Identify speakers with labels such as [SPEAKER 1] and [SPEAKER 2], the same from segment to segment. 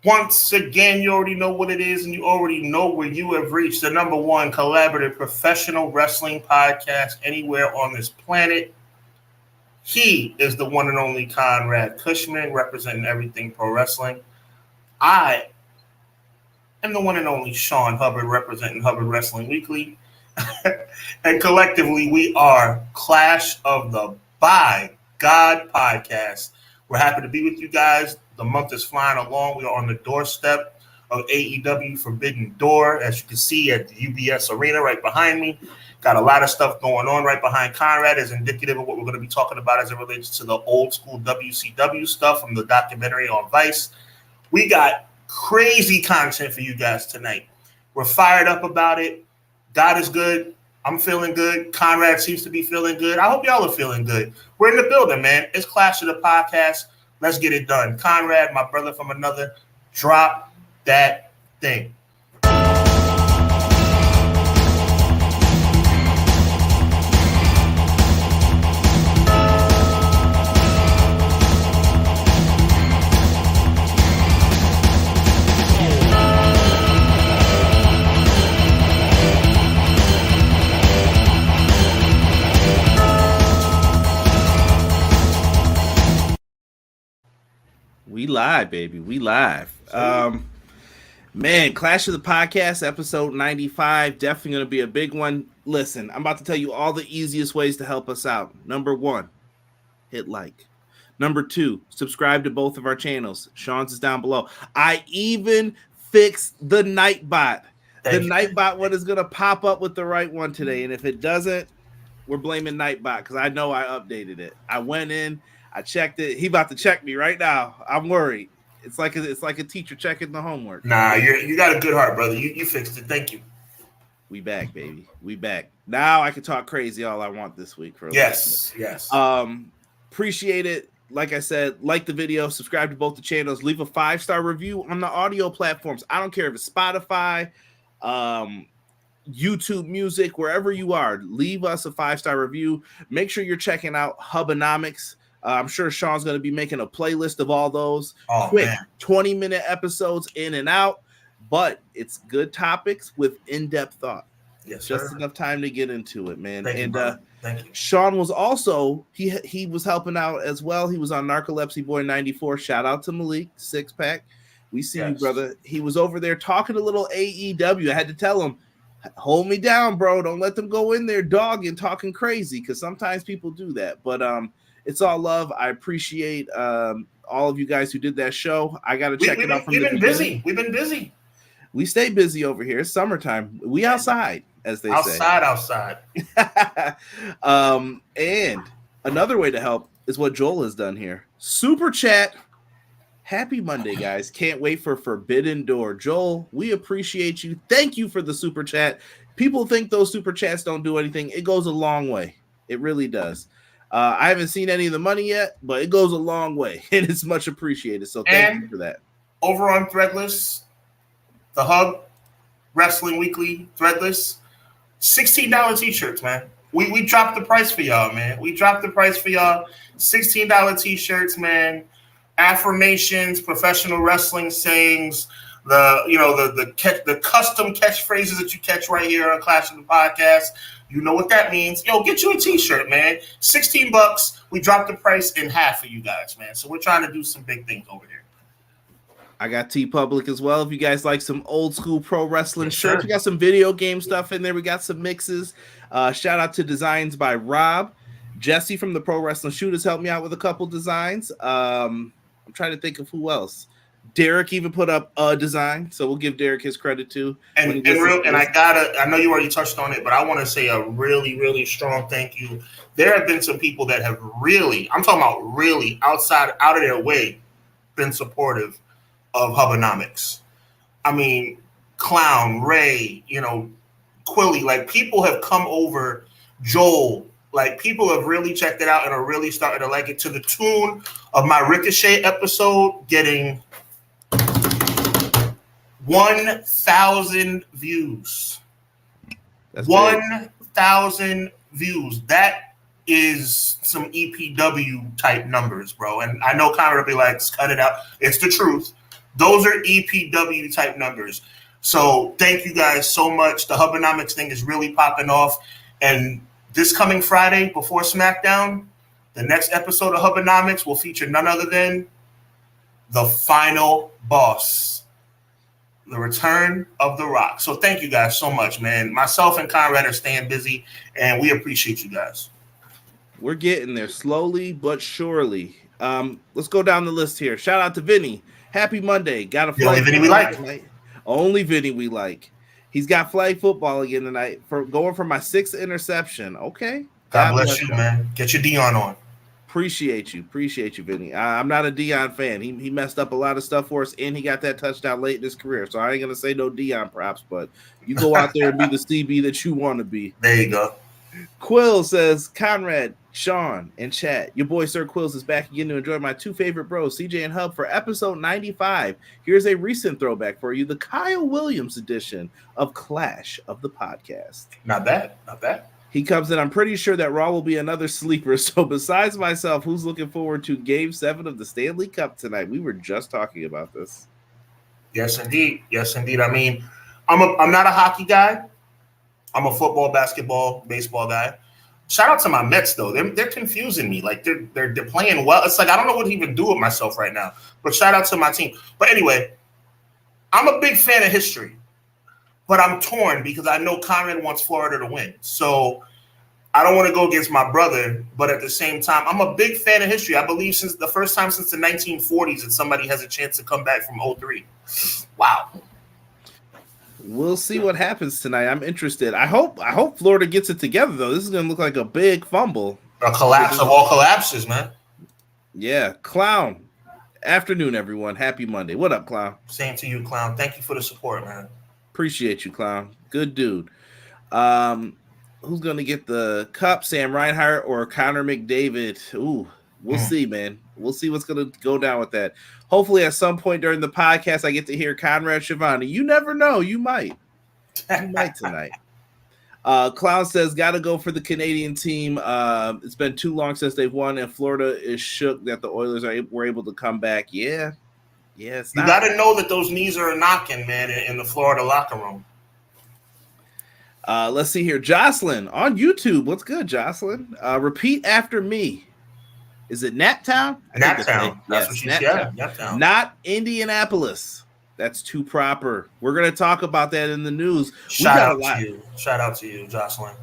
[SPEAKER 1] Once again, you already know what it is, and you already know where you have reached the number one collaborative professional wrestling podcast anywhere on this planet. He is the one and only Conrad Cushman, representing everything pro wrestling. I am the one and only Sean Hubbard, representing Hubbard Wrestling Weekly. And collectively, we are Clash of the By God podcast. We're happy to be with you guys. The month is flying along. We are on the doorstep of AEW Forbidden Door, as you can see at the UBS Arena right behind me. Got a lot of stuff going on right behind Conrad, is indicative of what we're going to be talking about as it relates to the old school WCW stuff from the documentary on Vice. We got crazy content for you guys tonight. We're fired up about it. God is good. I'm feeling good. Conrad seems to be feeling good. I hope y'all are feeling good. We're in the building, man. It's Clash of the Podcast. Let's get it done. Conrad, my brother from another, drop that thing.
[SPEAKER 2] We live, baby. We live. Man, Clash of the Podcast, episode 95. Definitely going to be a big one. Listen, I'm about to tell you all the easiest ways to help us out. Number one, hit like. Number two, subscribe to both of our channels. Sean's is down below. I even fixed the Nightbot. The Nightbot one is going to pop up with the right one today. And if it doesn't, we're blaming Nightbot because I know I updated it. I went in. I checked it. He about to check me right now. I'm worried. It's like a teacher checking the homework.
[SPEAKER 1] Nah, you got a good heart, brother. You fixed it. Thank you.
[SPEAKER 2] We back, baby. We back. Now I can talk crazy all I want this week.
[SPEAKER 1] Yes.
[SPEAKER 2] Appreciate it. Like I said, like the video, subscribe to both the channels, leave a 5-star review on the audio platforms. I don't care if it's Spotify, YouTube Music, wherever you are. Leave us a 5-star review. Make sure you're checking out Hubbonomics. I'm sure Sean's going to be making a playlist of all those quick 20-minute episodes in and out, but it's good topics with in-depth thought.
[SPEAKER 1] Yes,
[SPEAKER 2] just
[SPEAKER 1] sir.
[SPEAKER 2] Enough time to get into it, man.
[SPEAKER 1] Thank you.
[SPEAKER 2] Sean was also he was helping out as well. He was on Narcolepsy Boy 94. Shout out to Malik, 6-pack. We see you, brother. He was over there talking a little AEW. I had to tell him, hold me down, bro. Don't let them go in there dogging, talking crazy, because sometimes people do that. But it's all love. I appreciate all of you guys who did that show. I got to check it out from the beginning.
[SPEAKER 1] We've been busy.
[SPEAKER 2] We stay busy over here. It's summertime. We outside, as they say.
[SPEAKER 1] Outside.
[SPEAKER 2] And another way to help is what Joel has done here. Super chat. Happy Monday, guys. Can't wait for Forbidden Door. Joel, we appreciate you. Thank you for the super chat. People think those super chats don't do anything. It goes a long way. It really does. I haven't seen any of the money yet, but it goes a long way, and it's much appreciated. So thank you for that.
[SPEAKER 1] Over on Threadless, the Hub, Wrestling Weekly, Threadless, $16 t-shirts, man. We dropped the price for y'all, man. $16 t-shirts, man. Affirmations, professional wrestling sayings, the custom catchphrases that you catch right here on Clash of the Podcast. You know what that means. Yo, get you a t-shirt, man. $16. We dropped the price in half for you guys, man. So we're trying to do some big things over here.
[SPEAKER 2] I got TeePublic as well. If you guys like some old school pro wrestling shirts, we got some video game stuff in there. We got some mixes. Shout out to Designs by Rob. Jesse from the Pro Wrestling Shoot has helped me out with a couple designs. I'm trying to think of who else. Derek even put up a design, so we'll give Derek his credit too.
[SPEAKER 1] I know you already touched on it, but I want to say a really, really strong thank you. There have been some people that have really, I'm talking about really out of their way, been supportive of Hubbonomics. I mean, Clown, Ray, Quilly, like people have come over, Joel, like people have really checked it out and are really starting to like it, to the tune of my Ricochet episode getting 1,000 views.
[SPEAKER 2] That's
[SPEAKER 1] 1,000 views. That is some EPW type numbers, bro. And I know Conrad will be like, cut it out. It's the truth. Those are EPW type numbers. So thank you guys so much. The Hubbonomics thing is really popping off. And this coming Friday before SmackDown, the next episode of Hubbonomics will feature none other than the final boss, the return of The Rock. So thank you guys so much, man. Myself and Conrad are staying busy, and we appreciate you guys.
[SPEAKER 2] We're getting there slowly but surely. Let's go down the list here. Shout out to Vinny. Happy Monday. Got a flight.
[SPEAKER 1] The only Vinny we like.
[SPEAKER 2] Tonight. Only Vinny we like. He's got flag football again tonight for going for my 6th interception. Okay.
[SPEAKER 1] God bless you, man. Get your Dion on.
[SPEAKER 2] Appreciate you, Vinny. I'm not a Dion fan. He messed up a lot of stuff for us, and he got that touchdown late in his career. So I ain't gonna say no Dion props, but you go out there and be the CB that you want to be.
[SPEAKER 1] There you go.
[SPEAKER 2] Quill says, Conrad, Sean, and chat. Your boy Sir Quills is back again to enjoy my 2 favorite bros, CJ and Hub, for episode 95. Here's a recent throwback for you, the Kyle Williams edition of Clash of the Podcast.
[SPEAKER 1] Not bad.
[SPEAKER 2] He comes in, I'm pretty sure that Raw will be another sleeper. So besides myself, who's looking forward to Game 7 of the Stanley Cup tonight? We were just talking about this.
[SPEAKER 1] Yes, indeed. I mean, I'm not a hockey guy. I'm a football, basketball, baseball guy. Shout out to my Mets, though. They're confusing me. Like, they're playing well. It's like I don't know what to even do with myself right now. But shout out to my team. But anyway, I'm a big fan of history. But I'm torn because I know Conrad wants Florida to win. So I don't want to go against my brother. But at the same time, I'm a big fan of history. I believe since the first time since the 1940s that somebody has a chance to come back from 03. Wow.
[SPEAKER 2] We'll see what happens tonight. I'm interested. I hope Florida gets it together, though. This is going to look like a big fumble.
[SPEAKER 1] A collapse of all collapses, man.
[SPEAKER 2] Yeah. Clown. Afternoon, everyone. Happy Monday. What up, Clown?
[SPEAKER 1] Same to you, Clown. Thank you for the support, man.
[SPEAKER 2] Appreciate you, Clown. Good dude. Who's going to get the cup? Sam Reinhart or Connor McDavid? Ooh, we'll see, man. We'll see what's going to go down with that. Hopefully, at some point during the podcast, I get to hear Conrad Shivani. You never know. You might. You might tonight. Clown says, got to go for the Canadian team. It's been too long since they've won, and Florida is shook that the Oilers were able to come back. Yeah. Yeah,
[SPEAKER 1] you got to know that those knees are knocking, man, in the Florida locker room.
[SPEAKER 2] Let's see here. Jocelyn on YouTube. What's good, Jocelyn? Repeat after me. Is it Naptown?
[SPEAKER 1] Naptown. That's what she said. Yeah, Naptown.
[SPEAKER 2] Not Indianapolis. That's too proper. We're going to talk about that in the news.
[SPEAKER 1] Shout out to you, Jocelyn.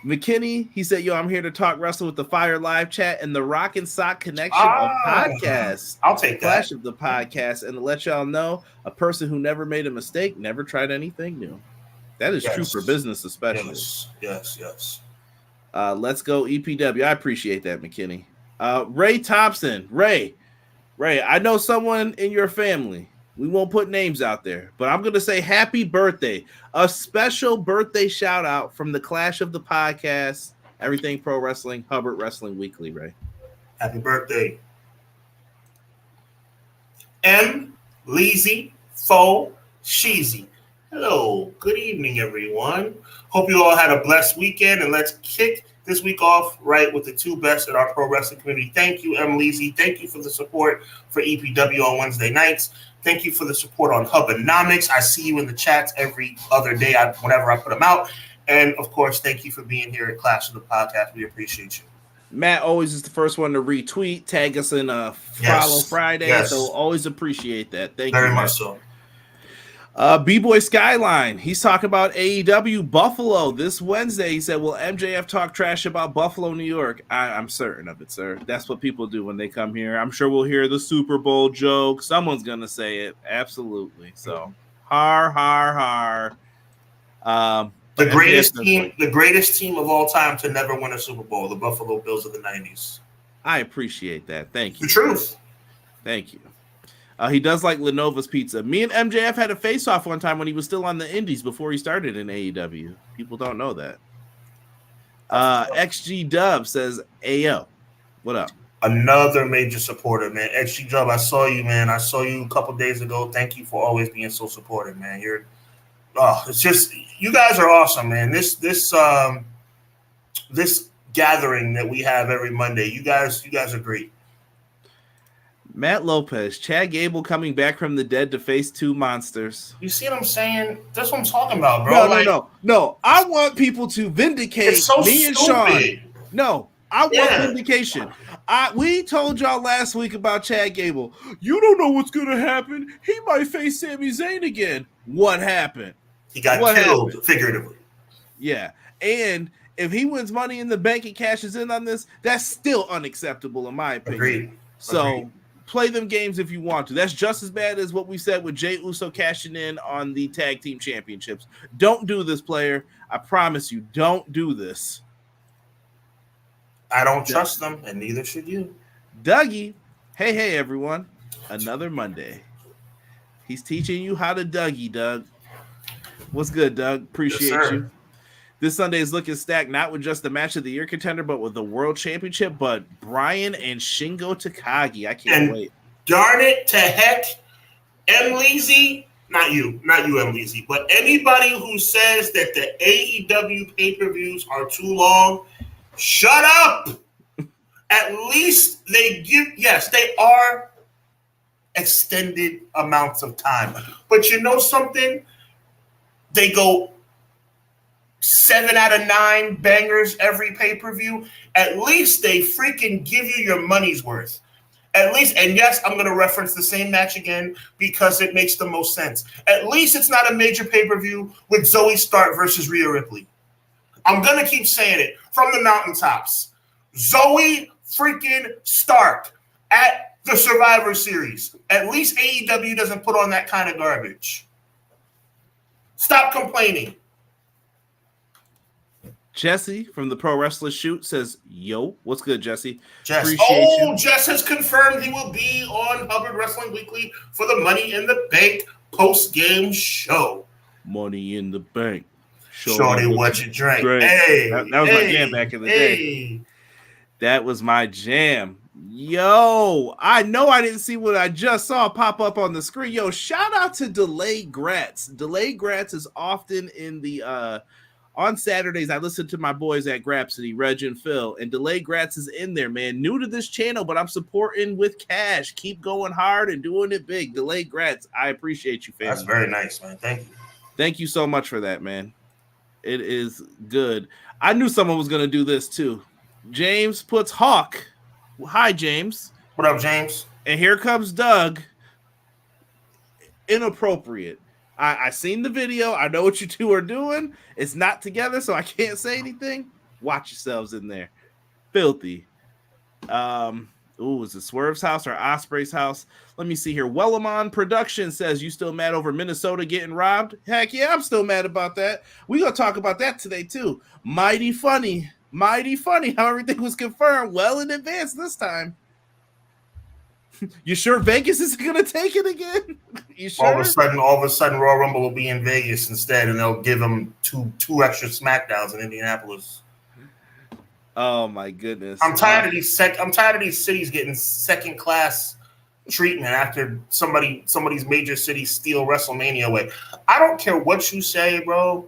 [SPEAKER 2] McKinney, he said, yo, I'm here to talk wrestling with the Fire Live chat and the Rock and Sock Connection of podcast.
[SPEAKER 1] I'll take that.
[SPEAKER 2] Flash of the podcast. And to let y'all know, a person who never made a mistake, never tried anything new. That is true for business, especially.
[SPEAKER 1] Yes.
[SPEAKER 2] Let's go EPW. I appreciate that, McKinney. Ray Thompson. Ray, I know someone in your family. We won't put names out there, but I'm going to say happy birthday. A special birthday shout out from the Clash of the Podcast, Everything Pro Wrestling, Hubbard Wrestling Weekly, Ray.
[SPEAKER 1] Happy birthday. M. Leezy Fo Sheezy. Hello. Good evening, everyone. Hope you all had a blessed weekend, and let's kick this week off right with the 2 best in our pro wrestling community. Thank you, M. Leezy. Thank you for the support for EPW on Wednesday nights. Thank you for the support on Hubbonomics. I see you in the chats every other day whenever I put them out. And, of course, thank you for being here at Clash of the Podcast. We appreciate you.
[SPEAKER 2] Matt always is the first one to retweet, tag us in a Follow Friday. Yes. So always appreciate that. Thank you.
[SPEAKER 1] Very much so.
[SPEAKER 2] B-Boy Skyline, he's talking about AEW Buffalo this Wednesday. He said, will MJF talk trash about Buffalo, New York? I'm certain of it, sir. That's what people do when they come here. I'm sure we'll hear the Super Bowl joke. Someone's going to say it. Absolutely. So, har.
[SPEAKER 1] The greatest team of all time to never win a Super Bowl, the Buffalo Bills of the 90s.
[SPEAKER 2] I appreciate that. Thank you.
[SPEAKER 1] The truth.
[SPEAKER 2] Thank you. He does like Lenova's Pizza. Me and MJF had a face-off one time when he was still on the Indies before he started in AEW. People don't know that. XG Dub says, Ayo, what up?
[SPEAKER 1] Another major supporter, man. XG Dub, I saw you, man. I saw you a couple days ago. Thank you for always being so supportive, man. It's just, you guys are awesome, man. This gathering that we have every Monday, you guys are great.
[SPEAKER 2] Matt Lopez, Chad Gable coming back from the dead to face two monsters.
[SPEAKER 1] You see what I'm saying? That's what I'm talking about, bro.
[SPEAKER 2] No. I want people to vindicate
[SPEAKER 1] It's so
[SPEAKER 2] me and Sean.
[SPEAKER 1] stupid.
[SPEAKER 2] No, I want vindication. We told y'all last week about Chad Gable. You don't know what's going to happen. He might face Sami Zayn again. What happened?
[SPEAKER 1] He got killed, figuratively.
[SPEAKER 2] Yeah. And if he wins Money in the Bank and cashes in on this, that's still unacceptable in my opinion.
[SPEAKER 1] Agreed.
[SPEAKER 2] So play them games if you want to. That's just as bad as what we said with Jey Uso cashing in on the tag team championships. Don't do this, player. I promise you, don't do this.
[SPEAKER 1] I don't trust them, and neither should you.
[SPEAKER 2] Dougie, hey, everyone. Another Monday. He's teaching you how to Dougie, Doug. What's good, Doug? Appreciate you. This Sunday is looking stacked, not with just the match of the year contender, but with the world championship. But Bryan and Shingo Takagi, I can't wait.
[SPEAKER 1] Darn it to heck, M. Leezy, not you, M. Leezy, but anybody who says that the AEW pay-per-views are too long, shut up. At least they are extended amounts of time. But you know something? They go 7 out of 9 bangers every pay-per-view. At least they freaking give you your money's worth. At least, and yes, I'm going to reference the same match again because it makes the most sense. At least it's not a major pay-per-view with Zoe Stark versus Rhea Ripley. I'm going to keep saying it from the mountaintops. Zoe freaking Stark at the Survivor Series. At least AEW doesn't put on that kind of garbage. Stop complaining.
[SPEAKER 2] Jesse from the Pro Wrestler Shoot says, yo, what's good, Jesse?
[SPEAKER 1] Jess. Oh, Jess has confirmed he will be on Hubbard Wrestling Weekly for the Money in the Bank post-game show.
[SPEAKER 2] Money in the Bank.
[SPEAKER 1] Shorty, what you drink.
[SPEAKER 2] Hey, that was my jam back in the day. That was my jam. Yo, I know I didn't see what I just saw pop up on the screen. Yo, shout out to Delayed Grats. Delayed Grats is often in the on Saturdays. I listen to my boys at Grapsity, Reg and Phil, and Delayed Grats is in there, man. New to this channel, but I'm supporting with cash. Keep going hard and doing it big. Delayed Grats, I appreciate you, fam.
[SPEAKER 1] That's very nice, man. Thank you.
[SPEAKER 2] Thank you so much for that, man. It is good. I knew someone was going to do this too. James puts Hawk. Hi, James.
[SPEAKER 1] What up, James?
[SPEAKER 2] And here comes Doug. Inappropriate. I seen the video. I know what you two are doing. It's not together, so I can't say anything. Watch yourselves in there. Filthy. Is it Swerve's house or Osprey's house? Let me see here. Wellamon Production says, you still mad over Minnesota getting robbed? Heck yeah, I'm still mad about that. We're going to talk about that today, too. Mighty funny how everything was confirmed well in advance this time. You sure Vegas isn't going to take it again? You sure?
[SPEAKER 1] All of a sudden, Royal Rumble will be in Vegas instead, and they'll give them two extra SmackDowns in Indianapolis.
[SPEAKER 2] Oh my goodness!
[SPEAKER 1] I'm tired of these. I'm tired of these cities getting second class treatment after somebody's major cities steal WrestleMania away. I don't care what you say, bro.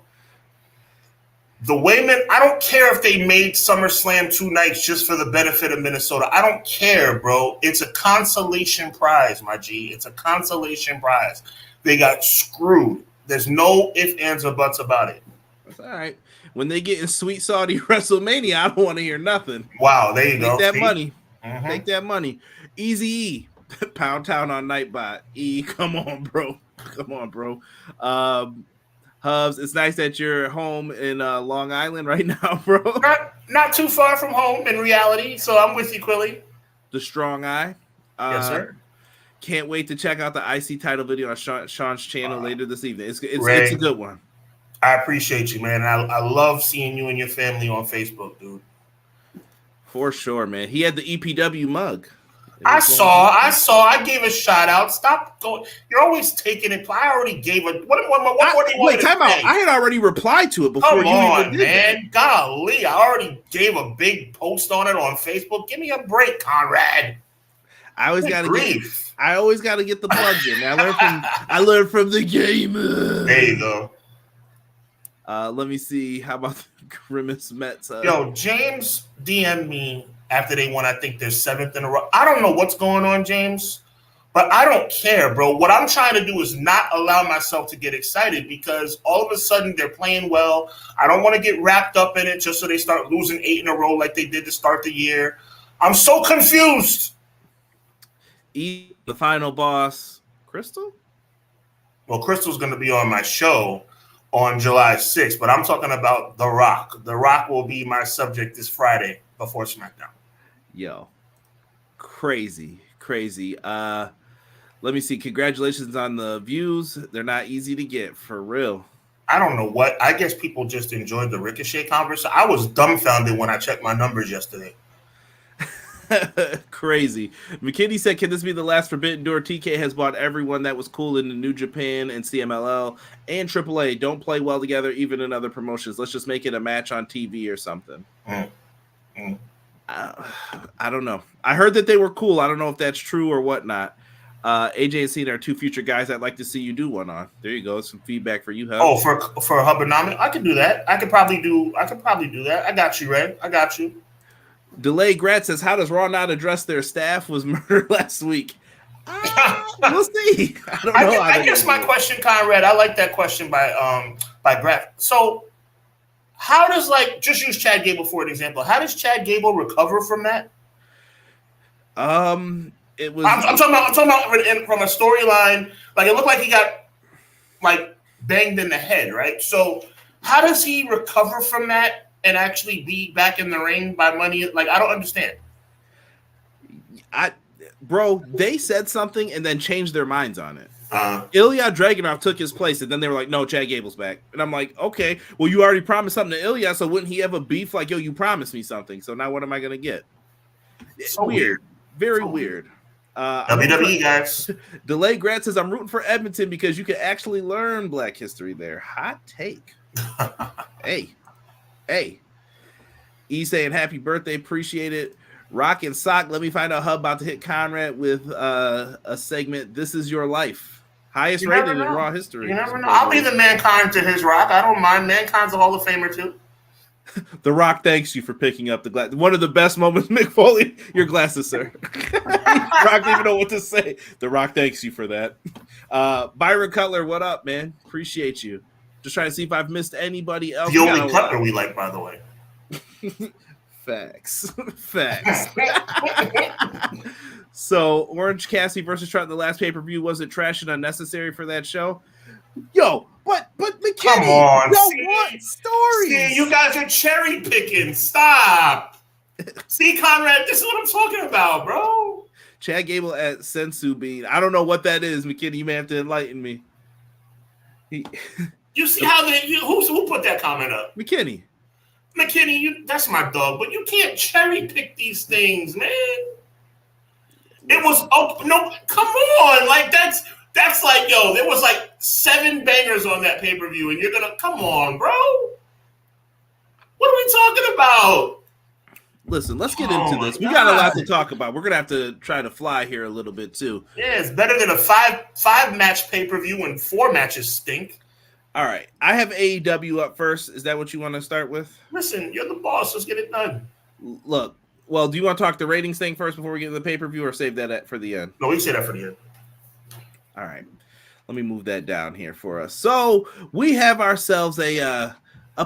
[SPEAKER 1] I don't care if they made SummerSlam 2 nights just for the benefit of Minnesota. I don't care, bro. It's a consolation prize, my G. It's a consolation prize. They got screwed. There's no ifs, ands, or buts about it.
[SPEAKER 2] That's all right. When they get in Sweet Saudi WrestleMania, I don't want to hear nothing.
[SPEAKER 1] Wow, there you go.
[SPEAKER 2] Take that money. Mm-hmm. Take that money. Easy E. Pound Town on Nightbot. E, come on, bro. Hubs, it's nice that you're home in Long Island right now, bro.
[SPEAKER 1] Not too far from home in reality, so I'm with you, Quilly.
[SPEAKER 2] The Strong Eye.
[SPEAKER 1] Yes, sir.
[SPEAKER 2] Can't wait to check out the IC title video on Sean's channel later this evening. It's a good one.
[SPEAKER 1] I appreciate you, man. I love seeing you and your family on Facebook, dude.
[SPEAKER 2] For sure, man. He had the EPW mug.
[SPEAKER 1] I saw. I gave a shout out. Stop going. You're always taking it. I already gave a. What do you want?
[SPEAKER 2] Wait, time out. I had already replied to it before
[SPEAKER 1] Come on, even did man. That. Golly, I already gave a big post on it on Facebook. Give me a break, Conrad.
[SPEAKER 2] I always got to get the plugs in. I learned from the gamer.
[SPEAKER 1] There you go.
[SPEAKER 2] Let me see. How about the Grimace Mets?
[SPEAKER 1] Yo, James DM'd me after they won, I think, their 7th in a row. I don't know what's going on, James, but I don't care, bro. What I'm trying to do is not allow myself to get excited because all of a sudden they're playing well. I don't want to get wrapped up in it just so they start losing 8 in a row like they did to start the year. I'm so confused.
[SPEAKER 2] The final boss, Crystal?
[SPEAKER 1] Well, Crystal's going to be on my show on July 6th, but I'm talking about The Rock. The Rock will be my subject this Friday before SmackDown.
[SPEAKER 2] Yo, crazy. Let me see. Congratulations on the views. They're not easy to get, for real.
[SPEAKER 1] I don't know what. I guess people just enjoyed the Ricochet conversation. I was dumbfounded when I checked my numbers yesterday.
[SPEAKER 2] Crazy. McKinney said, can this be the last Forbidden Door? TK has bought everyone that was cool in the New Japan and CMLL and AAA. Don't play well together, even in other promotions. Let's just make it a match on TV or something. I don't know. I heard that they were cool. I don't know if that's true or whatnot. AJ and Cena are 2 future guys I'd like to see you do one on. There you go. Some feedback for you, Hub.
[SPEAKER 1] Oh, for Hubbard nominee? I could do that. I could probably do that. I got you, Ray. I got you.
[SPEAKER 2] Delay Grad says, how does Raw not address their staff was murdered last week? We'll see. I don't know.
[SPEAKER 1] I guess my question, Conrad, I like that question by Brad. So how does, just use Chad Gable for an example. How does Chad Gable recover from that?
[SPEAKER 2] It was.
[SPEAKER 1] I'm talking about from a storyline. It looked like he got banged in the head, right? So how does he recover from that and actually be back in the ring by money? I don't understand.
[SPEAKER 2] Bro, they said something and then changed their minds on it. Ilya Dragunov took his place, and then they were like, no, Chad Gable's back. And I'm like, okay, well, you already promised something to Ilya, so wouldn't he have a beef? Yo, you promised me something, so now what am I going to get? It's so weird. Very weird.
[SPEAKER 1] WWE, guys.
[SPEAKER 2] Delay Grant says, I'm rooting for Edmonton because you can actually learn Black history there. Hot take. Hey. E saying, happy birthday, appreciate it. Rock and Sock, let me find out Hub about to hit Conrad with a segment, This Is Your Life. Highest rated in Raw history.
[SPEAKER 1] You never know. I'll be the Mankind to his Rock. I don't mind. Mankind's a Hall of Famer, too.
[SPEAKER 2] The Rock thanks you for picking up the glass. One of the best moments, Mick Foley. Your glasses, sir. Rock didn't even know what to say. The Rock thanks you for that. Byron Cutler, what up, man? Appreciate you. Just trying to see if I've missed anybody else.
[SPEAKER 1] The only Cutler we like, by the way.
[SPEAKER 2] Facts. So, Orange Cassidy versus Trent, the last pay-per-view wasn't trash and unnecessary for that show. Yo, but McKinney,
[SPEAKER 1] come on,
[SPEAKER 2] what stories?
[SPEAKER 1] See, you guys are cherry picking. Stop. See, Conrad, this is what I'm talking about, bro.
[SPEAKER 2] Chad Gable at Sensu Bean. I don't know what that is, McKinney. You may have to enlighten me.
[SPEAKER 1] You see how who put that comment up?
[SPEAKER 2] McKinney,
[SPEAKER 1] that's my dog, but you can't cherry pick these things, man. It was no, come on, that's yo, there was 7 bangers on that pay-per-view, and you're gonna come on, bro. What are we talking about?
[SPEAKER 2] Listen, let's get into this. We got a lot to talk about. We're gonna have to try to fly here a little bit too.
[SPEAKER 1] Yeah, it's better than a five match pay-per-view when 4 matches stink.
[SPEAKER 2] All right, I have AEW up first. Is that what you want to start with?
[SPEAKER 1] Listen, you're the boss. Let's get it done.
[SPEAKER 2] Look, well, do you want to talk the ratings thing first before we get to the pay-per-view, or save that for the end?
[SPEAKER 1] No, we can say that for the end.
[SPEAKER 2] All right, let me move that down here for us. So we have ourselves a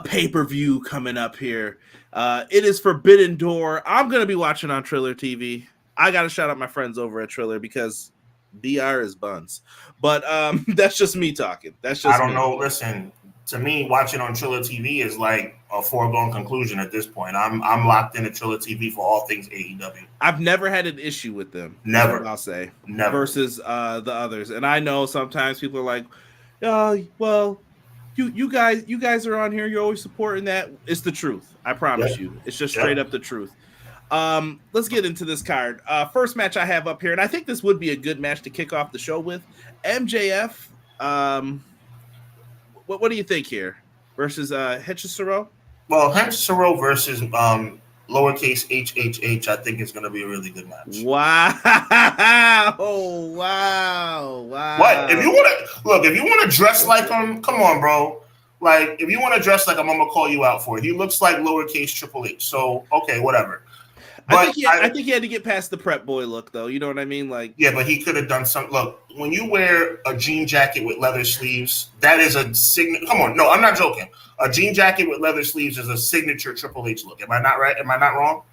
[SPEAKER 2] pay-per-view coming up here. It is Forbidden Door. I'm going to be watching on Triller TV. I got to shout out my friends over at Triller because BR is buns. But that's just me talking. That's just
[SPEAKER 1] I don't know. Listen, to me, watching on Triller TV is like a foregone conclusion at this point. I'm locked into Triller TV for all things AEW.
[SPEAKER 2] I've never had an issue with them.
[SPEAKER 1] Never.
[SPEAKER 2] I'll say.
[SPEAKER 1] Never.
[SPEAKER 2] Versus the others. And I know sometimes people are like, well, you guys are on here. You're always supporting that. It's the truth. I promise you. It's just straight up the truth. Let's get into this card. First match I have up here, and I think this would be a good match to kick off the show with. MJF. What do you think here? Versus Hechicero?
[SPEAKER 1] Well, Hechicero versus lowercase HHH, I think it's going to be a really good match.
[SPEAKER 2] Wow.
[SPEAKER 1] What? If you want to dress like him, come on, bro. If you want to dress like him, I'm going to call you out for it. He looks like lowercase Triple H. So, okay, whatever.
[SPEAKER 2] I think he had to get past the prep boy look, though. You know what I mean? Like,
[SPEAKER 1] yeah, but he could have done some. Look, when you wear a jean jacket with leather sleeves, that is a signature. Come on, no, I'm not joking. A jean jacket with leather sleeves is a signature Triple H look. Am I not right? Am I not wrong?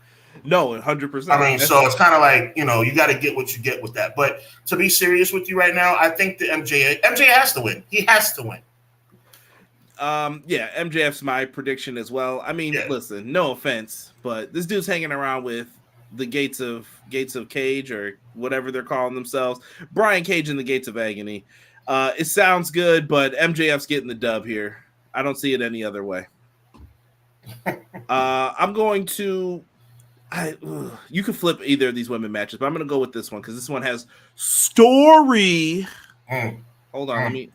[SPEAKER 2] No, 100%.
[SPEAKER 1] I mean, so it's kind of like, you know, you got to get what you get with that. But to be serious with you right now, I think the MJ has to win. He has to win.
[SPEAKER 2] Yeah, MJF's my prediction as well. I mean, listen, no offense, but this dude's hanging around with the Gates of Cage or whatever they're calling themselves. Brian Cage and the Gates of Agony. It sounds good, but MJF's getting the dub here. I don't see it any other way. I'm going to. You can flip either of these women matches, but I'm going to go with this one because this one has story. Hold on,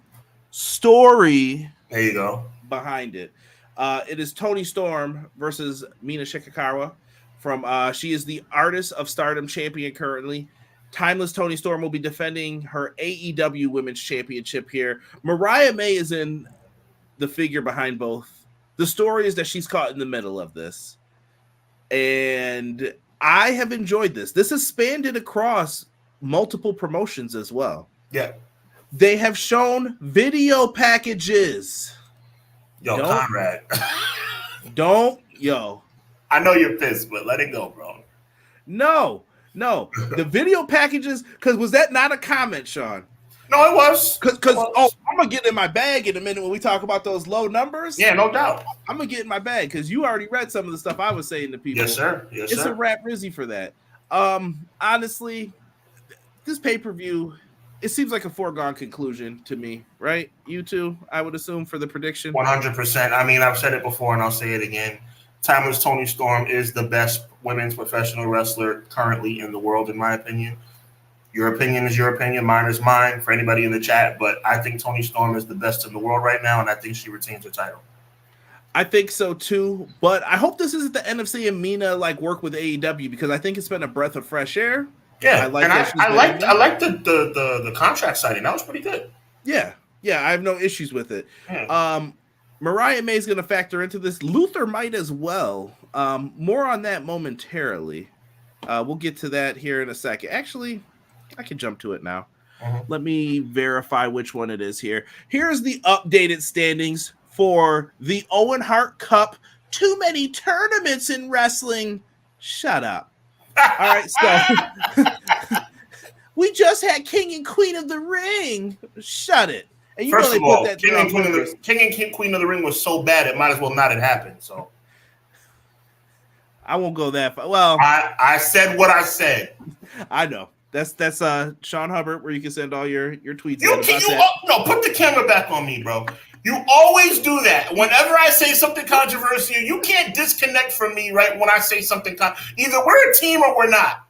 [SPEAKER 2] story.
[SPEAKER 1] There you go.
[SPEAKER 2] Behind it. It is Toni Storm versus Mina Shikakawa. She is the Artist of Stardom champion currently. Timeless Toni Storm will be defending her AEW Women's Championship here. Mariah May is in the figure behind both. The story is that she's caught in the middle of this. And I have enjoyed this. This has spanned it across multiple promotions as well.
[SPEAKER 1] Yeah.
[SPEAKER 2] They have shown video packages.
[SPEAKER 1] Conrad.
[SPEAKER 2] I
[SPEAKER 1] know you're pissed, but let it go, bro.
[SPEAKER 2] No. The video packages, because was that not a comment, Sean?
[SPEAKER 1] No, it was.
[SPEAKER 2] Because I'm going to get in my bag in a minute when we talk about those low numbers.
[SPEAKER 1] Yeah, no doubt.
[SPEAKER 2] I'm going to get in my bag because you already read some of the stuff I was saying to people.
[SPEAKER 1] Yes, sir.
[SPEAKER 2] It's a rap Rizzy for that. Honestly, this pay-per-view, it seems like a foregone conclusion to me, right? You too, I would assume, for the prediction.
[SPEAKER 1] 100%. I mean, I've said it before and I'll say it again. Timeless Toni Storm is the best women's professional wrestler currently in the world, in my opinion. Your opinion is your opinion. Mine is mine for anybody in the chat. But I think Toni Storm is the best in the world right now, and I think she retains her title.
[SPEAKER 2] I think so too. But I hope this isn't the NFC and Mina work with AEW because I think it's been a breath of fresh air.
[SPEAKER 1] Yeah, I like the contract signing. That was pretty good.
[SPEAKER 2] Yeah, I have no issues with it.
[SPEAKER 1] Yeah.
[SPEAKER 2] Mariah May is going to factor into this. Luther might as well. More on that momentarily. We'll get to that here in a second. Actually, I can jump to it now. Let me verify which one it is here. Here's the updated standings for the Owen Hart Cup. Too many tournaments in wrestling. Shut up. All right, so we just had King and Queen of the Ring. Shut it. And you
[SPEAKER 1] First
[SPEAKER 2] know they
[SPEAKER 1] of all,
[SPEAKER 2] put that
[SPEAKER 1] King and Queen of the Ring was so bad it might as well not have happened. So
[SPEAKER 2] I won't go that far. Well,
[SPEAKER 1] I said what I said.
[SPEAKER 2] I know. That's Sean Hubbard, where you can send all your tweets.
[SPEAKER 1] No, put the camera back on me, bro. You always do that. Whenever I say something controversial, you can't disconnect from me, right? When I say something, either we're a team or we're not.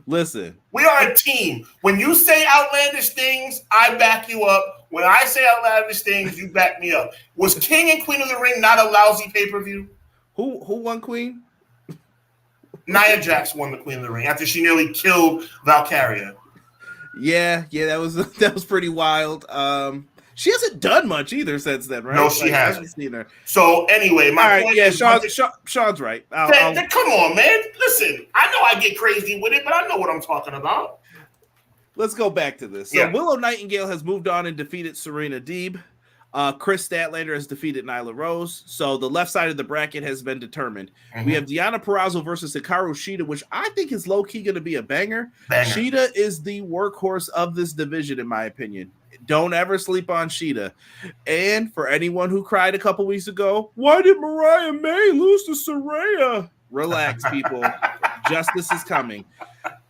[SPEAKER 2] Listen,
[SPEAKER 1] we are a team. When you say outlandish things, I back you up. When I say outlandish things, you back me up. Was King and Queen of the Ring not a lousy pay-per-view?
[SPEAKER 2] Who won Queen?
[SPEAKER 1] Nia Jax won the Queen of the Ring after she nearly killed Valkyria.
[SPEAKER 2] Yeah, that was pretty wild. She hasn't done much either since then, right?
[SPEAKER 1] No, she hasn't.
[SPEAKER 2] I haven't seen her.
[SPEAKER 1] So anyway, my point is,
[SPEAKER 2] Sean's right.
[SPEAKER 1] Come on, man. Listen, I know I get crazy with it, but I know what I'm talking about.
[SPEAKER 2] Let's go back to this. So Willow Nightingale has moved on and defeated Serena Deeb. Chris Statlander has defeated Nyla Rose. So the left side of the bracket has been determined. We have Deonna Purrazzo versus Hikaru Shida, which I think is low-key going to be a banger. Shida is the workhorse of this division, in my opinion. Don't ever sleep on Shida. And for anyone who cried a couple weeks ago, why did Mariah May lose to Saraya? Relax, people. Justice is coming.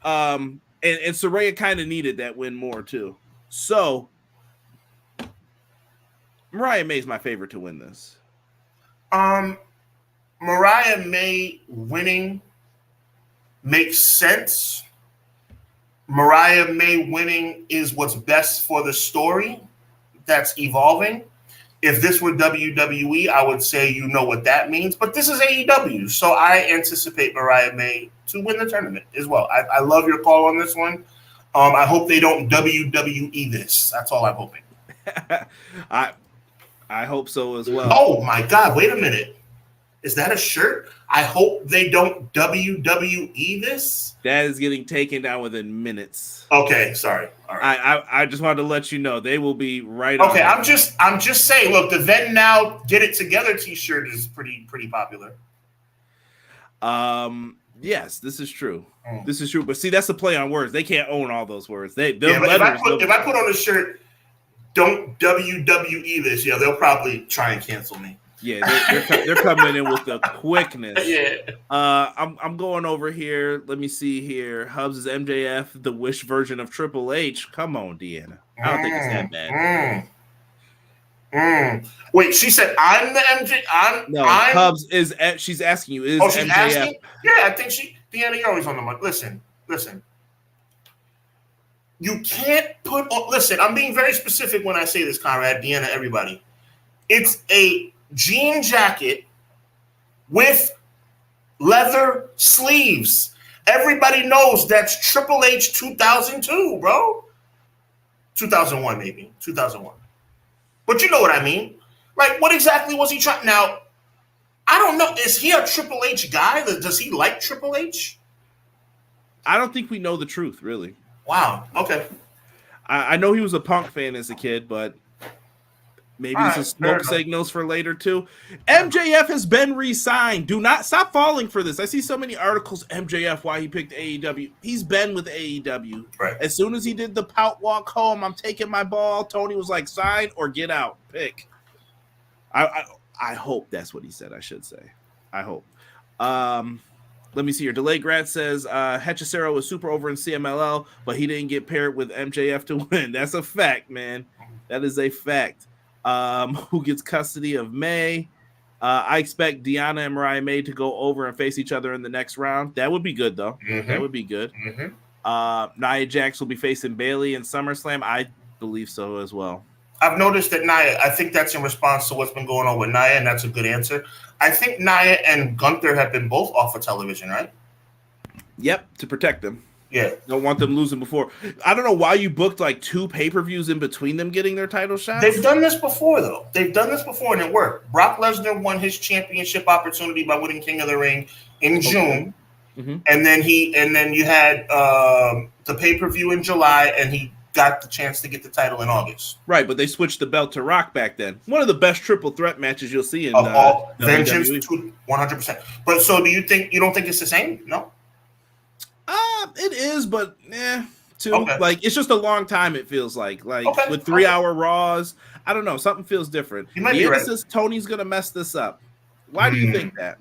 [SPEAKER 2] And Saraya kind of needed that win more, too. So Mariah May is my favorite to win this.
[SPEAKER 1] Mariah May winning makes sense. Mariah May winning is what's best for the story that's evolving. If this were WWE, I would say you know what that means. But this is AEW, so I anticipate Mariah May to win the tournament as well. I love your call on this one. I hope they don't WWE this. That's all I'm hoping.
[SPEAKER 2] I hope so as well.
[SPEAKER 1] Oh, my God. Wait a minute. Is that a shirt? I hope they don't WWE this.
[SPEAKER 2] That is getting taken down within minutes.
[SPEAKER 1] Okay, sorry. All
[SPEAKER 2] right. I just wanted to let you know they will be right.
[SPEAKER 1] Okay, I'm just saying. Look, the Then Now Get It Together T-shirt is pretty popular.
[SPEAKER 2] Yes, this is true. This is true. But see, that's the play on words. They can't own all those words. If
[SPEAKER 1] I put on a shirt, don't WWE this, they'll probably try and cancel me.
[SPEAKER 2] Yeah, they're coming in with the quickness.
[SPEAKER 1] Yeah.
[SPEAKER 2] I'm going over here. Let me see here. Hubs is MJF, the Wish version of Triple H. Come on, Deanna. I don't think it's that
[SPEAKER 1] bad. Wait, she said I'm the MJ.
[SPEAKER 2] Hubs is. She's asking you. Is
[SPEAKER 1] she's MJF? Asking? Yeah, I think Deanna, you're always on the mic. Listen. You can't put on. Listen, I'm being very specific when I say this, Conrad, Deanna, everybody. It's a jean jacket with leather sleeves. Everybody knows that's Triple H 2002, bro. 2001, maybe 2001. But you know what I mean. Like, what exactly was he trying? Now, I don't know. Is he a Triple H guy? Does he like Triple H?
[SPEAKER 2] I don't think we know the truth, really.
[SPEAKER 1] Wow. Okay.
[SPEAKER 2] I know he was a Punk fan as a kid, but maybe it's a smoke signals for later too. MJF has been re-signed. Do not stop falling for this. I see so many articles. MJF, why he picked AEW. He's been with AEW.
[SPEAKER 1] Right.
[SPEAKER 2] As soon as he did the pout walk home, I'm taking my ball. Tony was like, sign or get out. Pick. I hope that's what he said. I should say. I hope. Let me see here. Delay Grad says Hechicero was super over in CMLL, but he didn't get paired with MJF to win. That's a fact, man. That is a fact. Who gets custody of May? I expect Deanna and Mariah May to go over and face each other in the next round. That would be good, though. Mm-hmm. That would be good. Mm-hmm. Nia Jax will be facing Bayley in SummerSlam. I believe so as well.
[SPEAKER 1] I've noticed that Nia, I think that's in response to what's been going on with Nia, and that's a good answer. I think Nia and Gunther have been both off of television, right?
[SPEAKER 2] Yep, to protect them.
[SPEAKER 1] Yeah.
[SPEAKER 2] Don't want them losing before. I don't know why you booked like 2 pay-per-views in between them getting their title shots.
[SPEAKER 1] They've done this before, though. They've done this before, and it worked. Brock Lesnar won his championship opportunity by winning King of the Ring in June. Mm-hmm. And then you had the pay-per-view in July, and he got the chance to get the title in August.
[SPEAKER 2] Right, but they switched the belt to Rock back then. One of the best triple threat matches you'll see in
[SPEAKER 1] Vengeance, 100%. But so you don't think it's the same? No?
[SPEAKER 2] It is, but too. Okay. Like, it's just a long time, it feels like. With 3-hour Raws, I don't know, something feels different.
[SPEAKER 1] You might be right.
[SPEAKER 2] Says Tony's going to mess this up. Why do you think that?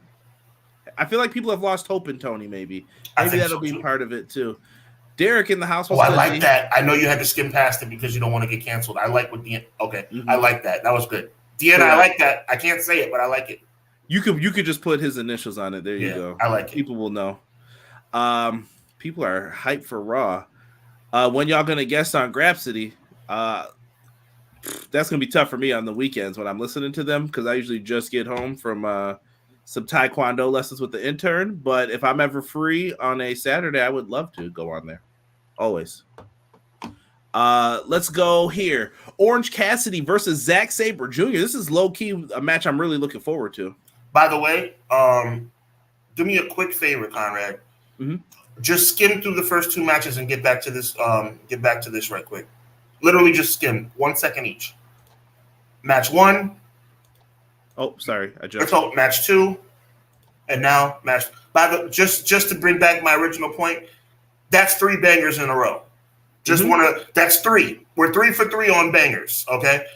[SPEAKER 2] I feel like people have lost hope in Tony, maybe. Maybe that'll be part of it, too. Derek in the house was
[SPEAKER 1] I like that. I know you had to skim past it because you don't want to get canceled. I like what Deanna. Okay, mm-hmm. I like that. That was good. Deanna, I like that. I can't say it, but I like it.
[SPEAKER 2] You could just put his initials on it. There you go.
[SPEAKER 1] I like it.
[SPEAKER 2] People will know. People are hyped for Raw. When y'all gonna guest on Grapsody? That's gonna be tough for me on the weekends when I'm listening to them because I usually just get home from some Taekwondo lessons with the intern. But if I'm ever free on a Saturday, I would love to go on there. Always. Let's go here. Orange Cassidy versus Zack Sabre Jr. This is low-key a match I'm really looking forward to.
[SPEAKER 1] By the way, do me a quick favor, Conrad. Mm-hmm. Just skim through the first 2 matches and get back to this right quick. Literally just skim 1 second each. Match 1.
[SPEAKER 2] Oh, sorry.
[SPEAKER 1] Match 2. And now match. Just to bring back my original point, that's 3 bangers in a row. That's 3. We're 3 for 3 on bangers. Okay.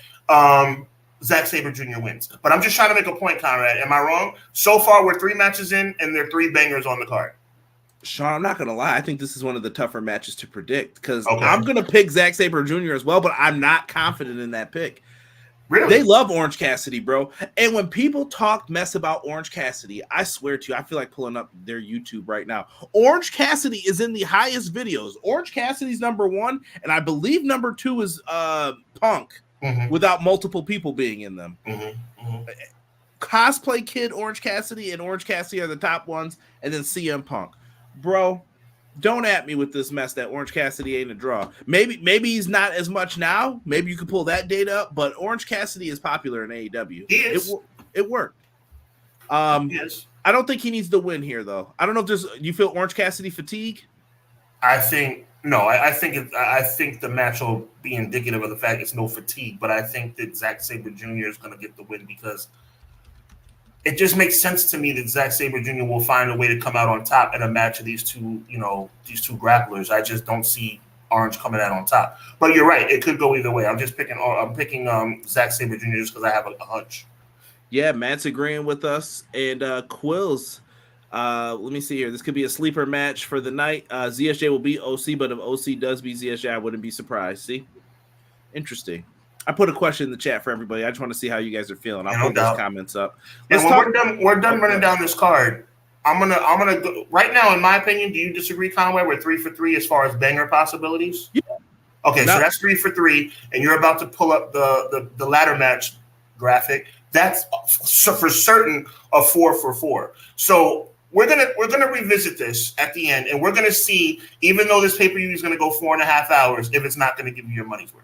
[SPEAKER 1] Zack Sabre Jr. wins. But I'm just trying to make a point, Conrad. Am I wrong? So far, we're 3 matches in, and there are 3 bangers on the card.
[SPEAKER 2] Sean, I'm not going to lie. I think this is one of the tougher matches to predict because I'm going to pick Zack Sabre Jr. as well, but I'm not confident in that pick.
[SPEAKER 1] Really?
[SPEAKER 2] They love Orange Cassidy, bro. And when people talk mess about Orange Cassidy, I swear to you, I feel like pulling up their YouTube right now. Orange Cassidy is in the highest videos. Orange Cassidy's number 1, and I believe number 2 is Punk, without multiple people being in them. Cosplay Kid Orange Cassidy and Orange Cassidy are the top ones, and then CM Punk. Bro, don't at me with this mess that Orange Cassidy ain't a draw. Maybe he's not as much now. Maybe you could pull that data up, but Orange Cassidy is popular in AEW.
[SPEAKER 1] He is.
[SPEAKER 2] It worked.
[SPEAKER 1] Yes.
[SPEAKER 2] I don't think he needs to win here, though. I don't know if you feel Orange Cassidy fatigue?
[SPEAKER 1] I think the match will be indicative of the fact it's no fatigue, but I think that Zack Sabre Jr. is going to get the win because it just makes sense to me that Zack Sabre Jr. will find a way to come out on top in a match of these two grapplers. I just don't see Orange coming out on top. But you're right; it could go either way. I'm picking Zack Sabre Jr. just because I have a hunch.
[SPEAKER 2] Yeah, Matt's agreeing with us, and Quills. Let me see here. This could be a sleeper match for the night. ZSJ will beat OC, but if OC does beat ZSJ, I wouldn't be surprised. See, interesting. I put a question in the chat for everybody. I just want to see how you guys are feeling. I'll put those comments up.
[SPEAKER 1] And when we're done running down this card, I'm gonna go right now. In my opinion, do you disagree, Conway? We're 3 for 3 as far as banger possibilities.
[SPEAKER 2] Yeah.
[SPEAKER 1] Okay, so that's 3 for 3, and you're about to pull up the ladder match graphic. That's for certain a 4 for 4. So we're gonna revisit this at the end, and we're gonna see, even though this pay-per-view is gonna go 4.5 hours, if it's not gonna give you your money's worth.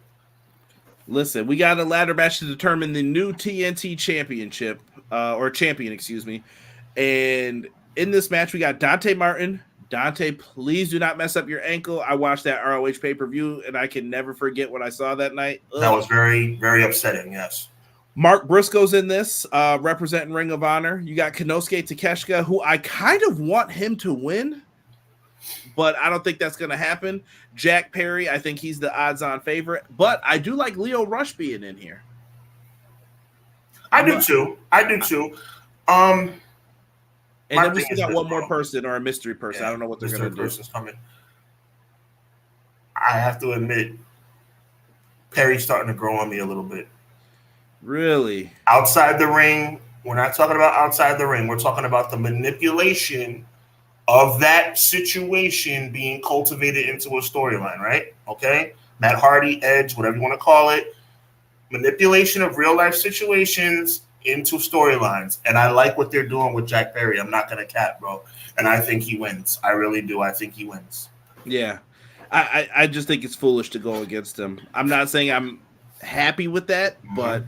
[SPEAKER 2] Listen, we got a ladder match to determine the new TNT championship, or champion, excuse me. And in this match, we got Dante Martin. Dante, please do not mess up your ankle. I watched that ROH pay-per-view, and I can never forget what I saw that night. Ugh.
[SPEAKER 1] That was very, very upsetting, yes.
[SPEAKER 2] Mark Briscoe's in this, representing Ring of Honor. You got Konosuke Takeshita, who I kind of want him to win, but I don't think that's going to happen. Jack Perry, I think he's the odds-on favorite, but I do like Leo Rush being in here.
[SPEAKER 1] I do too. And
[SPEAKER 2] then we still got one more person, or a mystery person. Yeah, I don't know what they're going to do.
[SPEAKER 1] Person's coming. I have to admit, Perry's starting to grow on me a little bit.
[SPEAKER 2] Really?
[SPEAKER 1] Outside the ring, we're not talking about outside the ring. We're talking about the manipulation of that situation being cultivated into a storyline, right? Okay? Matt Hardy, Edge, whatever you want to call it. Manipulation of real-life situations into storylines. And I like what they're doing with Jack Perry. I'm not going to cap, bro. And I think he wins. I really do. I think he wins.
[SPEAKER 2] Yeah. I just think it's foolish to go against him. I'm not saying I'm happy with that, but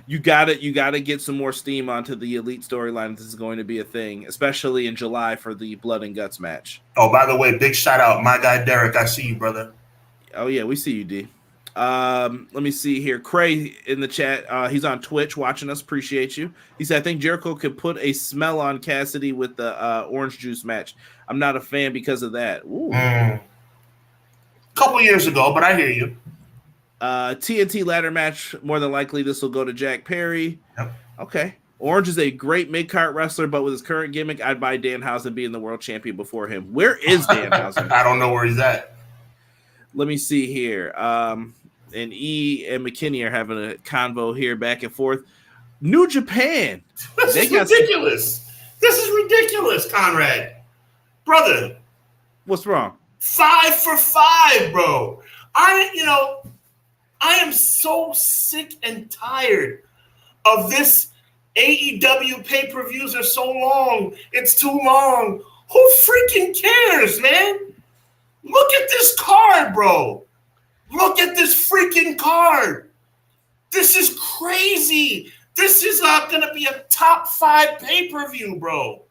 [SPEAKER 2] you gotta get some more steam onto the Elite storyline. This is going to be a thing, especially in July for the Blood and Guts match.
[SPEAKER 1] Oh, by the way, big shout out, my guy Derek. I see you, brother.
[SPEAKER 2] Oh yeah, we see you, D. Let me see here. Cray in the chat. He's on Twitch watching us. Appreciate you. He said, I think Jericho could put a smell on Cassidy with the orange juice match. I'm not a fan because of that. Ooh.
[SPEAKER 1] Couple years ago, but I hear you.
[SPEAKER 2] TNT ladder match, more than likely this will go to Jack Perry.
[SPEAKER 1] Yep.
[SPEAKER 2] Okay. Orange is a great mid-card wrestler, but with his current gimmick, I'd buy Danhausen being the world champion before him. Where is Danhausen?
[SPEAKER 1] I don't know where he's at.
[SPEAKER 2] Let me see here. And E and McKinney are having a convo here back and forth. New Japan.
[SPEAKER 1] This is ridiculous. This is ridiculous, Conrad. Brother.
[SPEAKER 2] What's wrong?
[SPEAKER 1] 5 for 5, bro. I am so sick and tired of this. AEW pay-per-views are so long. It's too long. Who freaking cares, man? Look at this card, bro. Look at this freaking card. This is crazy. This is not going to be a top 5 pay-per-view, bro.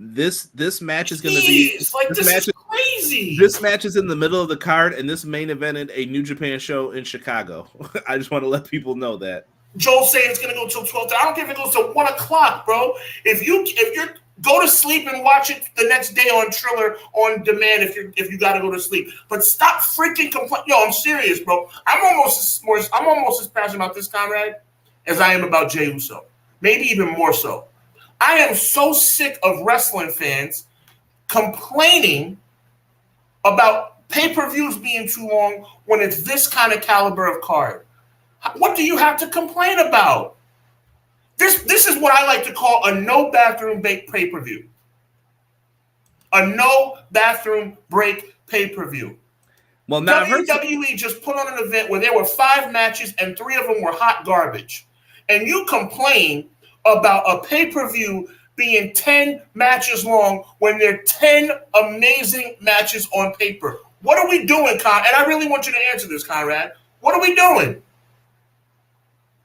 [SPEAKER 2] This match is going to be
[SPEAKER 1] this is crazy.
[SPEAKER 2] This match is in the middle of the card, and this main evented a New Japan show in Chicago. I just want to let people know that.
[SPEAKER 1] Joel's saying it's going to go till 12. I don't care if it goes to 1 o'clock, bro. If you go to sleep and watch it the next day on Triller on demand, if you got to go to sleep, but stop freaking complaining. Yo, I'm serious, bro. I'm almost as passionate about this, Conrad, as I am about Jey Uso. Maybe even more so. I am so sick of wrestling fans complaining about pay-per-views being too long when it's this kind of caliber of card. What do you have to complain about? This is what I like to call a no bathroom break pay-per-view. A no bathroom break pay-per-view.
[SPEAKER 2] Well, now
[SPEAKER 1] WWE just put on an event where there were 5 matches and 3 of them were hot garbage. And you complain about a pay-per-view being 10 matches long when there are 10 amazing matches on paper. What are we doing, Con? And I really want you to answer this, Conrad. What are we doing?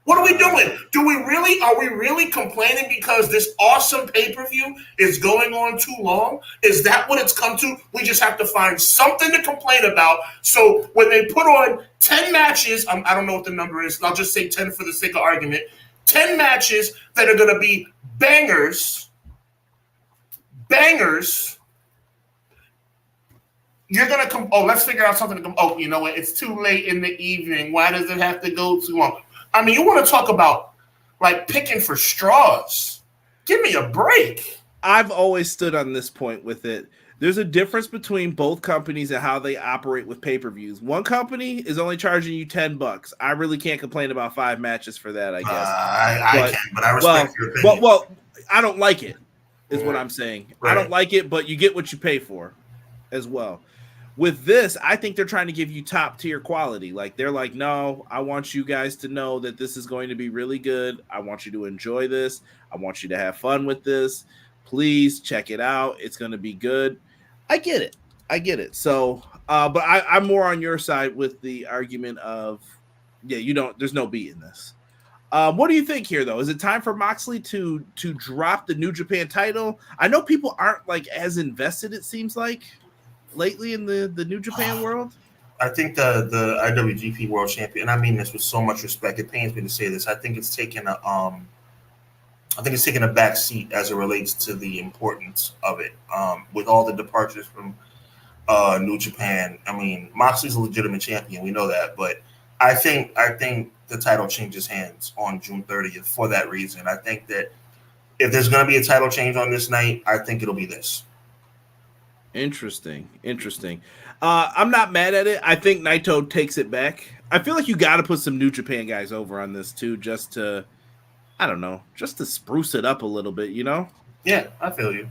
[SPEAKER 1] What are we doing? Are we really complaining because this awesome pay-per-view is going on too long? Is that what it's come to? We just have to find something to complain about. So when they put on 10 matches, I don't know what the number is. I'll just say 10 for the sake of argument. 10 matches that are going to be bangers. You're going to come. Oh, let's figure out something to come. Oh, you know what? It's too late in the evening. Why does it have to go too long? I mean, you want to talk about like picking for straws. Give me a break.
[SPEAKER 2] I've always stood on this point with it. There's a difference between both companies and how they operate with pay-per-views. One company is only charging you $10. I really can't complain about 5 matches for that, I guess.
[SPEAKER 1] I can, but I respect your opinion.
[SPEAKER 2] Well, I don't like it, is what I'm saying. Right. I don't like it, but you get what you pay for as well. With this, I think they're trying to give you top tier quality. Like they're like, no, I want you guys to know that this is going to be really good. I want you to enjoy this. I want you to have fun with this. Please check it out. It's going to be good. I get it. So, but I'm more on your side with the argument of, there's no beat in this. What do you think here, though? Is it time for Moxley to drop the New Japan title? I know people aren't like as invested, it seems like, lately in the New Japan world.
[SPEAKER 1] I think the IWGP World Champion, and I mean this with so much respect, it pains me to say this. I think it's taken a back seat as it relates to the importance of it. With all the departures from New Japan, I mean Moxley's a legitimate champion, we know that, but I think the title changes hands on June 30th for that reason. I think that if there's going to be a title change on this night, I think it'll be this.
[SPEAKER 2] Interesting. I'm not mad at it. I think Naito takes it back. I feel like you got to put some New Japan guys over on this too, just to spruce it up a little bit, you know?
[SPEAKER 1] Yeah, I feel you.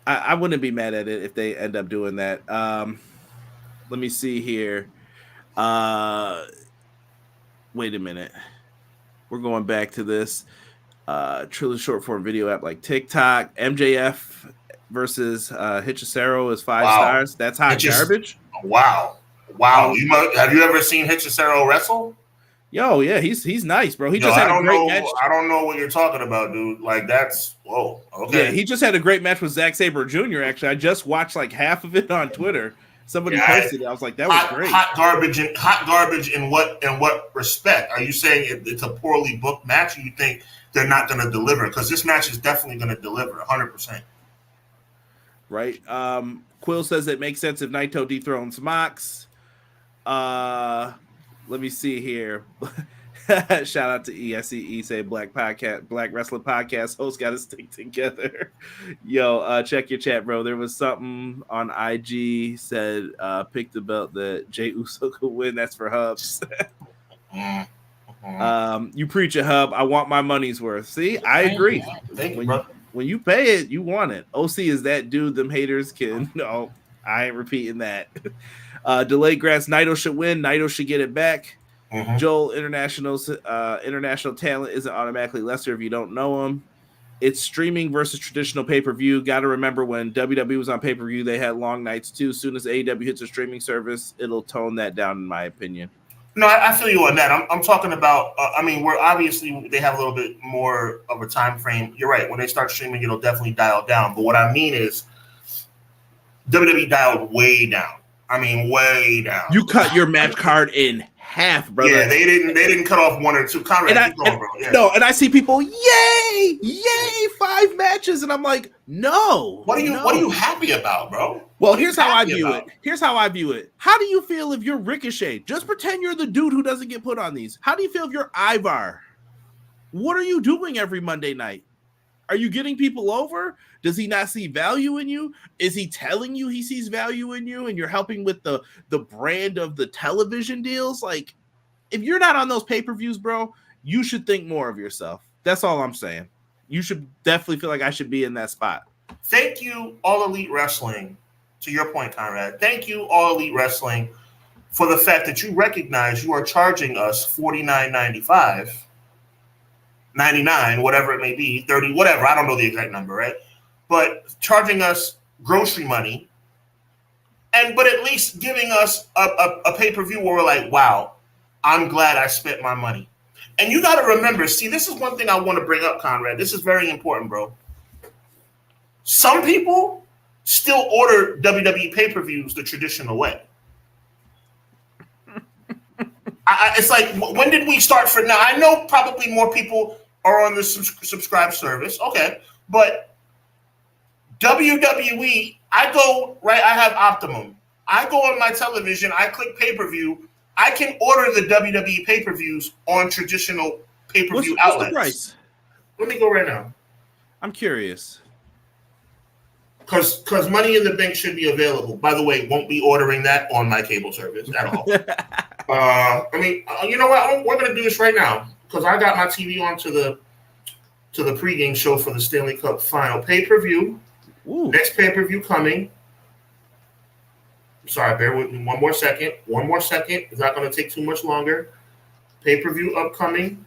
[SPEAKER 2] I wouldn't be mad at it if they end up doing that. Let me see here. Wait a minute. We're going back to this. Truly short form video app like TikTok. MJF versus Hechicero is 5 stars. That's hot garbage.
[SPEAKER 1] Wow. Have you ever seen Hechicero wrestle?
[SPEAKER 2] Yo, yeah, he's nice, bro. He just
[SPEAKER 1] had
[SPEAKER 2] a great match.
[SPEAKER 1] I don't know what you're talking about, dude. Like that's whoa. Okay.
[SPEAKER 2] Yeah, he just had a great match with Zack Sabre Jr. Actually, I just watched like half of it on Twitter. Somebody posted it. I was like, that was great.
[SPEAKER 1] Hot garbage in what respect? Are you saying it's a poorly booked match? Or you think they're not going to deliver? Because this match is definitely going to deliver 100%.
[SPEAKER 2] Right. Quill says it makes sense if Naito dethrones Mox. Let me see here. Shout out to E. I see E say Black Wrestling Podcast hosts got to stick together. Yo, check your chat, bro. There was something on IG said pick the belt that Jey Uso could win. That's for Hubs. You preach a Hub. I want my money's worth. See, I agree.
[SPEAKER 1] Thank you, bro.
[SPEAKER 2] When you pay it, you want it. OC is that dude. Them haters can. No, I ain't repeating that. Delayed grass. Naito should win. Naito should get it back. Mm-hmm. Joel, international talent isn't automatically lesser if you don't know him. It's streaming versus traditional pay-per-view. Got to remember when WWE was on pay-per-view, they had long nights too. As soon as AEW hits a streaming service, it'll tone that down, in my opinion.
[SPEAKER 1] No, I feel you on that. I'm talking about. We're obviously they have a little bit more of a time frame. You're right. When they start streaming, it'll definitely dial down. But what I mean is, WWE dialed way down. Way down.
[SPEAKER 2] You cut your match card in half, brother.
[SPEAKER 1] Yeah, they didn't cut off 1 or 2. Conrad, keep going, bro. Yeah.
[SPEAKER 2] No, and I see people, yay, 5 matches, and I'm like, no.
[SPEAKER 1] What are you happy about, bro?
[SPEAKER 2] Well, here's how I view it. How do you feel if you're Ricochet? Just pretend you're the dude who doesn't get put on these. How do you feel if you're Ivar? What are you doing every Monday night? Are you getting people over? Does he not see value in you? Is he telling you he sees value in you and you're helping with the brand of the television deals? Like, if you're not on those pay-per-views, bro, you should think more of yourself. That's all I'm saying. You should definitely feel like I should be in that spot.
[SPEAKER 1] Thank you, All Elite Wrestling. To your point, Conrad, thank you, All Elite Wrestling, for the fact that you recognize you are charging us $49.95, $99, whatever it may be, $30, whatever. I don't know the exact number, right? But charging us grocery money, but at least giving us a pay-per-view where we're like, wow, I'm glad I spent my money. And you got to remember, see, this is one thing I want to bring up, Conrad. This is very important, bro. Some people still order WWE pay-per-views the traditional way. It's like, when did we start for now? I know probably more people are on the subscribe service. Okay. But WWE, I have Optimum. I go on my television, I click pay-per-view. I can order the WWE pay-per-views on traditional pay-per-view outlets. What's the price? Let me go right now.
[SPEAKER 2] I'm curious.
[SPEAKER 1] Because Money in the Bank should be available. By the way, won't be ordering that on my cable service at all. You know what? We're going to do this right now because I got my TV on to the pregame show for the Stanley Cup Final pay-per-view. Ooh. Next pay-per-view coming. Sorry, bear with me. One more second. It's not going to take too much longer. Pay-per-view upcoming.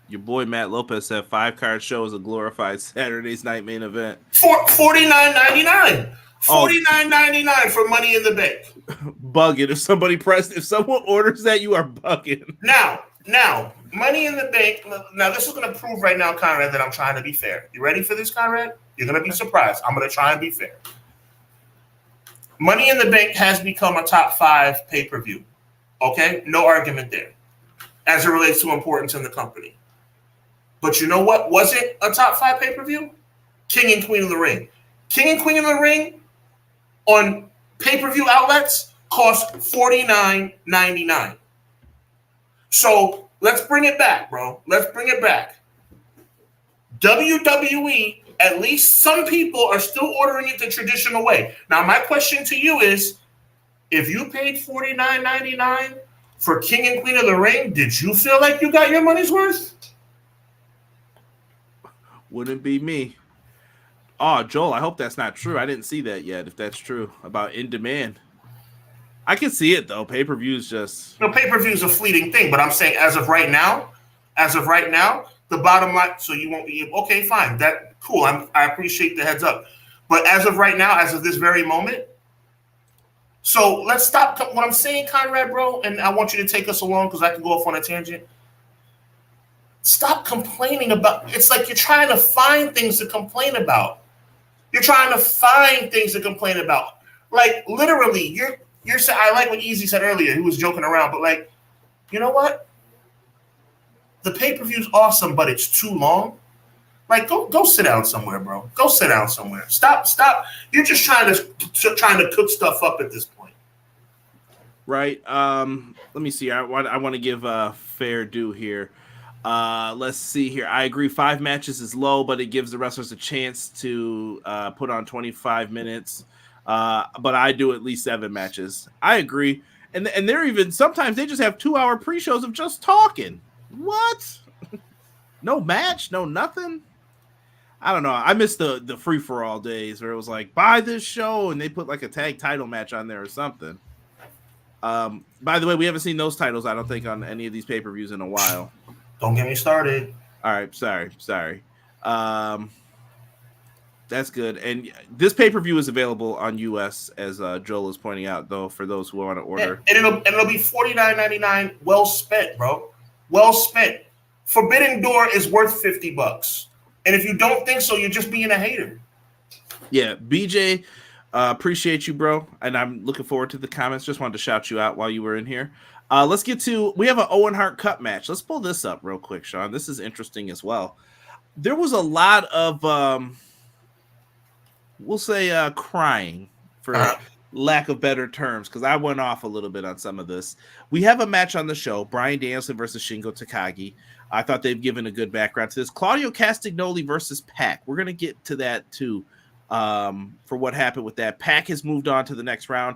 [SPEAKER 2] Your boy Matt Lopez said 5-card show is a glorified Saturday's night main event.
[SPEAKER 1] $49.99. $49.99 for Money in the Bank.
[SPEAKER 2] Bugging. If someone orders that, you are bugging.
[SPEAKER 1] Now, Money in the Bank. Now, this is going to prove right now, Conrad, that I'm trying to be fair. You ready for this, Conrad? You're going to be surprised. I'm going to try and be fair. Money in the Bank has become a top 5 pay-per-view. Okay? No argument there as it relates to importance in the company. But you know what wasn't a top 5 pay-per-view? King and Queen of the Ring. King and Queen of the Ring on pay-per-view outlets cost $49.99. So let's bring it back, bro. Let's bring it back. WWE, at least some people are still ordering it the traditional way. Now, my question to you is, if you paid $49.99 for King and Queen of the Ring, did you feel like you got your money's worth?
[SPEAKER 2] Wouldn't be me. Oh, Joel, I hope that's not true. I didn't see that yet, if that's true, about in demand. I can see it, though. Pay-per-view is just...
[SPEAKER 1] No, pay-per-view is a fleeting thing, but I'm saying as of right now, the bottom line, so you won't be able... Okay, fine. Cool. I appreciate the heads up. But as of right now, as of this very moment, so let's stop. What I'm saying, Conrad, bro, and I want you to take us along because I can go off on a tangent. Stop complaining about... It's like you're trying to find things to complain about. Like, literally, you're saying... I like what Easy said earlier. He was joking around, but like, you know what? The pay-per-view's awesome, but it's too long. Like, go sit down somewhere, bro. Go sit down somewhere. Stop. You're just trying to cook stuff up at this point.
[SPEAKER 2] Right. Let me see. I want to give a fair due here. Let's see here. I agree 5 matches is low, but it gives the wrestlers a chance to put on 25 minutes. But I do at least 7 matches. I agree. And they're even... Sometimes they just have 2-hour pre-shows of just talking. What? No match? No nothing? I don't know. I miss the free-for-all days where it was like, buy this show, and they put like a tag title match on there or something. By the way, we haven't seen those titles, I don't think, on any of these pay-per-views in a while.
[SPEAKER 1] Don't get me started.
[SPEAKER 2] All right. Sorry. That's good. And this pay-per-view is available on US, as Joel is pointing out, though, for those who want to order.
[SPEAKER 1] And it'll be $49.99. Well spent, bro. Well spent. Forbidden Door is worth $50. And if you don't think so, you're just being a hater.
[SPEAKER 2] Yeah, BJ, appreciate you, bro. And I'm looking forward to the comments. Just wanted to shout you out while you were in here. Let's get to... We have an Owen Hart Cup match. Let's pull this up real quick, Sean. This is interesting as well. There was a lot of... we'll say crying, for lack of better terms, because I went off a little bit on some of this. We have a match on the show, Bryan Danielson versus Shingo Takagi. I thought they've given a good background to this. Claudio Castagnoli versus Pac. We're going to get to that, too, for what happened with that. Pac has moved on to the next round.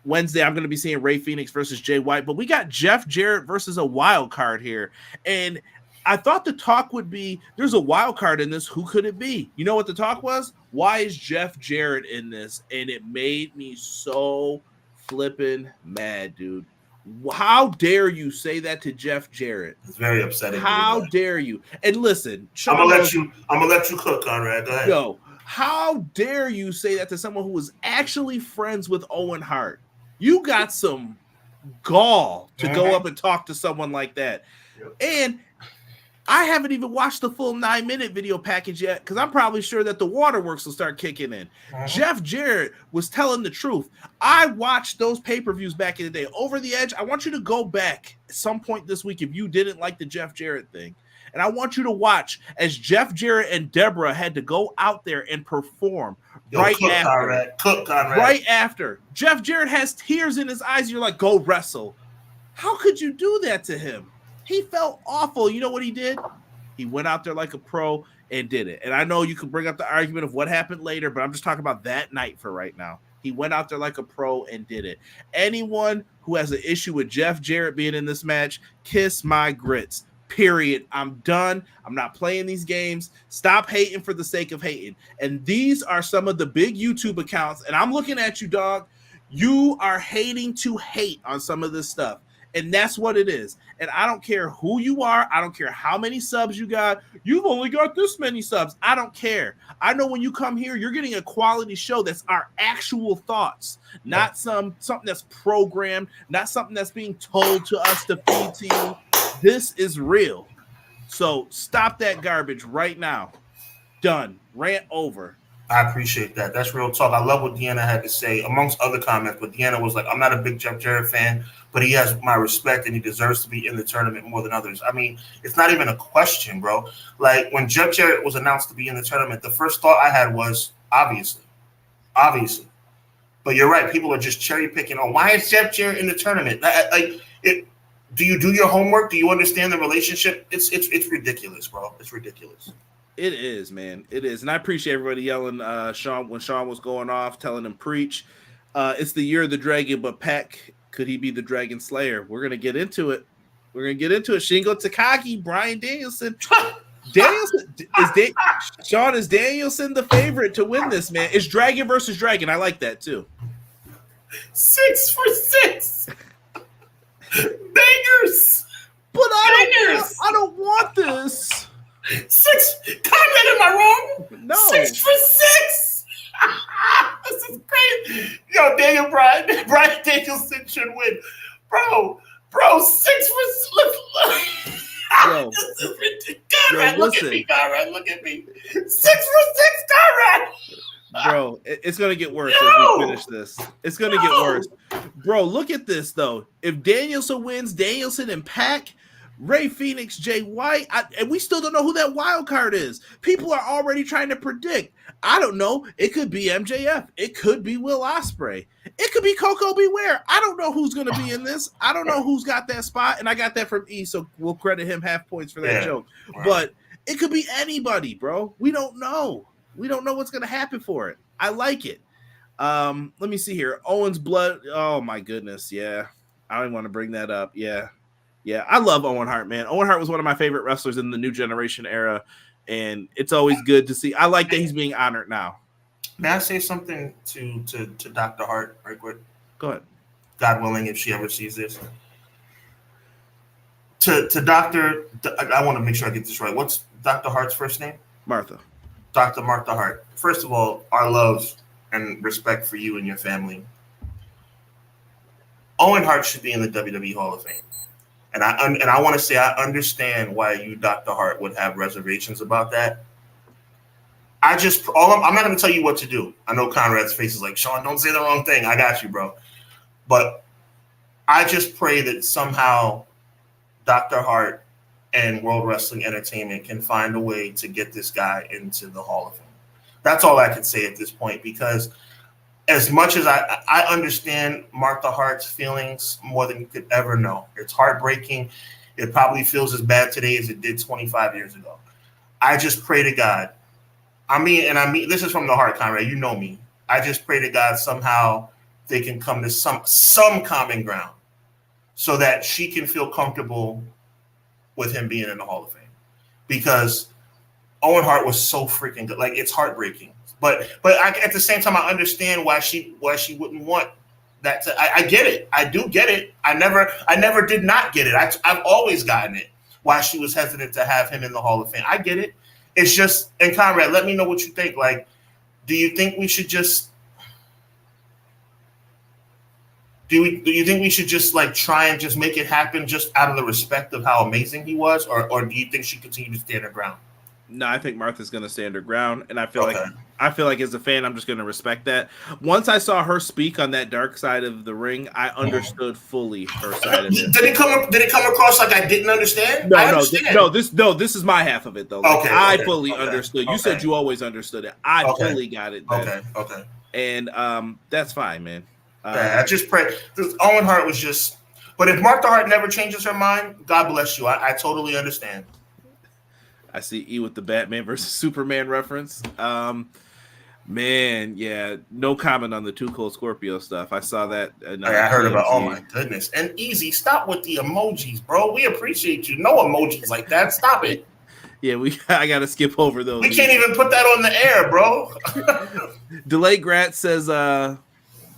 [SPEAKER 2] Wednesday, I'm going to be seeing Rey Fenix versus Jay White, but we got Jeff Jarrett versus a wild card here. And I thought the talk would be, there's a wild card in this. Who could it be? You know what the talk was? Why is Jeff Jarrett in this? And it made me so flippin' mad, dude. How dare you say that to Jeff Jarrett?
[SPEAKER 1] It's very upsetting.
[SPEAKER 2] How dare you? And listen,
[SPEAKER 1] Sean, I'm gonna let you cook, Conrad. Go ahead.
[SPEAKER 2] Yo, how dare you say that to someone who was actually friends with Owen Hart? You got some gall to go up and talk to someone like that.
[SPEAKER 1] Yep.
[SPEAKER 2] And I haven't even watched the full 9-minute video package yet because I'm probably sure that the waterworks will start kicking in. Jeff Jarrett was telling the truth. I watched those pay-per-views back in the day. Over the Edge, I want you to go back at some point this week if you didn't like the Jeff Jarrett thing. And I want you to watch as Jeff Jarrett and Deborah had to go out there and perform right after. Jeff Jarrett has tears in his eyes. You're like, go wrestle. How could you do that to him? He felt awful. You know what he did? He went out there like a pro and did it. And I know you can bring up the argument of what happened later, but I'm just talking about that night for right now. He went out there like a pro and did it. Anyone who has an issue with Jeff Jarrett being in this match, kiss my grits. Period. I'm done. I'm not playing these games. Stop hating for the sake of hating. And these are some of the big YouTube accounts. And I'm looking at you, dog. You are hating to hate on some of this stuff. And that's what it is. And I don't care who you are. I don't care how many subs you got. You've only got this many subs. I don't care. I know when you come here, you're getting a quality show that's our actual thoughts, not something that's programmed, not something that's being told to us to feed to you. This is real. So stop that garbage right now. Done. Rant over.
[SPEAKER 1] I appreciate that. That's real talk. I love what Deanna had to say, amongst other comments. But Deanna was like, I'm not a big Jeff Jarrett fan, but he has my respect and he deserves to be in the tournament more than others. I mean, it's not even a question, bro. Like, when Jeff Jarrett was announced to be in the tournament, the first thought I had was, obviously. But you're right. People are just cherry picking on, why is Jeff Jarrett in the tournament? Do you do your homework? Do you understand the relationship? It's ridiculous, bro. It's ridiculous.
[SPEAKER 2] It is, man. It is. And I appreciate everybody yelling Sean when Sean was going off, telling him preach. It's the year of the dragon, but Peck, could he be the Dragon Slayer? We're going to get into it. Shingo Takagi, Bryan Danielson. Sean, is Danielson the favorite to win this, man? It's Dragon versus Dragon. I like that, too.
[SPEAKER 1] 6 for 6. Bangers.
[SPEAKER 2] But I don't want this.
[SPEAKER 1] 6. Comment, am I wrong?
[SPEAKER 2] No.
[SPEAKER 1] 6 for 6. This is crazy. Yo, Brian Danielson should win. Bro, 6 for 6.
[SPEAKER 2] Yo,
[SPEAKER 1] this is ridiculous. Conrad, look at me, Conrad. Look at me. 6 for 6, Conrad.
[SPEAKER 2] Bro, it's going to get worse as we finish this. It's going to get worse. Bro, look at this, though. If Danielson wins, Danielson and Pac, Ray Phoenix, Jay White, and we still don't know who that wild card is. People are already trying to predict. I don't know. It could be MJF. It could be Will Ospreay. It could be Coco Beware. I don't know who's going to be in this. I don't know who's got that spot, and I got that from E, so we'll credit him half points for that joke. Wow. But it could be anybody, bro. We don't know. We don't know what's going to happen for it. I like it. Let me see here. Owen's blood. Oh, my goodness. Yeah. I don't even want to bring that up. Yeah. I love Owen Hart, man. Owen Hart was one of my favorite wrestlers in the New Generation era, and it's always good to see. I like that he's being honored now.
[SPEAKER 1] May I say something to Dr. Hart right quick?
[SPEAKER 2] Go ahead.
[SPEAKER 1] God willing, if she ever sees this. To Dr. I want to make sure I get this right. What's Dr. Hart's first name?
[SPEAKER 2] Martha.
[SPEAKER 1] Dr. Martha Hart. First of all, our love and respect for you and your family. Owen Hart should be in the WWE Hall of Fame. And I want to say I understand why you, Dr. Hart, would have reservations about that. I'm not going to tell you what to do. I know Conrad's face is like, Sean, don't say the wrong thing. I got you, bro. But I just pray that somehow Dr. Hart and World Wrestling Entertainment can find a way to get this guy into the Hall of Fame. That's all I can say at this point, because as much as I understand Martha Hart's feelings more than you could ever know. It's heartbreaking. It probably feels as bad today as it did 25 years ago. I just pray to God. I mean, this is from the heart, Conrad. You know me. I just pray to God somehow they can come to some common ground so that she can feel comfortable with him being in the Hall of Fame. Because Owen Hart was so freaking good. Like, it's heartbreaking. But at the same time, I understand why she wouldn't want that. I get it. I do get it. I never did not get it. I've always gotten it. Why she was hesitant to have him in the Hall of Fame. I get it. It's just, and Conrad, let me know what you think. Like, do you think we should just Do you think we should just like try and just make it happen just out of the respect of how amazing he was, or do you think she continue to stand her ground?
[SPEAKER 2] No, I think Martha's going to stand her ground, and I feel like as a fan, I'm just going to respect that. Once I saw her speak on that dark side of the ring, I understood fully her side of it.
[SPEAKER 1] Did it come across like I didn't understand?
[SPEAKER 2] This is my half of it though. Like, I fully understood. You said you always understood it. I fully got it. Then.
[SPEAKER 1] Okay.
[SPEAKER 2] And that's fine, man.
[SPEAKER 1] I just pray. Owen Hart was just. But if Martha Hart never changes her mind, God bless you. I totally understand.
[SPEAKER 2] I see E with the Batman versus Superman reference. Man, yeah, no comment on the Too Cold Scorpio stuff. I saw that.
[SPEAKER 1] I heard about. Oh my goodness! And Easy, stop with the emojis, bro. We appreciate you. No emojis like that. Stop it.
[SPEAKER 2] Yeah, I gotta skip over those.
[SPEAKER 1] We can't even put that on the air, bro.
[SPEAKER 2] Delay Grat says,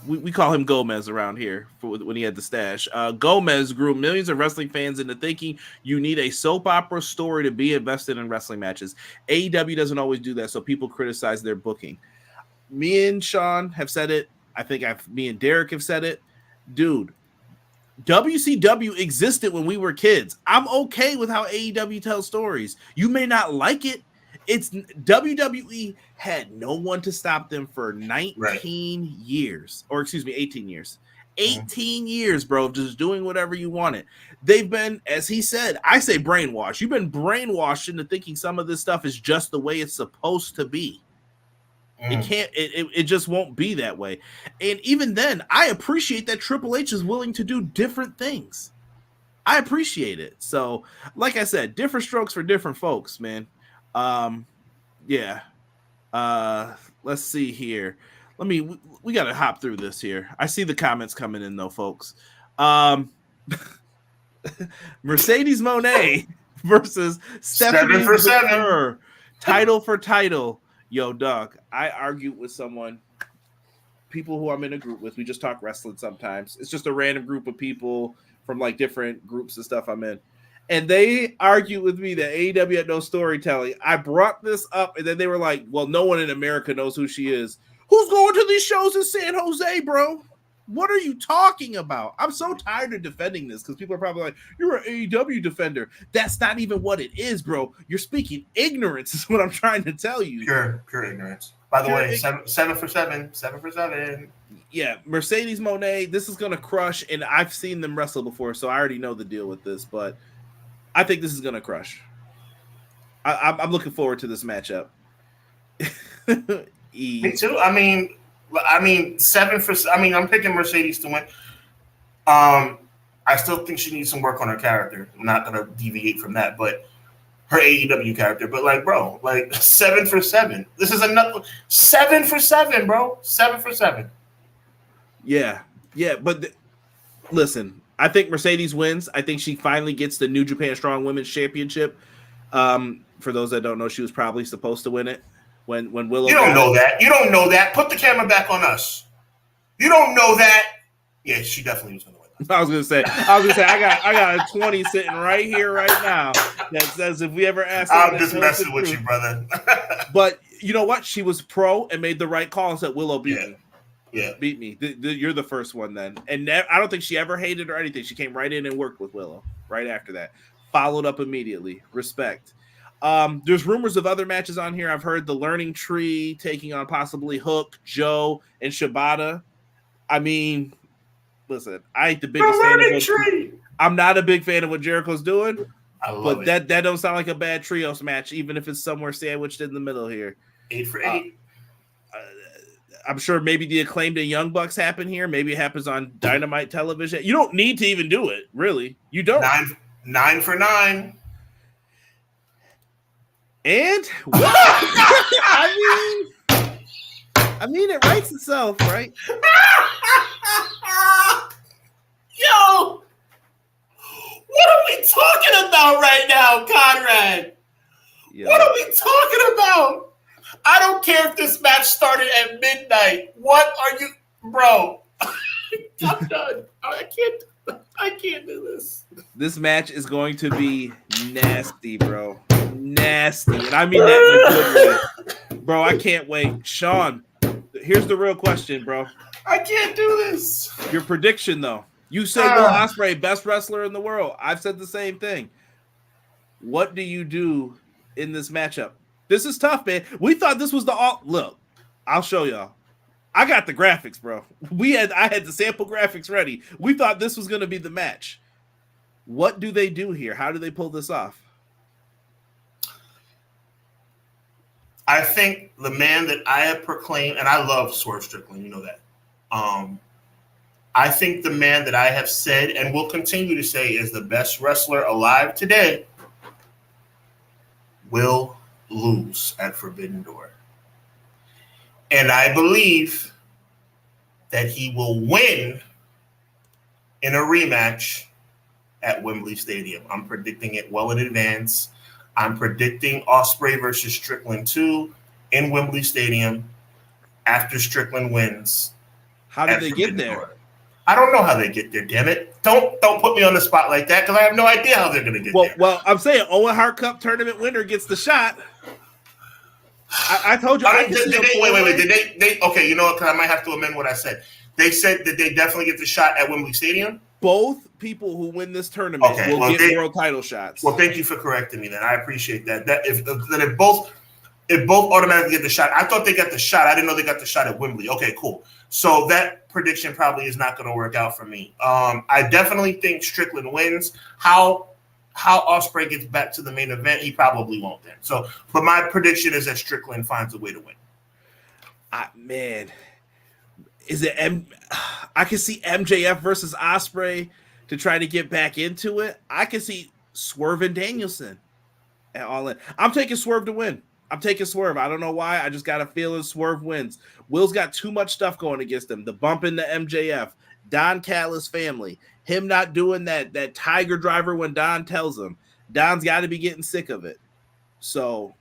[SPEAKER 2] we call him Gomez around here for when he had the stash. Gomez grew millions of wrestling fans into thinking you need a soap opera story to be invested in wrestling matches. AEW doesn't always do that, so people criticize their booking. Me and Sean have said it. I think me and Derek have said it. Dude, WCW existed when we were kids. I'm okay with how AEW tells stories. You may not like it. It's WWE had no one to stop them for 19 years, or excuse me, 18 years. 18 years, bro, just doing whatever you wanted. They've been, as he said, I say brainwashed. You've been brainwashed into thinking some of this stuff is just the way it's supposed to be. It just won't be that way. And even then, I appreciate that Triple H is willing to do different things. I appreciate it. So, like I said, different strokes for different folks, man. Yeah. Let's see here. We got to hop through this here. I see the comments coming in though, folks. Mercedes Moné versus Stephanie
[SPEAKER 1] 7 for 7.
[SPEAKER 2] Title for title. Yo, Doug, I argued with people who I'm in a group with. We just talk wrestling sometimes. It's just a random group of people from like different groups and stuff I'm in. And they argued with me that AEW had no storytelling. I brought this up, and then they were like, well, no one in America knows who she is. Who's going to these shows in San Jose, bro? What are you talking about? I'm so tired of defending this because people are probably like, you're an AEW defender. That's not even what it is, bro. You're speaking ignorance is what I'm trying to tell you.
[SPEAKER 1] Pure ignorance. By the way, 7 for 7. 7 for 7.
[SPEAKER 2] Yeah, Mercedes Moné, this is going to crush, and I've seen them wrestle before, so I already know the deal with this, but I think this is going to crush. I'm looking forward to this matchup.
[SPEAKER 1] Me too. I mean, 7 for. I mean, I'm picking Mercedes to win. I still think she needs some work on her character. I'm not gonna deviate from that, but her AEW character. But like, bro, like 7 for 7. This is another 7 for 7, bro. 7 for 7.
[SPEAKER 2] Yeah, but listen, I think Mercedes wins. I think she finally gets the New Japan Strong Women's Championship. For those that don't know, she was probably supposed to win it. When Willow,
[SPEAKER 1] you don't know that. You don't know that. Put the camera back on us. You don't know that. Yeah, she definitely was going to win.
[SPEAKER 2] I was gonna say, I got a 20 sitting right here, right now that says if we ever ask.
[SPEAKER 1] I'm just messing with you, brother.
[SPEAKER 2] But you know what? She was pro and made the right call and said, "Willow beat me."
[SPEAKER 1] Yeah,
[SPEAKER 2] beat me. You're the first one then, and I don't think she ever hated or anything. She came right in and worked with Willow right after that. Followed up immediately. Respect. There's rumors of other matches on here. I've heard the Learning Tree taking on possibly Hook, Joe, and Shibata. I mean, listen, I ain't the biggest fan of Tree. I'm not a big fan of what Jericho's doing.
[SPEAKER 1] I love
[SPEAKER 2] it. That don't sound like a bad trios match, even if it's somewhere sandwiched in the middle here.
[SPEAKER 1] 8 for 8.
[SPEAKER 2] I'm sure maybe the Acclaimed and Young Bucks happen here. Maybe it happens on Dynamite television. You don't need to even do it, really. You don't.
[SPEAKER 1] 9 for 9.
[SPEAKER 2] And what? I mean, it writes itself, right?
[SPEAKER 1] Yo, what are we talking about right now, Conrad? Yo. What are we talking about? I don't care if this match started at midnight. What are you, bro? I'm done. I can't do this.
[SPEAKER 2] This match is going to be nasty, bro. Nasty. And I mean that in a good way. Bro, I can't wait. Sean, here's the real question, bro.
[SPEAKER 1] I can't do this.
[SPEAKER 2] Your prediction, though. You said Will Ospreay, best wrestler in the world. I've said the same thing. What do you do in this matchup? This is tough, man. We thought this was the all. Look, I'll show y'all. I got the graphics, bro. I had the sample graphics ready. We thought this was going to be the match. What do they do here? How do they pull this off?
[SPEAKER 1] I think the man that I have proclaimed, and I love Swerve Strickland, you know that. I think the man that I have said and will continue to say is the best wrestler alive today will lose at Forbidden Door. And I believe that he will win in a rematch at Wembley Stadium. I'm predicting it well in advance. I'm predicting Ospreay versus Strickland 2 in Wembley Stadium after Strickland wins.
[SPEAKER 2] How did they get there?
[SPEAKER 1] I don't know how they get there, damn it. Don't put me on the spot like that because I have no idea how they're going to get there.
[SPEAKER 2] Well, I'm saying Owen Hart Cup tournament winner gets the shot. I told you.
[SPEAKER 1] Wait. Did they? Okay, you know what? Because I might have to amend what I said. They said that they definitely get the shot at Wembley Stadium.
[SPEAKER 2] Both people who win this tournament will get world title shots.
[SPEAKER 1] Well, thank you for correcting me. Then I appreciate that. If both automatically get the shot, I thought they got the shot. I didn't know they got the shot at Wembley. Okay, cool. So that prediction probably is not going to work out for me. I definitely think Strickland wins. How Ospreay gets back to the main event, he probably won't then. So, but my prediction is that Strickland finds a way to win.
[SPEAKER 2] Man, is it I can see MJF versus Ospreay to try to get back into it. I can see Swerve and Danielson at All In. I'm taking Swerve to win. I'm taking Swerve. I don't know why. I just got a feeling Swerve wins. Will's got too much stuff going against him. The bump into MJF, Don Callis family, him not doing that tiger driver when Don tells him. Don's got to be getting sick of it. So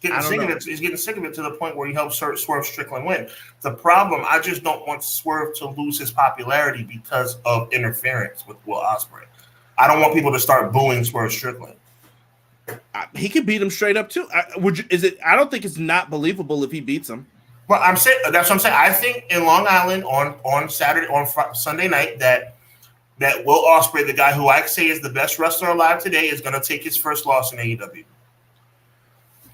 [SPEAKER 1] he's getting sick of it to the point where he helps Swerve Strickland win. The problem, I just don't want Swerve to lose his popularity because of interference with Will Ospreay. I don't want people to start booing Swerve Strickland.
[SPEAKER 2] He could beat him straight up too. I don't think it's not believable if he beats him.
[SPEAKER 1] Well, I'm saying that's what I'm saying. I think in Long Island on Sunday night that Will Ospreay, the guy who I say is the best wrestler alive today, is going to take his first loss in AEW.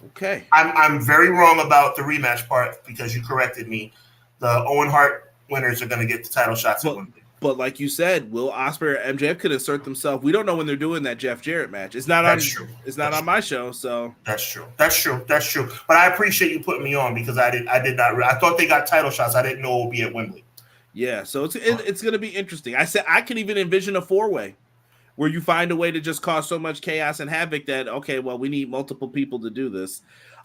[SPEAKER 2] Okay.
[SPEAKER 1] I'm very wrong about the rematch part because you corrected me. The Owen Hart winners are going to get the title shots at Wembley.
[SPEAKER 2] But like you said, Will Ospreay or MJF could assert themselves. We don't know when they're doing that Jeff Jarrett match. It's not on my show, so
[SPEAKER 1] that's true. But I appreciate you putting me on because I did not. I thought they got title shots. I didn't know it would be at Wembley.
[SPEAKER 2] Yeah, so it's going to be interesting. I said I can even envision a 4-way where you find a way to just cause so much chaos and havoc that we need multiple people to do this.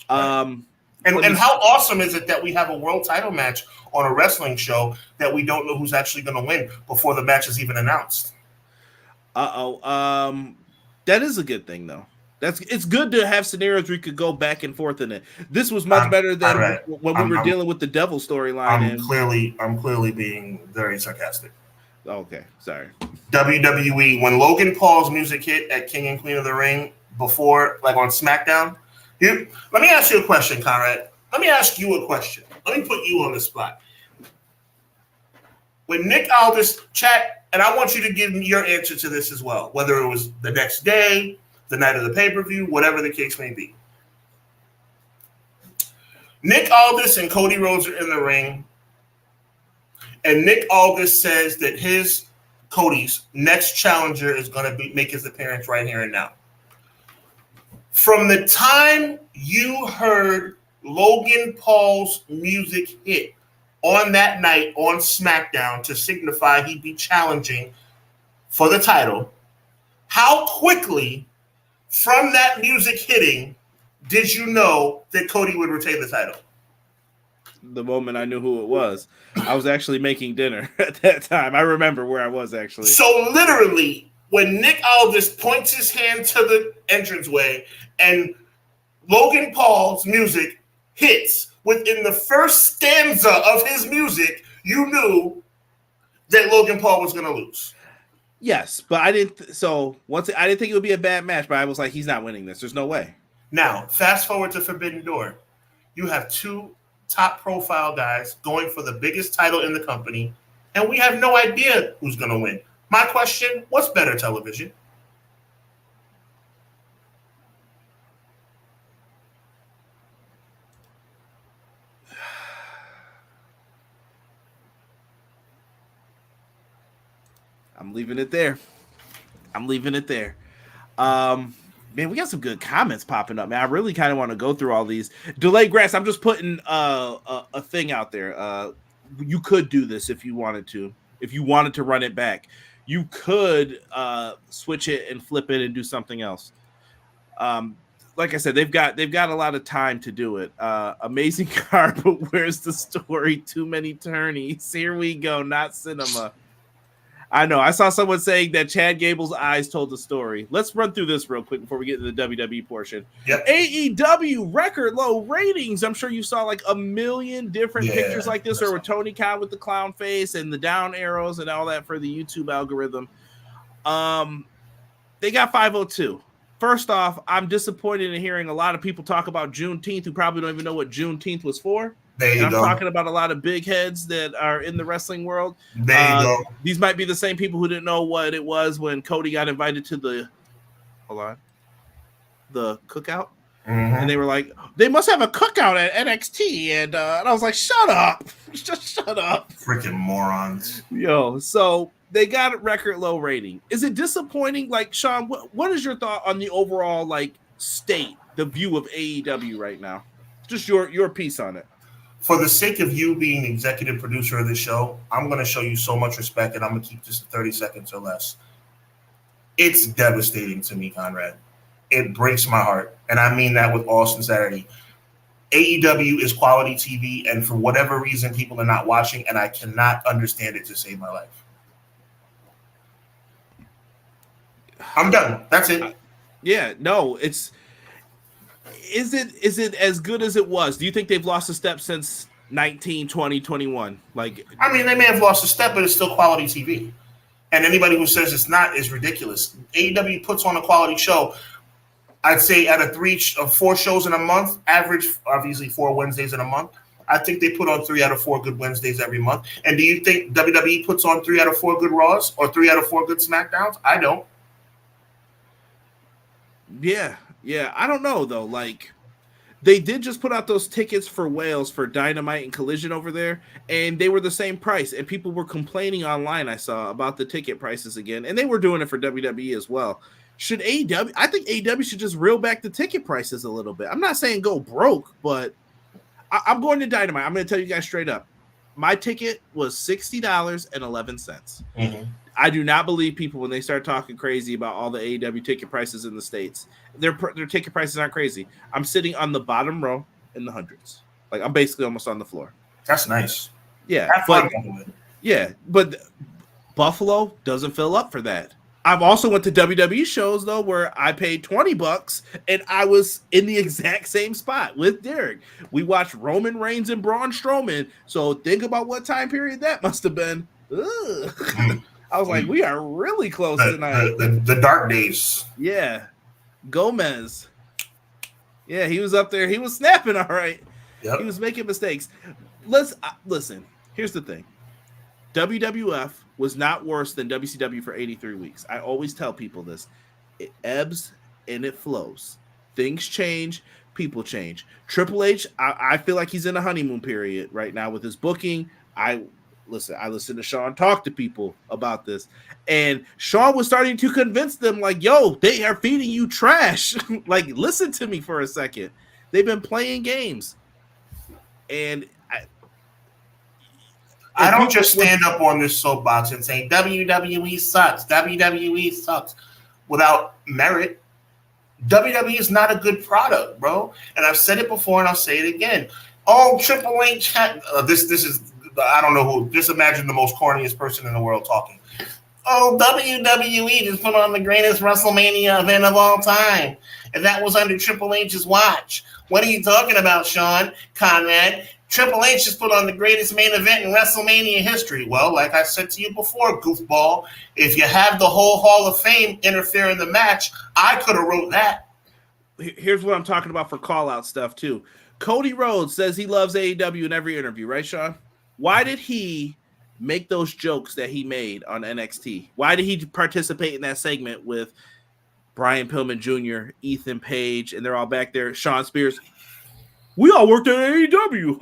[SPEAKER 1] And how awesome is it that we have a world title match on a wrestling show that we don't know who's actually going to win before the match is even announced?
[SPEAKER 2] That is a good thing, though. It's good to have scenarios where you could go back and forth in it. This was much better than when we were dealing with the Devil storyline.
[SPEAKER 1] I'm clearly being very sarcastic.
[SPEAKER 2] Okay, sorry.
[SPEAKER 1] WWE, when Logan Paul's music hit at King and Queen of the Ring before, like on SmackDown. Let me ask you a question, Conrad. Let me ask you a question. Let me put you on the spot. When Nick Aldis chat, and I want you to give me your answer to this as well, whether it was the next day, the night of the pay-per-view, whatever the case may be. Nick Aldis and Cody Rhodes are in the ring, and Nick Aldis says that Cody's next challenger is going to make his appearance right here and now. From the time you heard Logan Paul's music hit on that night on SmackDown to signify he'd be challenging for the title, how quickly from that music hitting did you know that Cody would retain the title?
[SPEAKER 2] The moment I knew who it was. I was actually making dinner at that time. I remember where I was actually. So
[SPEAKER 1] literally, when Nick Aldis points his hand to the entranceway and Logan Paul's music hits, within the first stanza of his music, you knew that Logan Paul was going to lose.
[SPEAKER 2] Yes, but I didn't. So I didn't think it would be a bad match, but I was like, he's not winning this. There's no way.
[SPEAKER 1] Now, fast forward to Forbidden Door. You have two top profile guys going for the biggest title in the company, and we have no idea who's going to win. My question, what's better television?
[SPEAKER 2] I'm leaving it there. Man, we got some good comments popping up, man. I really kind of want to go through all these. Delay Grass, I'm just putting a thing out there. You could do this if you wanted to. If you wanted to run it back, you could switch it and flip it and do something else. Like I said, they've got a lot of time to do it. Amazing card, but where's the story? Too many tourneys. Here we go, not cinema. I know. I saw someone saying that Chad Gable's eyes told the story. Let's run through this real quick before we get to the WWE portion.
[SPEAKER 1] Yep.
[SPEAKER 2] AEW record low ratings. I'm sure you saw like a million different pictures like this, or with Tony Khan with the clown face and the down arrows and all that for the YouTube algorithm. They got 502. First off, I'm disappointed in hearing a lot of people talk about Juneteenth who probably don't even know what Juneteenth was for.
[SPEAKER 1] There you go.
[SPEAKER 2] I'm talking about a lot of big heads that are in the wrestling world.
[SPEAKER 1] There you go.
[SPEAKER 2] These might be the same people who didn't know what it was when Cody got invited to the cookout. Mm-hmm. And they were like, they must have a cookout at NXT. And I was like, shut up. Just shut up.
[SPEAKER 1] Freaking morons.
[SPEAKER 2] Yo, so they got a record low rating. Is it disappointing? Like, Sean, what is your thought on the overall like state, the view of AEW right now? Just your piece on it.
[SPEAKER 1] For the sake of you being the executive producer of the show, I'm going to show you so much respect, and I'm going to keep this to 30 seconds or less. It's devastating to me, Conrad. It breaks my heart, and I mean that with all sincerity. AEW is quality TV, and for whatever reason, people are not watching, and I cannot understand it to save my life. I'm done. That's it.
[SPEAKER 2] Yeah, no, it's... Is it as good as it was? Do you think they've lost a step since 19, 20, 21? Like,
[SPEAKER 1] I mean, they may have lost a step, but it's still quality TV. And anybody who says it's not is ridiculous. AEW puts on a quality show. I'd say out of 4 shows in a month, average, obviously 4 Wednesdays in a month, I think they put on 3 out of 4 good Wednesdays every month. And do you think WWE puts on 3 out of 4 good Raws or 3 out of 4 good SmackDowns? I don't.
[SPEAKER 2] Yeah, I don't know though. Like, they did just put out those tickets for Wales for Dynamite and Collision over there, and they were the same price. And people were complaining online, I saw, about the ticket prices again, and they were doing it for WWE as well. Should AEW? I think AEW should just reel back the ticket prices a little bit. I'm not saying go broke, but I'm going to Dynamite. I'm going to tell you guys straight up. My ticket was $60.11. Mm-hmm. I do not believe people when they start talking crazy about all the AEW ticket prices in the States. Their ticket prices aren't crazy. I'm sitting on the bottom row in the hundreds. Like, I'm basically almost on the floor.
[SPEAKER 1] That's nice.
[SPEAKER 2] Yeah. But Buffalo doesn't fill up for that. I've also went to WWE shows, though, where I paid $20 and I was in the exact same spot with Derek. We watched Roman Reigns and Braun Strowman. So think about what time period that must have been. I was like, we are really close tonight.
[SPEAKER 1] The dark days.
[SPEAKER 2] Yeah. Gomez. Yeah, he was up there. He was snapping all right. Yep. He was making mistakes. Listen, here's the thing. WWF was not worse than WCW for 83 weeks. I always tell people this. It ebbs and it flows. Things change. People change. Triple H, I feel like he's in a honeymoon period right now with his booking. I listen to Sean talk to people about this, and Sean was starting to convince them, like, yo, they are feeding you trash. Like, listen to me for a second. They've been playing games. And
[SPEAKER 1] I don't just stand up on this soapbox and say WWE sucks, WWE sucks, without merit. WWE is not a good product, bro. And I've said it before and I'll say it again. Oh, Triple H this is, I don't know who, just imagine the most corniest person in the world talking. Oh, WWE just put on the greatest WrestleMania event of all time. And that was under Triple H's watch. What are you talking about, Sean Conrad? Triple H just put on the greatest main event in WrestleMania history. Well, like I said to you before, goofball, if you have the whole Hall of Fame interfere in the match, I could have wrote that.
[SPEAKER 2] Here's what I'm talking about for call-out stuff, too. Cody Rhodes says he loves AEW in every interview, right, Sean? Why did he make those jokes that he made on NXT? Why did he participate in that segment with Brian Pillman Jr., Ethan Page, and they're all back there? Sean Spears, we all worked at AEW.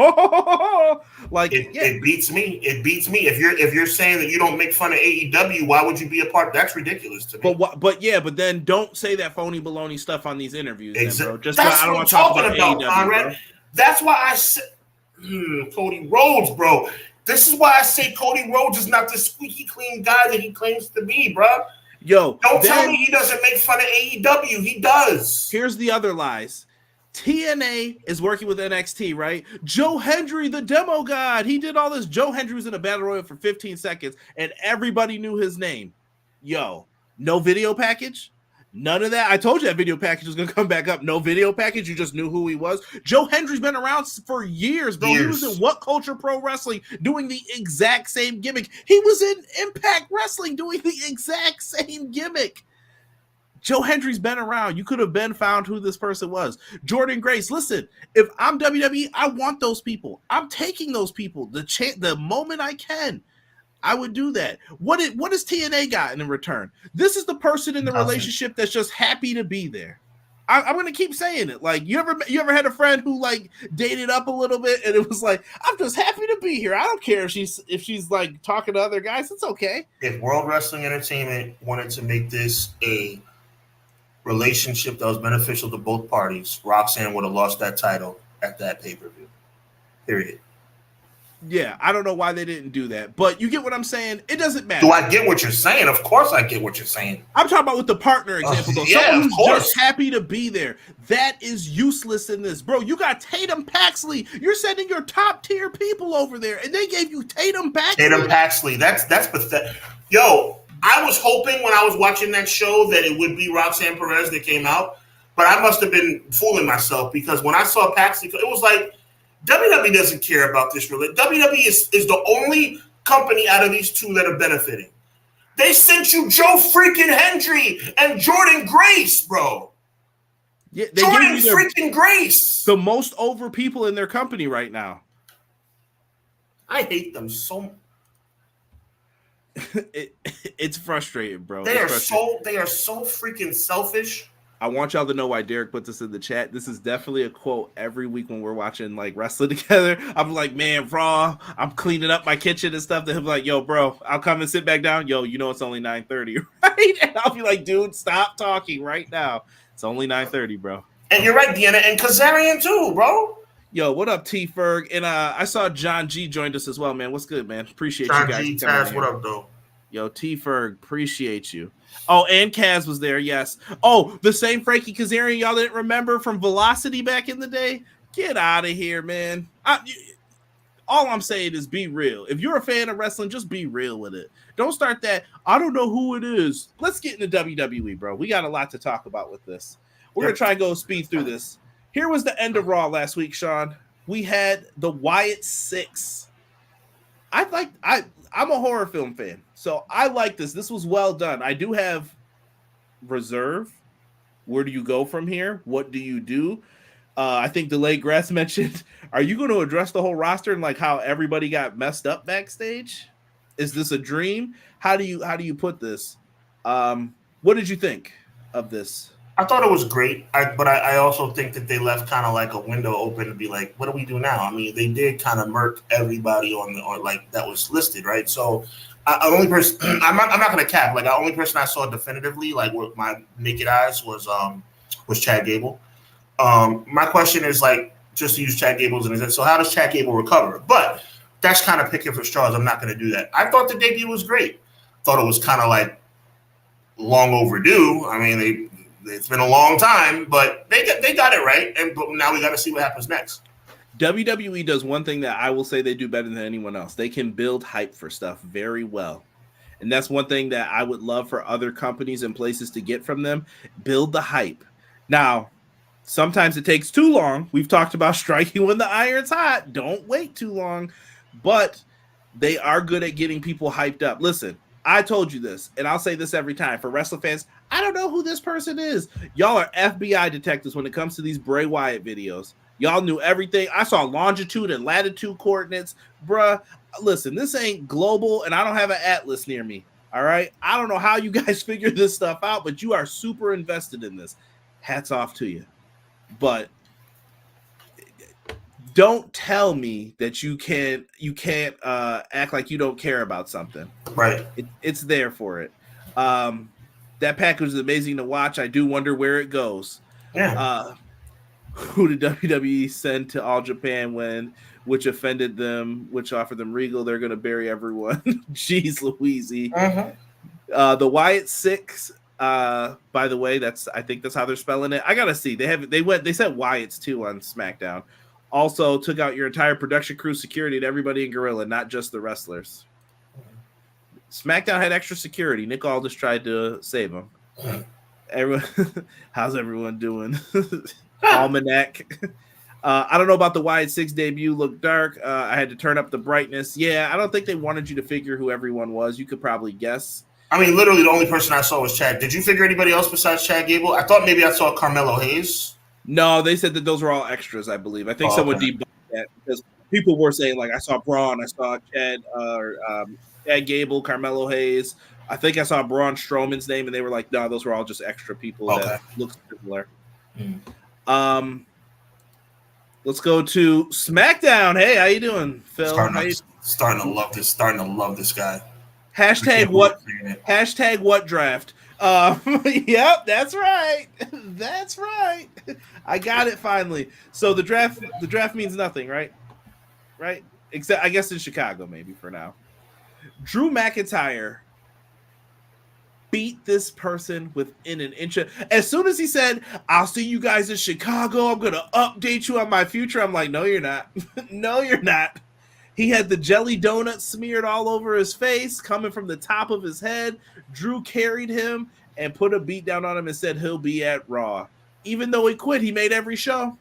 [SPEAKER 2] Like
[SPEAKER 1] it beats me. It beats me. If you're saying that you don't make fun of AEW, why would you be a part? That's ridiculous to me.
[SPEAKER 2] But then don't say that phony baloney stuff on these interviews, then, bro. Just
[SPEAKER 1] that's
[SPEAKER 2] I don't
[SPEAKER 1] what
[SPEAKER 2] want to talk about AEW,
[SPEAKER 1] Conrad.
[SPEAKER 2] bro.
[SPEAKER 1] That's why I said Cody Rhodes, bro. This is why I say Cody Rhodes is not the squeaky clean guy that he claims to be, bro.
[SPEAKER 2] Yo,
[SPEAKER 1] don't tell me he doesn't make fun of AEW. He does.
[SPEAKER 2] Here's the other lies. TNA is working with NXT, right? Joe Hendry, the demo god, he did all this. Joe Hendry was in a battle royal for 15 seconds, and everybody knew his name. Yo, no video package? None of that. I told you that video package was going to come back up. No video package. You just knew who he was. Joe Hendry's been around for years, bro. He was in What Culture Pro Wrestling doing the exact same gimmick. He was in Impact Wrestling doing the exact same gimmick. Joe Hendry's been around. You could have been found who this person was. Jordan Grace, listen, if I'm WWE, I want those people. I'm taking those people. The moment I can, I would do that. What does TNA got in return? This is the person in the relationship that's just happy to be there. I'm going to keep saying it. Like, you ever had a friend who like dated up a little bit and it was like, I'm just happy to be here. I don't care if she's like talking to other guys. It's okay.
[SPEAKER 1] If World Wrestling Entertainment wanted to make this a relationship that was beneficial to both parties, Roxanne would have lost that title at that pay-per-view. Period.
[SPEAKER 2] Yeah, I don't know why they didn't do that, but you get what I'm saying. It doesn't matter.
[SPEAKER 1] Do I get what you're saying? Of course I get what you're saying.
[SPEAKER 2] I'm talking about with the partner example, though.
[SPEAKER 1] Yeah,
[SPEAKER 2] someone who's just happy to be there. That is useless in this. Bro, you got Tatum Paxley. You're sending your top-tier people over there, and they gave you Tatum Paxley.
[SPEAKER 1] Tatum Paxley. That's pathetic. Yo, I was hoping when I was watching that show that it would be Roxanne Perez that came out, but I must have been fooling myself because when I saw Paxley, it was like, WWE doesn't care about this. WWE is the only company out of these two that are benefiting. They sent you Joe freaking Hendry and Jordan Grace, bro.
[SPEAKER 2] Yeah,
[SPEAKER 1] Jordan freaking Grace.
[SPEAKER 2] The most over people in their company right now.
[SPEAKER 1] I hate them so much.
[SPEAKER 2] It's frustrating, bro.
[SPEAKER 1] They are so freaking selfish.
[SPEAKER 2] I want y'all to know why Derek put this in the chat. This is definitely a quote every week when we're watching like wrestling together. I'm like, man, Raw, I'm cleaning up my kitchen and stuff. Then he'll be like, yo, bro, I'll come and sit back down. Yo, you know it's only 9:30, right? And I'll be like, dude, stop talking right now. It's only 9:30, bro.
[SPEAKER 1] And you're right, Deanna, and Kazarian too, bro.
[SPEAKER 2] Yo, what up, T Ferg? And I saw John G joined us as well, man. What's good, man? Appreciate
[SPEAKER 1] John
[SPEAKER 2] you guys.
[SPEAKER 1] G, Taz, what up, though?
[SPEAKER 2] Yo, T Ferg, appreciate you. Oh, and Kaz was there, yes. Oh, the same Frankie Kazarian y'all didn't remember from Velocity back in the day? Get out of here, man. All I'm saying is be real. If you're a fan of wrestling, just be real with it. Don't start that, I don't know who it is. Let's get into WWE, bro. We got a lot to talk about with this. We're going to try and go speed through this. Here was the end of Raw last week, Sean. We had the Wyatt 6. I'm a horror film fan, so I like this. This was well done. I do have reserve. Where do you go from here? What do you do? I think Delayed Grass mentioned, are you going to address the whole roster and like how everybody got messed up backstage? Is this a dream? How do you put this? What did you think of this?
[SPEAKER 1] I thought it was great, but I also think that they left kind of like a window open to be like, what do we do now? I mean, they did kind of murk everybody on like that was listed, right? So, only person I'm not going to cap. Like, the only person I saw definitively, like with my naked eyes, was Chad Gable. My question is like, just to use Chad Gable as an example. So, how does Chad Gable recover? But that's kind of picking for straws. I'm not going to do that. I thought the debut was great. Thought it was kind of like long overdue. I mean, it's been a long time, but they got it right, but now we got to see what happens next.
[SPEAKER 2] WWE does one thing that I will say they do better than anyone else. They can build hype for stuff very well, and that's one thing that I would love for other companies and places to get from them. Build the hype. Now, sometimes it takes too long. We've talked about striking when the iron's hot. Don't wait too long, but they are good at getting people hyped up. Listen, I told you this, and I'll say this every time. For wrestling fans, I don't know who this person is. Y'all are FBI detectives when it comes to these Bray Wyatt videos. Y'all knew everything. I saw longitude and latitude coordinates. Bruh, listen, this ain't global, and I don't have an atlas near me. All right? I don't know how you guys figure this stuff out, but you are super invested in this. Hats off to you. But don't tell me that you can't act like you don't care about something.
[SPEAKER 1] Right.
[SPEAKER 2] It's there for it. That package is amazing to watch. I do wonder where it goes.
[SPEAKER 1] Yeah.
[SPEAKER 2] Who did WWE send to All Japan which offended them, which offered them Regal? They're going to bury everyone. Jeez Louise. The Wyatt Six, by the way, I think that's how they're spelling it. I gotta see. They said Wyatt's too on SmackDown. Also took out your entire production crew, security, and everybody in Gorilla, not just the wrestlers. SmackDown had extra security. Nick Aldis tried to save them. Everyone, how's everyone doing? Almanac. I don't know about the Wyatt Six debut. Looked dark. I had to turn up the brightness. Yeah, I don't think they wanted you to figure who everyone was. You could probably guess.
[SPEAKER 1] I mean, literally the only person I saw was Chad. Did you figure anybody else besides Chad Gable? I thought maybe I saw Carmelo Hayes.
[SPEAKER 2] No, they said that those were all extras, I believe. I think someone debunked that because people were saying, like, I saw Braun, I saw Chad Gable, Carmelo Hayes. I think I saw Braun Strowman's name, and they were like, no, those were all just extra people that look similar. Let's go to SmackDown. Hey, how you doing, Phil?
[SPEAKER 1] Starting to love this guy.
[SPEAKER 2] Hashtag what draft? Yep, that's right. That's right. I got it finally. So the draft means nothing, right? Right? Except I guess in Chicago, maybe for now. Drew McIntyre beat this person within an inch. As soon as he said, I'll see you guys in Chicago, I'm gonna update you on my future. I'm like, no, you're not. No, you're not. He had the jelly donut smeared all over his face, coming from the top of his head. Drew carried him and put a beat down on him and said he'll be at Raw. Even though he quit, he made every show.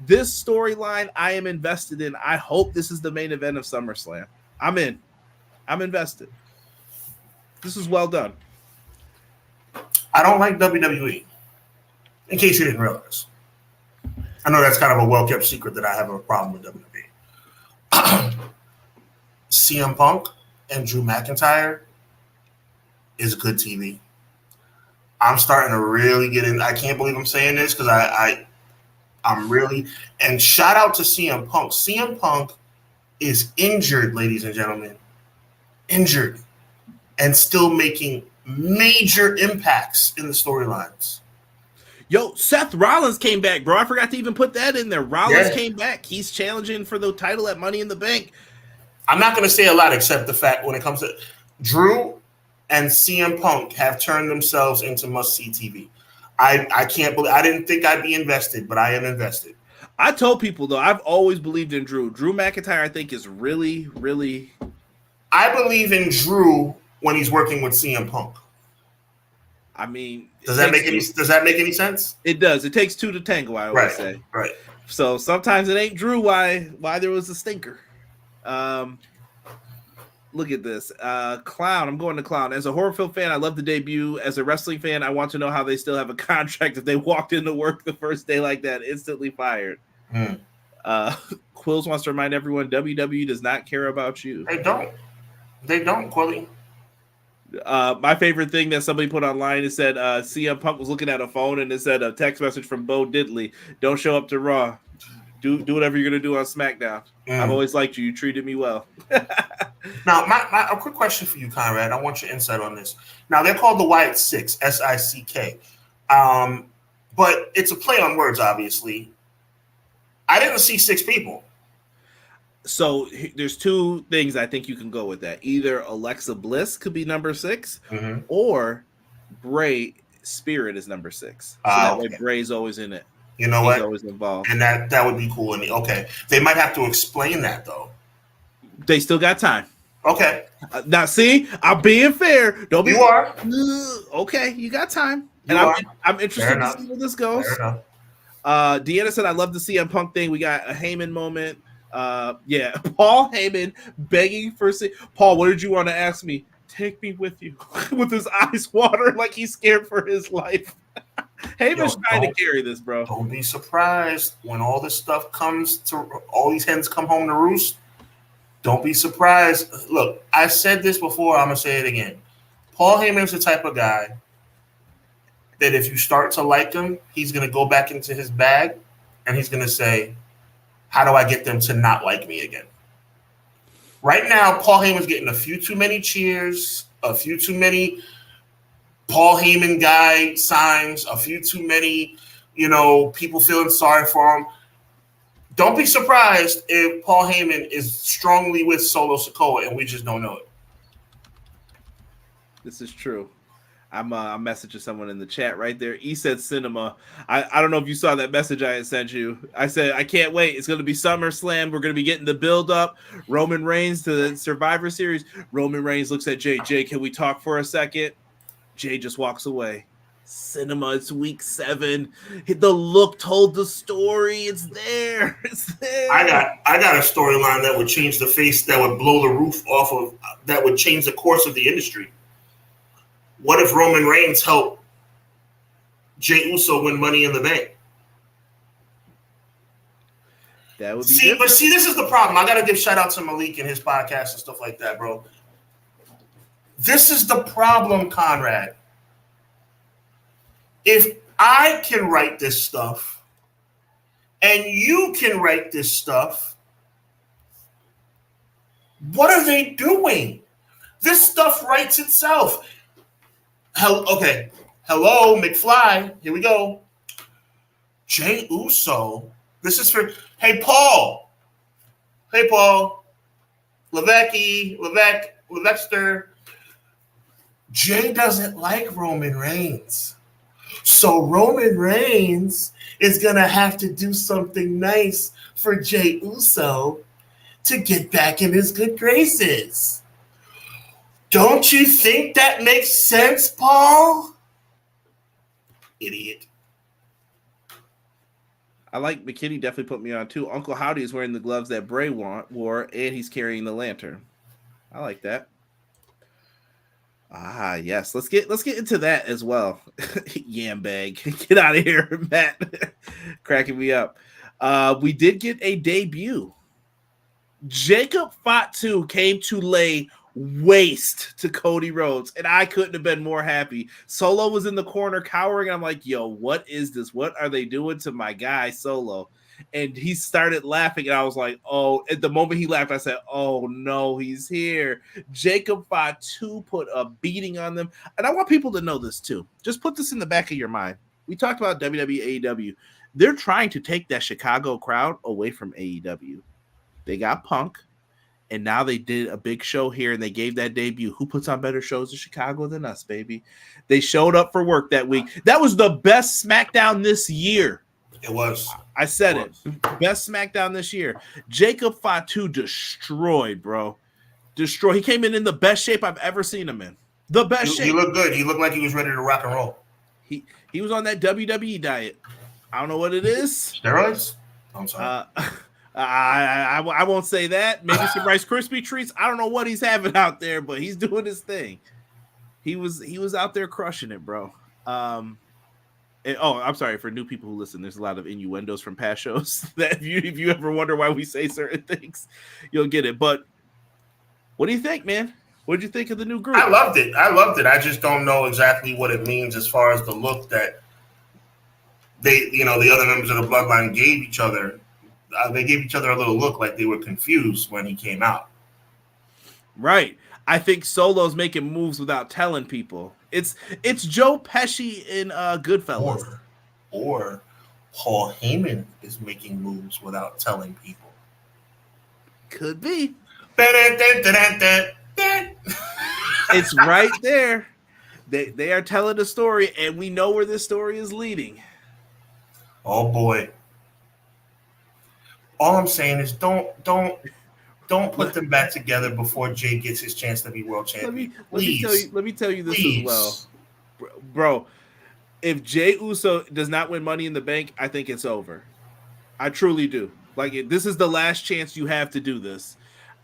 [SPEAKER 2] This storyline I am invested in. I hope this is the main event of SummerSlam. I'm in. I'm invested. This is well done.
[SPEAKER 1] I don't like WWE. In case you didn't realize. I know that's kind of a well-kept secret that I have a problem with WWE. CM Punk and Drew McIntyre is good TV. I'm starting to really get in. I can't believe I'm saying this because I'm really, and shout out to CM Punk. CM Punk is injured, ladies and gentlemen. Injured. And still making major impacts in the storylines.
[SPEAKER 2] Yo, Seth Rollins came back, bro. I forgot to even put that in there. Rollins came back. He's challenging for the title at Money in the Bank.
[SPEAKER 1] I'm not going to say a lot except the fact when it comes to Drew and CM Punk have turned themselves into must-see TV. I can't believe – I didn't think I'd be invested, but I am invested.
[SPEAKER 2] I told people, though, I've always believed in Drew. Drew McIntyre, I think, is really, really –
[SPEAKER 1] I believe in Drew when he's working with CM Punk.
[SPEAKER 2] I mean –
[SPEAKER 1] Does that make any sense?
[SPEAKER 2] It does. It takes two to tango, I always say.
[SPEAKER 1] Right.
[SPEAKER 2] So sometimes it ain't Drew why there was a stinker. Look at this. Clown. I'm going to Clown. As a horror film fan, I love the debut. As a wrestling fan, I want to know how they still have a contract if they walked into work the first day like that, instantly fired. Quills wants to remind everyone, WWE does not care about you.
[SPEAKER 1] They don't, Quilly.
[SPEAKER 2] My favorite thing that somebody put online is said CM Punk was looking at a phone and it said a text message from Bo Diddley. Don't show up to Raw. Do whatever you're going to do on SmackDown. I've always liked you. You treated me well.
[SPEAKER 1] Now, a quick question for you, Conrad. I want your insight on this. Now, they're called the Wyatt Six, SICK. But it's a play on words, obviously. I didn't see 6 people.
[SPEAKER 2] So there's 2 things I think you can go with that. Either Alexa Bliss could be number 6, or Bray Spirit is number 6. So that way Bray's always in it.
[SPEAKER 1] You know what?
[SPEAKER 2] He's always involved.
[SPEAKER 1] And that would be cool. And okay, they might have to explain that though.
[SPEAKER 2] They still got time.
[SPEAKER 1] Okay.
[SPEAKER 2] Now, see, I'm being fair. Don't be.
[SPEAKER 1] You are.
[SPEAKER 2] Okay, you got time. I'm interested to see where this goes.
[SPEAKER 1] Fair enough.
[SPEAKER 2] Deanna said, I love the CM Punk thing. We got a Heyman moment. Yeah, Paul Heyman begging for Paul, what did you want to ask me? Take me with you. With his eyes watering like he's scared for his life. Heyman's trying to carry this, bro.
[SPEAKER 1] Don't be surprised when all this stuff all these hens come home to roost. Don't be surprised. Look, I said this before. I'm going to say it again. Paul Heyman's the type of guy that if you start to like him, he's going to go back into his bag and he's going to say, how do I get them to not like me again? Right now, Paul Heyman's getting a few too many cheers, a few too many Paul Heyman guy signs, a few too many, people feeling sorry for him. Don't be surprised if Paul Heyman is strongly with Solo Sikoa and we just don't know it.
[SPEAKER 2] This is true. I'm messaging someone in the chat right there. He said cinema. I don't know if you saw that message I had sent you. I said, I can't wait. It's going to be SummerSlam. We're going to be getting the build up. Roman Reigns to the Survivor Series. Roman Reigns looks at Jay. Jay, can we talk for a second? Jay just walks away. Cinema, it's week 7. The look told the story. It's there. It's there.
[SPEAKER 1] I got a storyline that would change the face, that would blow the roof off of, that would change the course of the industry. What if Roman Reigns helped Jey Uso win Money in the Bank?
[SPEAKER 2] That would be different.
[SPEAKER 1] But this is the problem. I got to give shout out to Malik and his podcast and stuff like that, bro. This is the problem, Conrad. If I can write this stuff and you can write this stuff, what are they doing? This stuff writes itself. Okay. Hello, McFly. Here we go. Jey Uso. This is for, hey, Paul. Hey, Paul. Levexter. Jay doesn't like Roman Reigns. So Roman Reigns is going to have to do something nice for Jey Uso to get back in his good graces. Don't you think that makes sense, Paul? Idiot.
[SPEAKER 2] I like McKinney definitely put me on too. Uncle Howdy is wearing the gloves that Bray wore, and he's carrying the lantern. I like that. Ah, yes. Let's get into that as well. Yam bag. Get out of here, Matt. Cracking me up. We did get a debut. Jacob Fatu came to lay waste to Cody Rhodes, and I couldn't have been more happy. Solo was in the corner cowering. I'm like, yo, what is this? What are they doing to my guy Solo? And he started laughing, and I was like, oh, at the moment he laughed, I said, oh no, he's here. Jacob Fatu put a beating on them. And I want people to know this too. Just put this in the back of your mind. We talked about WWE AEW. They're trying to take that Chicago crowd away from AEW. They got Punk, and now they did a big show here, and they gave that debut. Who puts on better shows in Chicago than us, baby? They showed up for work that week. That was the best SmackDown this year.
[SPEAKER 1] It was.
[SPEAKER 2] I said it. Best SmackDown this year. Jacob Fatu destroyed, bro. Destroyed. He came in the best shape I've ever seen him in. The best shape.
[SPEAKER 1] He looked good. He looked like he was ready to rock and roll.
[SPEAKER 2] He was on that WWE diet. I don't know what it is.
[SPEAKER 1] Steroids? I'm sorry.
[SPEAKER 2] I won't say that. Maybe some Rice Krispie treats. I don't know what he's having out there, but he's doing his thing. He was out there crushing it, bro. I'm sorry for new people who listen. There's a lot of innuendos from past shows that if you ever wonder why we say certain things, you'll get it. But what do you think, man? What did you think of the new group?
[SPEAKER 1] I loved it. I just don't know exactly what it means as far as the look that they, the other members of the Bloodline gave each other. They gave each other a little look like they were confused when he came out.
[SPEAKER 2] Right. I think Solo's making moves without telling people. It's Joe Pesci in Goodfellas.
[SPEAKER 1] Or Paul Heyman is making moves without telling people.
[SPEAKER 2] Could be. It's right there. They are telling the story, and we know where this story is leading.
[SPEAKER 1] Oh boy. All I'm saying is don't put them back together before Jay gets his chance to be world champion.
[SPEAKER 2] Let me tell you this as well. Bro, if Jey Uso does not win Money in the Bank, I think it's over. I truly do. Like, this is the last chance you have to do this.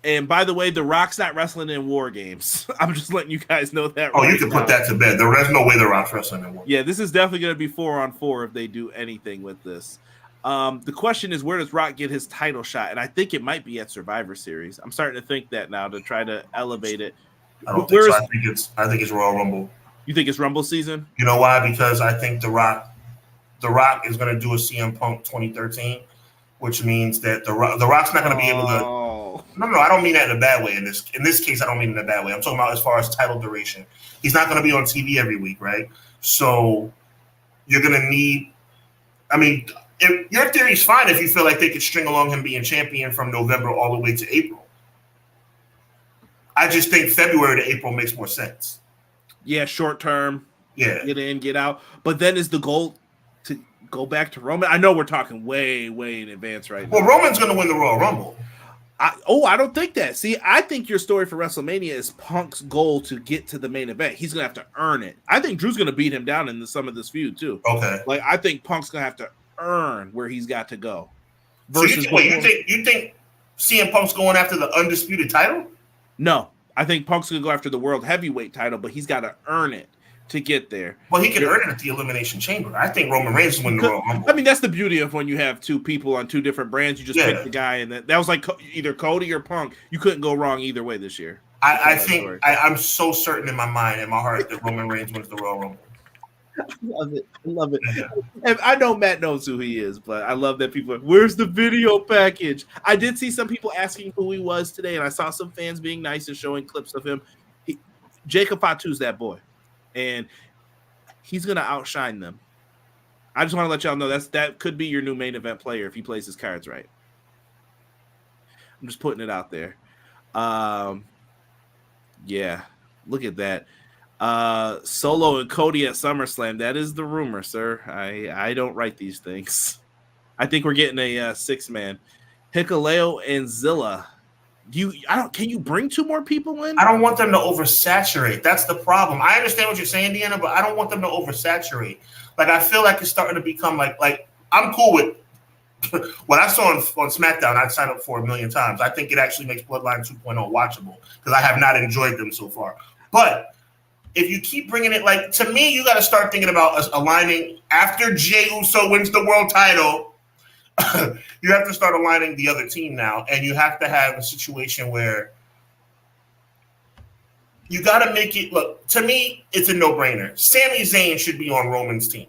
[SPEAKER 2] And by the way, The Rock's not wrestling in War Games. I'm just letting you guys know that.
[SPEAKER 1] Oh, you can put that to bed. There's no way The Rock's wrestling in War Games.
[SPEAKER 2] Yeah, this is definitely going to be 4-on-4 if they do anything with this. The question is, where does Rock get his title shot? And I think it might be at Survivor Series. I'm starting to think that now to try to elevate it.
[SPEAKER 1] I don't think so. I think it's Royal Rumble.
[SPEAKER 2] You think it's Rumble season?
[SPEAKER 1] You know why? Because I think The Rock is going to do a CM Punk 2013, which means that The Rock's not going to be able to. No, I don't mean that in a bad way. In this case, I don't mean it in a bad way. I'm talking about as far as title duration. He's not going to be on TV every week, right? So you're going to need. I mean, your theory's fine if you feel like they could string along him being champion from November all the way to April. I just think February to April makes more sense.
[SPEAKER 2] Yeah, short term.
[SPEAKER 1] Yeah.
[SPEAKER 2] Get in, get out. But then is the goal to go back to Roman? I know we're talking way, way in advance right now.
[SPEAKER 1] Well, Roman's going to win the Royal Rumble.
[SPEAKER 2] I don't think that. See, I think your story for WrestleMania is Punk's goal to get to the main event. He's going to have to earn it. I think Drew's going to beat him down in some of this feud, too.
[SPEAKER 1] Okay.
[SPEAKER 2] Like, I think Punk's going to have to earn where he's got to go.
[SPEAKER 1] So you think CM Punk's going after the undisputed title?
[SPEAKER 2] No. I think Punk's going to go after the World Heavyweight title, but he's got to earn it to get there.
[SPEAKER 1] Well, he can earn it at the Elimination Chamber. I think Roman Reigns will win the Royal Rumble.
[SPEAKER 2] I mean, that's the beauty of when you have two people on two different brands. You just pick the guy, and that was like either Cody or Punk. You couldn't go wrong either way this year.
[SPEAKER 1] I'm so certain in my mind, in my heart, that Roman Reigns wins the Royal Rumble.
[SPEAKER 2] I love it. And I know Matt knows who he is, but I love that people are, where's the video package? I did see some people asking who he was today, and I saw some fans being nice and showing clips of him. Jacob Fatu's that boy, and he's going to outshine them. I just want to let y'all know that could be your new main event player if he plays his cards right. I'm just putting it out there. Yeah, look at that. Solo and Cody at SummerSlam. That is the rumor, sir. I don't write these things. I think we're getting a 6-man. Hikuleo and Zilla. Can you bring 2 more people in?
[SPEAKER 1] I don't want them to oversaturate. That's the problem. I understand what you're saying, Deanna, but I don't want them to oversaturate. Like, I feel like it's starting to become like I'm cool with what I saw on SmackDown. I'd sign up for 1 million times. I think it actually makes Bloodline 2.0 watchable because I have not enjoyed them so far. But if you keep bringing it, like, to me, you got to start thinking about us aligning after Jey Uso wins the world title. You have to start aligning the other team now, and you have to have a situation where you got to make it look. To me, it's a no-brainer. Sami Zayn should be on Roman's team.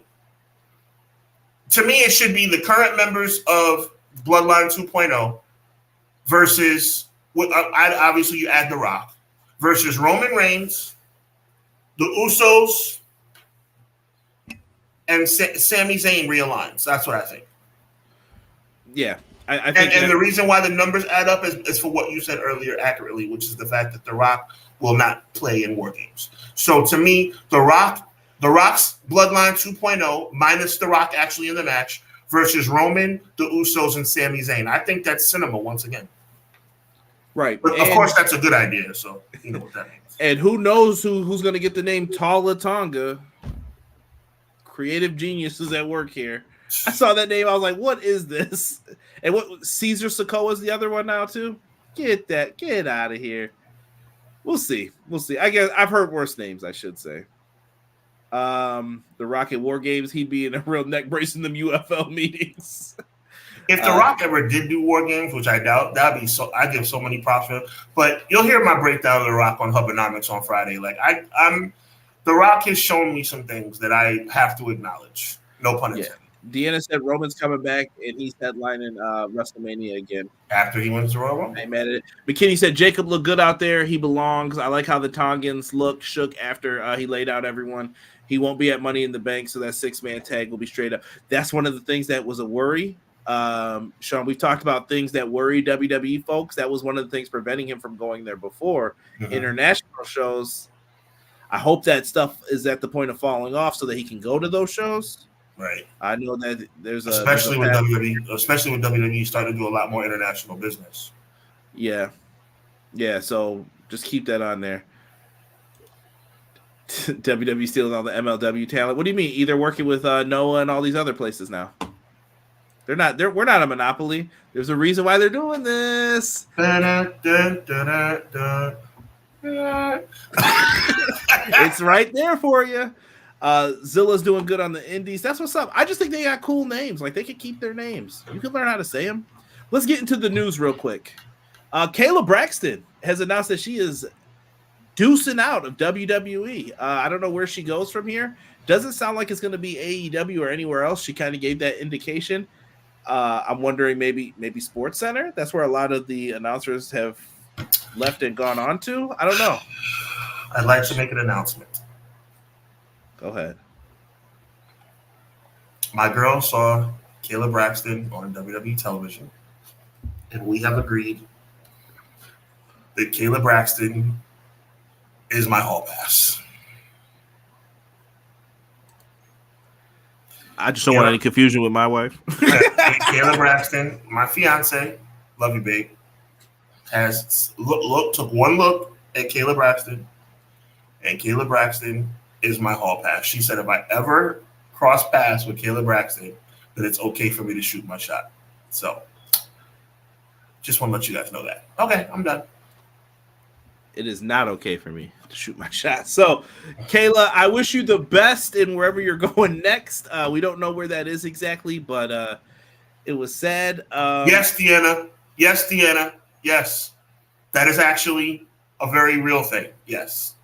[SPEAKER 1] To me, it should be the current members of Bloodline 2.0 versus, obviously, you add The Rock, versus Roman Reigns, the Usos, and Sami Zayn realigns. That's what I think.
[SPEAKER 2] Yeah. I think
[SPEAKER 1] and the reason why the numbers add up is for what you said earlier accurately, which is the fact that The Rock will not play in War Games. So to me, The Rock's Bloodline 2.0 minus The Rock actually in the match versus Roman, the Usos, and Sami Zayn. I think that's cinema once again.
[SPEAKER 2] Right.
[SPEAKER 1] But of course, that's a good idea. So you know what that means.
[SPEAKER 2] And who knows who's going to get the name Tala Tonga? Creative geniuses at work here. I saw that name. I was like, what is this? And what Caesar Sikoa is the other one now too? Get out of here. We'll see. I guess I've heard worse names, I should say. The Rock at War Games, he'd be in a real neck brace in them UFL meetings.
[SPEAKER 1] If The Rock ever did do War Games, which I doubt, that'd be so. I give so many props for him. But you'll hear my breakdown of The Rock on Hubbernomics on Friday. Like The Rock has shown me some things that I have to acknowledge. No pun intended.
[SPEAKER 2] Deanna said Roman's coming back, and he's headlining WrestleMania again.
[SPEAKER 1] After he wins the Royal Rumble?
[SPEAKER 2] I mad at it. McKinney said Jacob looked good out there. He belongs. I like how the Tongans shook after he laid out everyone. He won't be at Money in the Bank, so that 6-man tag will be straight up. That's one of the things that was a worry. Sean, we've talked about things that worry WWE folks. That was one of the things preventing him from going there before. Mm-hmm. International shows, I hope that stuff is at the point of falling off so that he can go to those shows.
[SPEAKER 1] Right.
[SPEAKER 2] I know that
[SPEAKER 1] especially with WWE starting to do a lot more international business.
[SPEAKER 2] Yeah. So just keep that on there. WWE stealing all the MLW talent. What do you mean? Either working with Noah and all these other places now. We're not a monopoly. There's a reason why they're doing this. It's right there for you. Zilla's doing good on the indies. That's what's up. I just think they got cool names. Like, they could keep their names. You can learn how to say them. Let's get into the news real quick. Kayla Braxton has announced that she is deucing out of WWE. I don't know where she goes from here. Doesn't sound like it's going to be AEW or anywhere else. She kind of gave that indication. I'm wondering maybe Sports Center. That's where a lot of the announcers have left and gone on to. I don't know.
[SPEAKER 1] I'd like to make an announcement.
[SPEAKER 2] Go ahead.
[SPEAKER 1] My girl saw Kayla Braxton on WWE television, and we have agreed that Kayla Braxton is my hall pass.
[SPEAKER 2] I just don't want any confusion with my wife.
[SPEAKER 1] Kayla Braxton, my fiance, love you, babe, took one look at Kayla Braxton, and Kayla Braxton is my hall pass. She said if I ever cross paths with Kayla Braxton, that it's okay for me to shoot my shot. So, just want to let you guys know that. Okay, I'm done.
[SPEAKER 2] It is not okay for me to shoot my shot. So, Kayla, I wish you the best in wherever you're going next. We don't know where that is exactly, but it was sad.
[SPEAKER 1] Yes, Deanna. Yes, Deanna. Yes. That is actually a very real thing. Yes.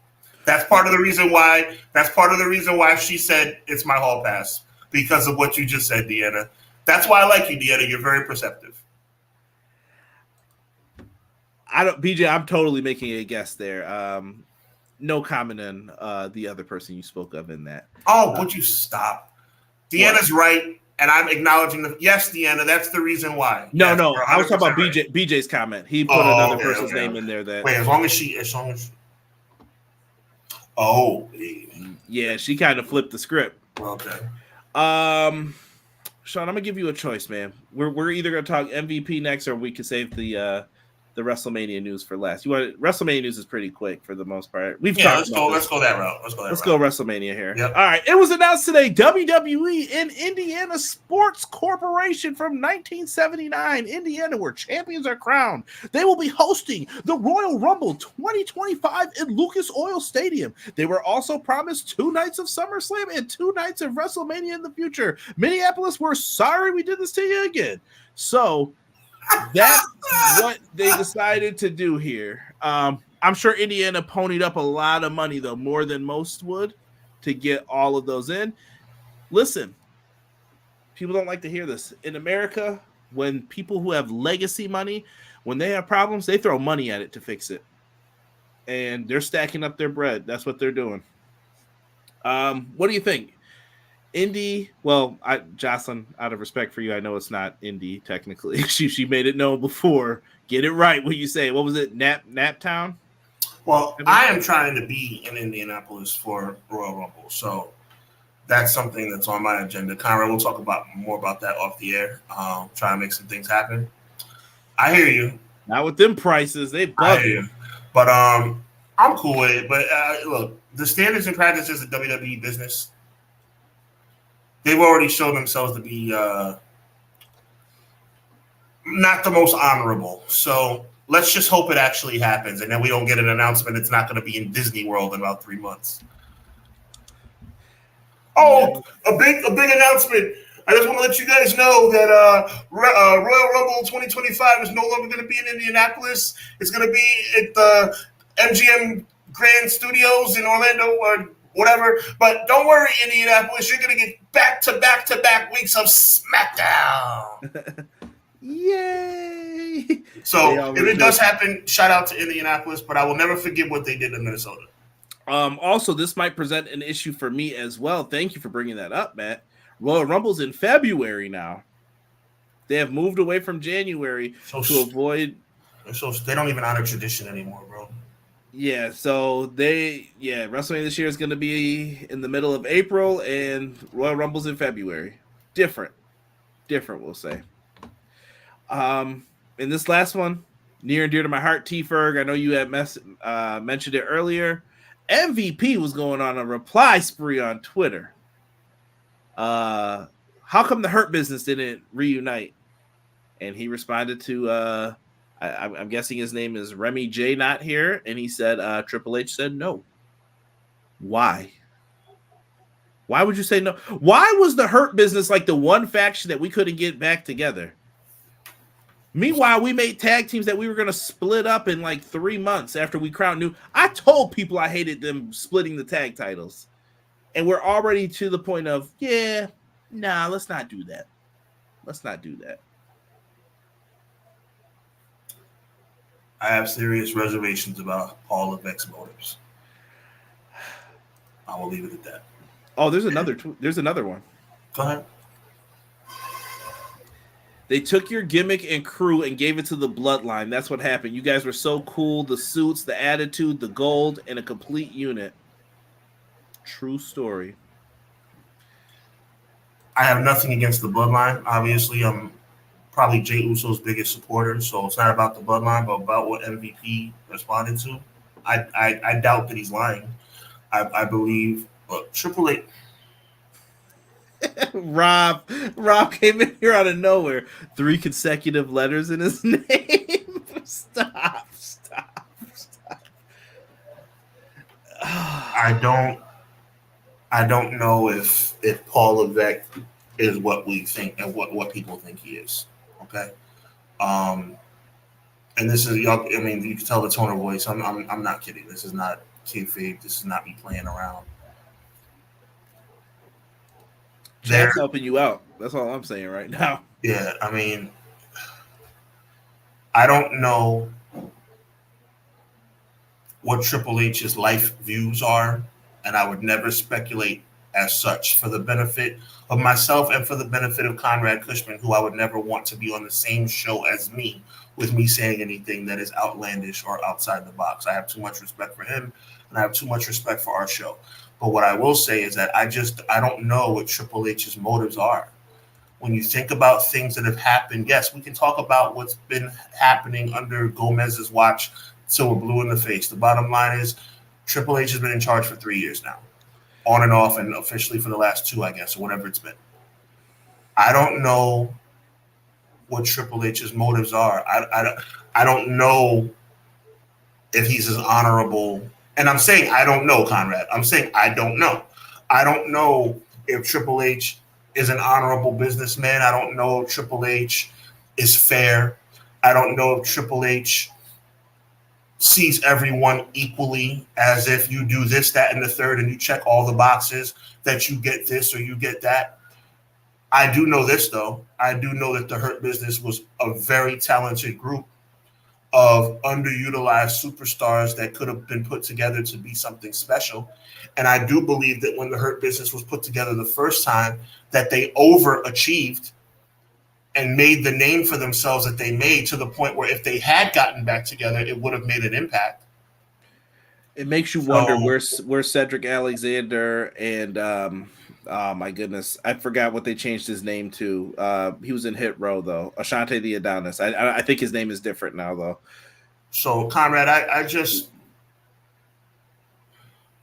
[SPEAKER 1] That's part of the reason why she said it's my hall pass, because of what you just said, Deanna. That's why I like you, Deanna. You're very perceptive.
[SPEAKER 2] BJ, I'm totally making a guess there. No comment on the other person you spoke of in that.
[SPEAKER 1] Oh, would you stop? Deanna's right, and I'm acknowledging yes, Deanna, that's the reason why.
[SPEAKER 2] No,
[SPEAKER 1] yes,
[SPEAKER 2] I was talking about
[SPEAKER 1] right.
[SPEAKER 2] BJ's comment. He put another person's name in there that.
[SPEAKER 1] Wait, as long as. Oh.
[SPEAKER 2] Yeah, she kind of flipped the script.
[SPEAKER 1] Okay.
[SPEAKER 2] Sean, I'm gonna give you a choice, man. We're either gonna talk MVP next, or we could save the WrestleMania news for last. WrestleMania news is pretty quick for the most part. Let's
[SPEAKER 1] go that route.
[SPEAKER 2] Let's go WrestleMania here.
[SPEAKER 1] Yep.
[SPEAKER 2] All right. It was announced today, WWE and Indiana Sports Corporation from 1979, Indiana, where champions are crowned. They will be hosting the Royal Rumble 2025 in Lucas Oil Stadium. They were also promised 2 nights of SummerSlam and 2 nights of WrestleMania in the future. Minneapolis, we're sorry we did this to you again. So that's what they decided to do here. I'm sure Indiana ponied up a lot of money, though, more than most would, to get all of those in. Listen, people don't like to hear this. In America, when people who have legacy money, when they have problems, they throw money at it to fix it. And they're stacking up their bread. That's what they're doing. What do you think? Indy, well, Jocelyn, out of respect for you, I know it's not Indy technically. She made it known before. Get it right. What you say? What was it? Naptown?
[SPEAKER 1] Well, I am trying to be in Indianapolis for Royal Rumble, so that's something that's on my agenda. Conrad, we'll talk more about that off the air. Try to make some things happen. I hear you.
[SPEAKER 2] Not with them prices, they bug you.
[SPEAKER 1] But I'm cool with it. But look, the standards and practices of WWE business, they've already shown themselves to be not the most honorable. So let's just hope it actually happens, and then we don't get an announcement it's not going to be in Disney World in about 3 months. Oh, a big announcement. I just want to let you guys know that Royal Rumble 2025 is no longer going to be in Indianapolis. It's going to be at the MGM Grand Studios in Orlando or whatever. But don't worry, Indianapolis. You're going to get back-to-back weeks of SmackDown.
[SPEAKER 2] Yay!
[SPEAKER 1] So if it does happen, shout out to Indianapolis, but I will never forget what they did in Minnesota.
[SPEAKER 2] Also, this might present an issue for me as well. Thank you for bringing that up, Matt. Royal Rumble's in February now. They have moved away from January to avoid.
[SPEAKER 1] So they don't even honor tradition anymore, bro.
[SPEAKER 2] Yeah, so WrestleMania this year is going to be in the middle of April, and Royal Rumble's in February. Different, we'll say. In this last one, near and dear to my heart, T. Ferg, I know you had mentioned it earlier. MVP was going on a reply spree on Twitter. how come the Hurt Business didn't reunite? And he responded to, I'm guessing his name is Remy J. Not here, and he said Triple H said no. Why? Why would you say no? Why was the Hurt Business like the one faction that we couldn't get back together? Meanwhile, we made tag teams that we were going to split up in like 3 months after we crowned new. I told people I hated them splitting the tag titles. And we're already to the point of, let's not do that. Let's not do that.
[SPEAKER 1] I have serious reservations about Paul Levesque's motives. I will leave it at that.
[SPEAKER 2] Oh, there's another one.
[SPEAKER 1] Go ahead.
[SPEAKER 2] They took your gimmick and crew and gave it to the Bloodline. That's what happened. You guys were so cool. The suits, the attitude, the gold, and a complete unit. True story.
[SPEAKER 1] I have nothing against the Bloodline. Obviously, I'm probably Jey Uso's biggest supporter, so it's not about the Bloodline, but about what MVP responded to. I doubt that he's lying. I believe Triple H.
[SPEAKER 2] Rob came in here out of nowhere. 3 consecutive letters in his name. Stop.
[SPEAKER 1] I don't know if Paul Levesque is what we think and what people think he is. Okay. And this is y'all. I mean, you can tell the tone of voice. I'm not kidding. This is not kayfabe. This is not me playing around.
[SPEAKER 2] That's helping you out. That's all I'm saying right now.
[SPEAKER 1] Yeah, I mean, I don't know what Triple H's life views are, and I would never speculate as such for the benefit of myself and for the benefit of Conrad Cushman, who I would never want to be on the same show as me with me saying anything that is outlandish or outside the box. I have too much respect for him, and I have too much respect for our show. But what I will say is that I don't know what Triple H's motives are. When you think about things that have happened, yes, we can talk about what's been happening under Gomez's watch till we're blue in the face. The bottom line is Triple H has been in charge for 3 years now, on and off, and officially for the last 2, I guess, or whatever it's been. I don't know what Triple H's motives are. I don't know if he's as honorable. And I'm saying I don't know, Conrad. I'm saying I don't know. I don't know if Triple H is an honorable businessman. I don't know if Triple H is fair. I don't know if Triple H sees everyone equally, as if you do this, that, and the third, and you check all the boxes that you get this or you get that. I do know this, though. I do know that the Hurt Business was a very talented group of underutilized superstars that could have been put together to be something special. And I do believe that when the Hurt Business was put together the first time, that they overachieved and made the name for themselves that they made, to the point where if they had gotten back together, it would have made an impact.
[SPEAKER 2] It makes you wonder where Cedric Alexander and oh my goodness, I forgot what they changed his name to. He was in Hit Row though. Ashante the Adonis. I think his name is different now though.
[SPEAKER 1] So Conrad,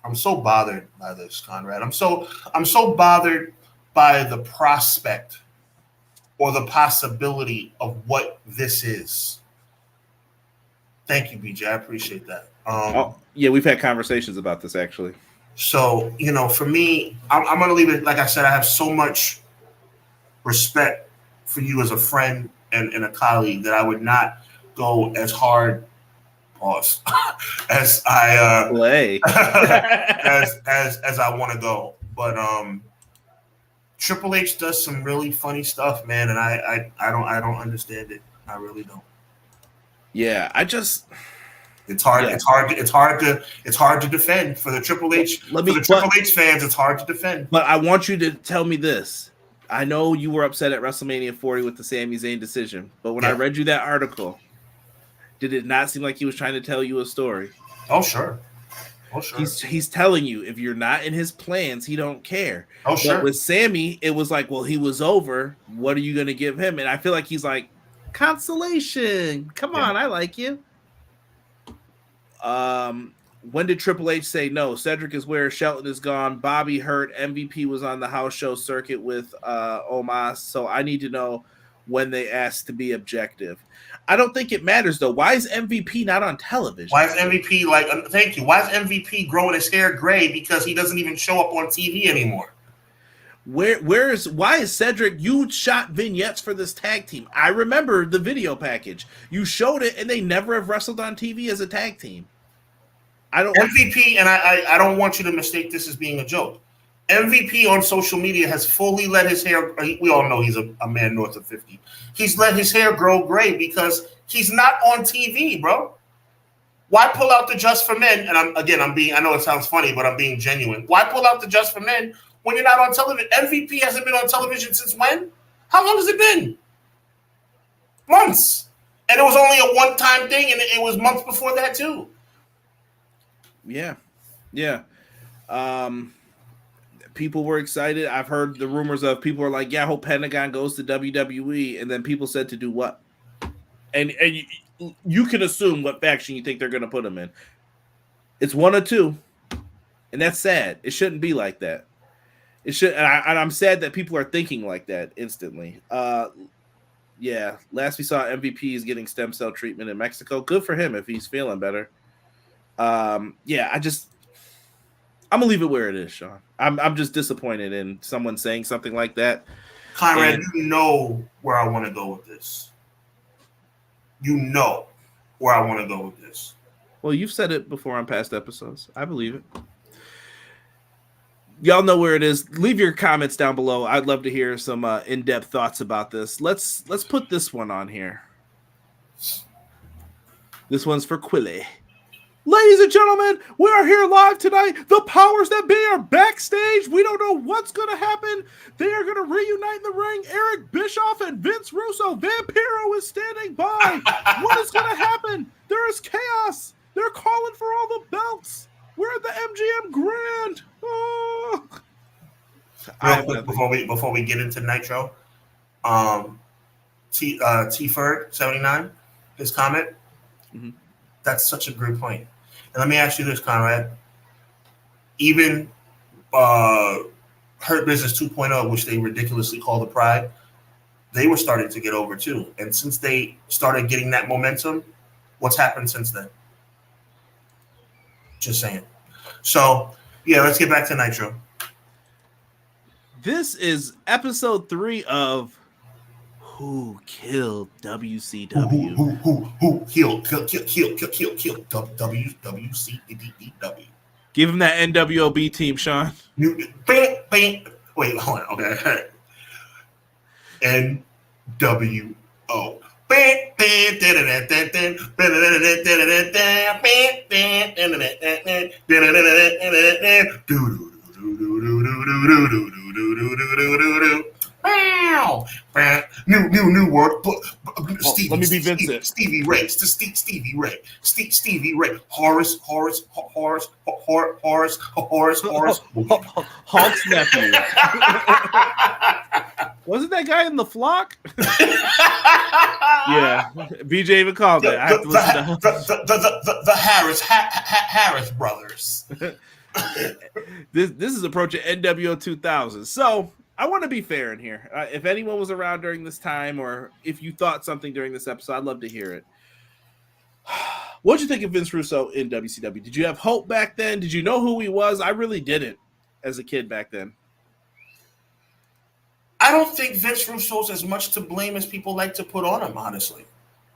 [SPEAKER 1] I'm so bothered by this, Conrad. I'm so bothered by the prospect or the possibility of what this is. Thank you, BJ. I appreciate that.
[SPEAKER 2] Yeah, we've had conversations about this actually.
[SPEAKER 1] So, for me, I'm going to leave it. Like I said, I have so much respect for you as a friend and a colleague that I would not go as hard, as I
[SPEAKER 2] play
[SPEAKER 1] as I want to go. But Triple H does some really funny stuff, man, and I don't understand it. I really don't.
[SPEAKER 2] Yeah,
[SPEAKER 1] It's hard. Yeah. It's hard to defend for the Triple H. Triple H fans, it's hard to defend.
[SPEAKER 2] But I want you to tell me this. I know you were upset at WrestleMania 40 with the Sami Zayn decision, but when I read you that article, did it not seem like he was trying to tell you a story?
[SPEAKER 1] Oh sure.
[SPEAKER 2] He's telling you if you're not in his plans, he don't care.
[SPEAKER 1] Oh sure.
[SPEAKER 2] But with Sami, it was like, well, he was over. What are you going to give him? And I feel like he's like, consolation. Come on, I like you. When did Triple H say no? Cedric is where, Shelton is gone, Bobby hurt, MVP was on the house show circuit with Omos. So I need to know when they asked to be objective. I don't think it matters though. Why is MVP not on television?
[SPEAKER 1] Why is MVP thank you? Why is MVP growing his hair gray? Because he doesn't even show up on TV anymore.
[SPEAKER 2] Why is Cedric? You shot vignettes for this tag team. I remember the video package. You showed it, and they never have wrestled on TV as a tag team.
[SPEAKER 1] MVP, and I don't want you to mistake this as being a joke. MVP on social media has fully let his hair. We all know he's a man north of 50. He's let his hair grow gray because he's not on TV, bro. Why pull out the Just for Men? And I know it sounds funny, but I'm being genuine. Why pull out the Just for Men when you're not on television? MVP hasn't been on television since when? How long has it been? Months. And it was only a one-time thing, and it was months before that too.
[SPEAKER 2] Yeah. People were excited. I've heard the rumors of people are like, yeah, I hope Pentagon goes to WWE. And then people said to do what? And you can assume what faction you think they're going to put him in. It's one or two. And that's sad. It shouldn't be like that. It should. And I'm sad that people are thinking like that instantly. Yeah. Last we saw, MVP is getting stem cell treatment in Mexico. Good for him if he's feeling better. I'm gonna leave it where it is, Sean. I'm just disappointed in someone saying something like that.
[SPEAKER 1] Conrad, you know where I want to go with this. You know where I want to go with this.
[SPEAKER 2] Well, you've said it before on past episodes. I believe it. Y'all know where it is. Leave your comments down below. I'd love to hear some in-depth thoughts about this. Let's put this one on here. This one's for Quilly. Ladies and gentlemen, we are here live tonight. The powers that be are backstage. We don't know what's going to happen. They are going to reunite in the ring. Eric Bischoff and Vince Russo. Vampiro is standing by. What is going to happen? There is chaos. They're calling for all the belts. We're at the MGM Grand. Oh.
[SPEAKER 1] Real quick before we get into Nitro, T-Ferg 79, his comment. Mm-hmm. That's such a great point. And let me ask you this, Conrad. Even Hurt Business 2.0, which they ridiculously call the Pride, they were starting to get over too. And since they started getting that momentum, what's happened since then? Just saying. So, yeah, let's get back to Nitro.
[SPEAKER 2] This is episode 3 of Who Killed WCW?
[SPEAKER 1] Who killed WCW?
[SPEAKER 2] Give him that NWOB team, Sean.
[SPEAKER 1] Wait, hold on. Okay. NWO. New word. Stevie,
[SPEAKER 2] let me be Vincent.
[SPEAKER 1] Stevie Ray. Stevie Ray. Horace.
[SPEAKER 2] Hulk's nephew. Wasn't that guy in the flock? Yeah, BJ even called it. I have to listen
[SPEAKER 1] to the Harris brothers.
[SPEAKER 2] This is approaching NWO 2000. So I want to be fair in here. If anyone was around during this time, or if you thought something during this episode, I'd love to hear it. What'd you think of Vince Russo in WCW? Did you have hope back then? Did you know who he was? I really didn't as a kid back then.
[SPEAKER 1] I don't think Vince Russo's as much to blame as people like to put on him, honestly.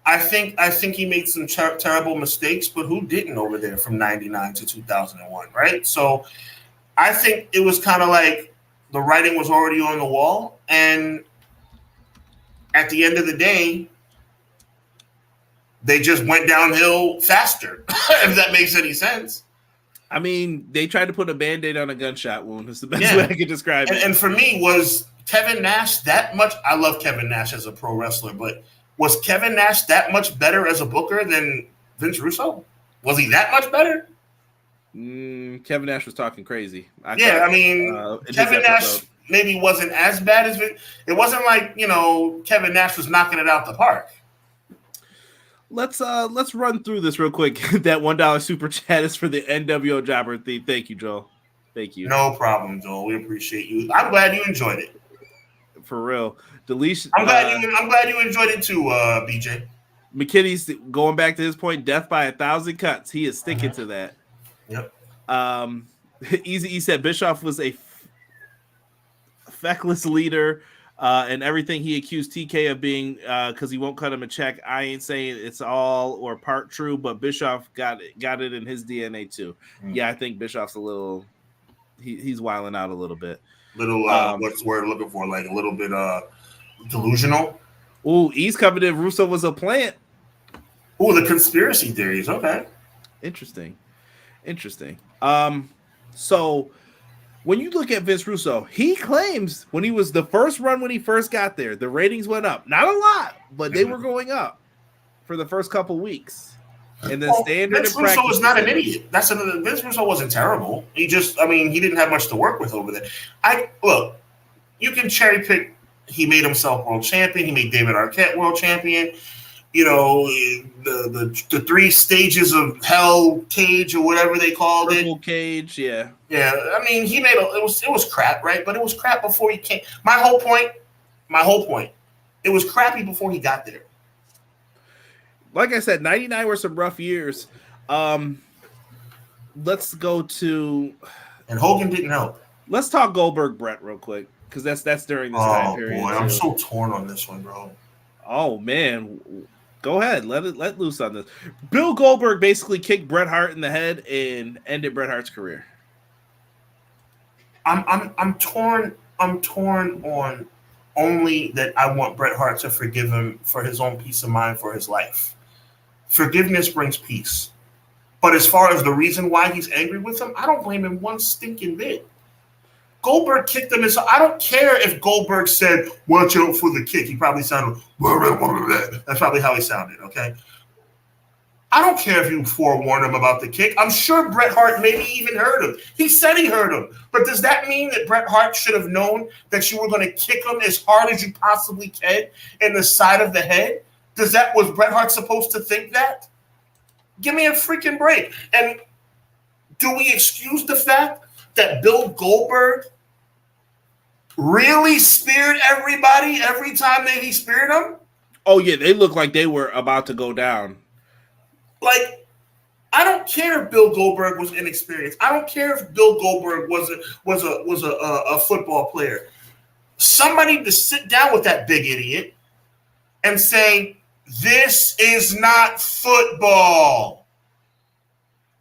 [SPEAKER 1] I think he made some terrible mistakes, but who didn't over there from 99 to 2001, right? So I think it was kind of like the writing was already on the wall, and at the end of the day, they just went downhill faster, if that makes any sense.
[SPEAKER 2] I mean, they tried to put a Band-Aid on a gunshot wound. It's the best way I could describe it.
[SPEAKER 1] And for me, was Kevin Nash that much? I love Kevin Nash as a pro wrestler, but was Kevin Nash that much better as a booker than Vince Russo? Was he that much better?
[SPEAKER 2] Kevin Nash was talking crazy.
[SPEAKER 1] Kevin Nash maybe wasn't as bad as it wasn't like, Kevin Nash was knocking it out the park.
[SPEAKER 2] Let's run through this real quick. That $1 super chat is for the NWO Jobber theme. Thank you, Joel. Thank you.
[SPEAKER 1] No problem, Joel. We appreciate you. I'm glad you enjoyed it.
[SPEAKER 2] For real. Deletion.
[SPEAKER 1] I'm glad you enjoyed it too, BJ.
[SPEAKER 2] McKinney's going back to his point, death by 1,000 cuts. He is sticking to that.
[SPEAKER 1] Yep.
[SPEAKER 2] Easy E said Bischoff was a feckless leader, and everything he accused TK of being because he won't cut him a check. I ain't saying it's all or part true, but Bischoff got it in his DNA too. Yeah, I think Bischoff's a little he's wilding out a little bit.
[SPEAKER 1] What's the word I'm looking for? Like a little bit delusional.
[SPEAKER 2] Ooh, E's coming in. Russo was a plant.
[SPEAKER 1] Ooh, the conspiracy theories. Okay.
[SPEAKER 2] Interesting. So when you look at Vince Russo, he claims when he was the first run, when he first got there, the ratings went up. Not a lot, but they were going up for the first couple weeks. And then standard
[SPEAKER 1] Vince Russo was not an idiot. That's another. Vince Russo wasn't terrible. He didn't have much to work with over there. Look, you can cherry pick. He made himself world champion. He made David Arquette world champion. You know, the 3 stages of hell cage or whatever they called it.
[SPEAKER 2] Cage, yeah.
[SPEAKER 1] Yeah, I mean, he made it was crap, right? But it was crap before he came. My whole point, it was crappy before he got there.
[SPEAKER 2] Like I said, 99 were some rough years. Let's go to,
[SPEAKER 1] and Hogan didn't help.
[SPEAKER 2] Let's talk Goldberg Brett real quick because that's during this time period.
[SPEAKER 1] Oh boy, I'm so torn on this one, bro.
[SPEAKER 2] Oh man, go ahead, let loose on this. Bill Goldberg basically kicked Bret Hart in the head and ended Bret Hart's career.
[SPEAKER 1] I'm torn on only that I want Bret Hart to forgive him for his own peace of mind for his life. Forgiveness brings peace. But as far as the reason why he's angry with him, I don't blame him one stinking bit. Goldberg kicked him, so I don't care if Goldberg said, "Watch out for the kick." He probably sounded, that's probably how he sounded, okay? I don't care if you forewarned him about the kick. I'm sure Bret Hart maybe even heard him. He said he heard him. But does that mean that Bret Hart should have known that you were going to kick him as hard as you possibly can in the side of the head? Was Bret Hart supposed to think that? Give me a freaking break. And do we excuse the fact that Bill Goldberg really speared everybody every time that he speared them?
[SPEAKER 2] Oh yeah, they looked like they were about to go down.
[SPEAKER 1] Like, I don't care if Bill Goldberg was inexperienced. I don't care if Bill Goldberg was a football player. Somebody to sit down with that big idiot and say, "This is not football.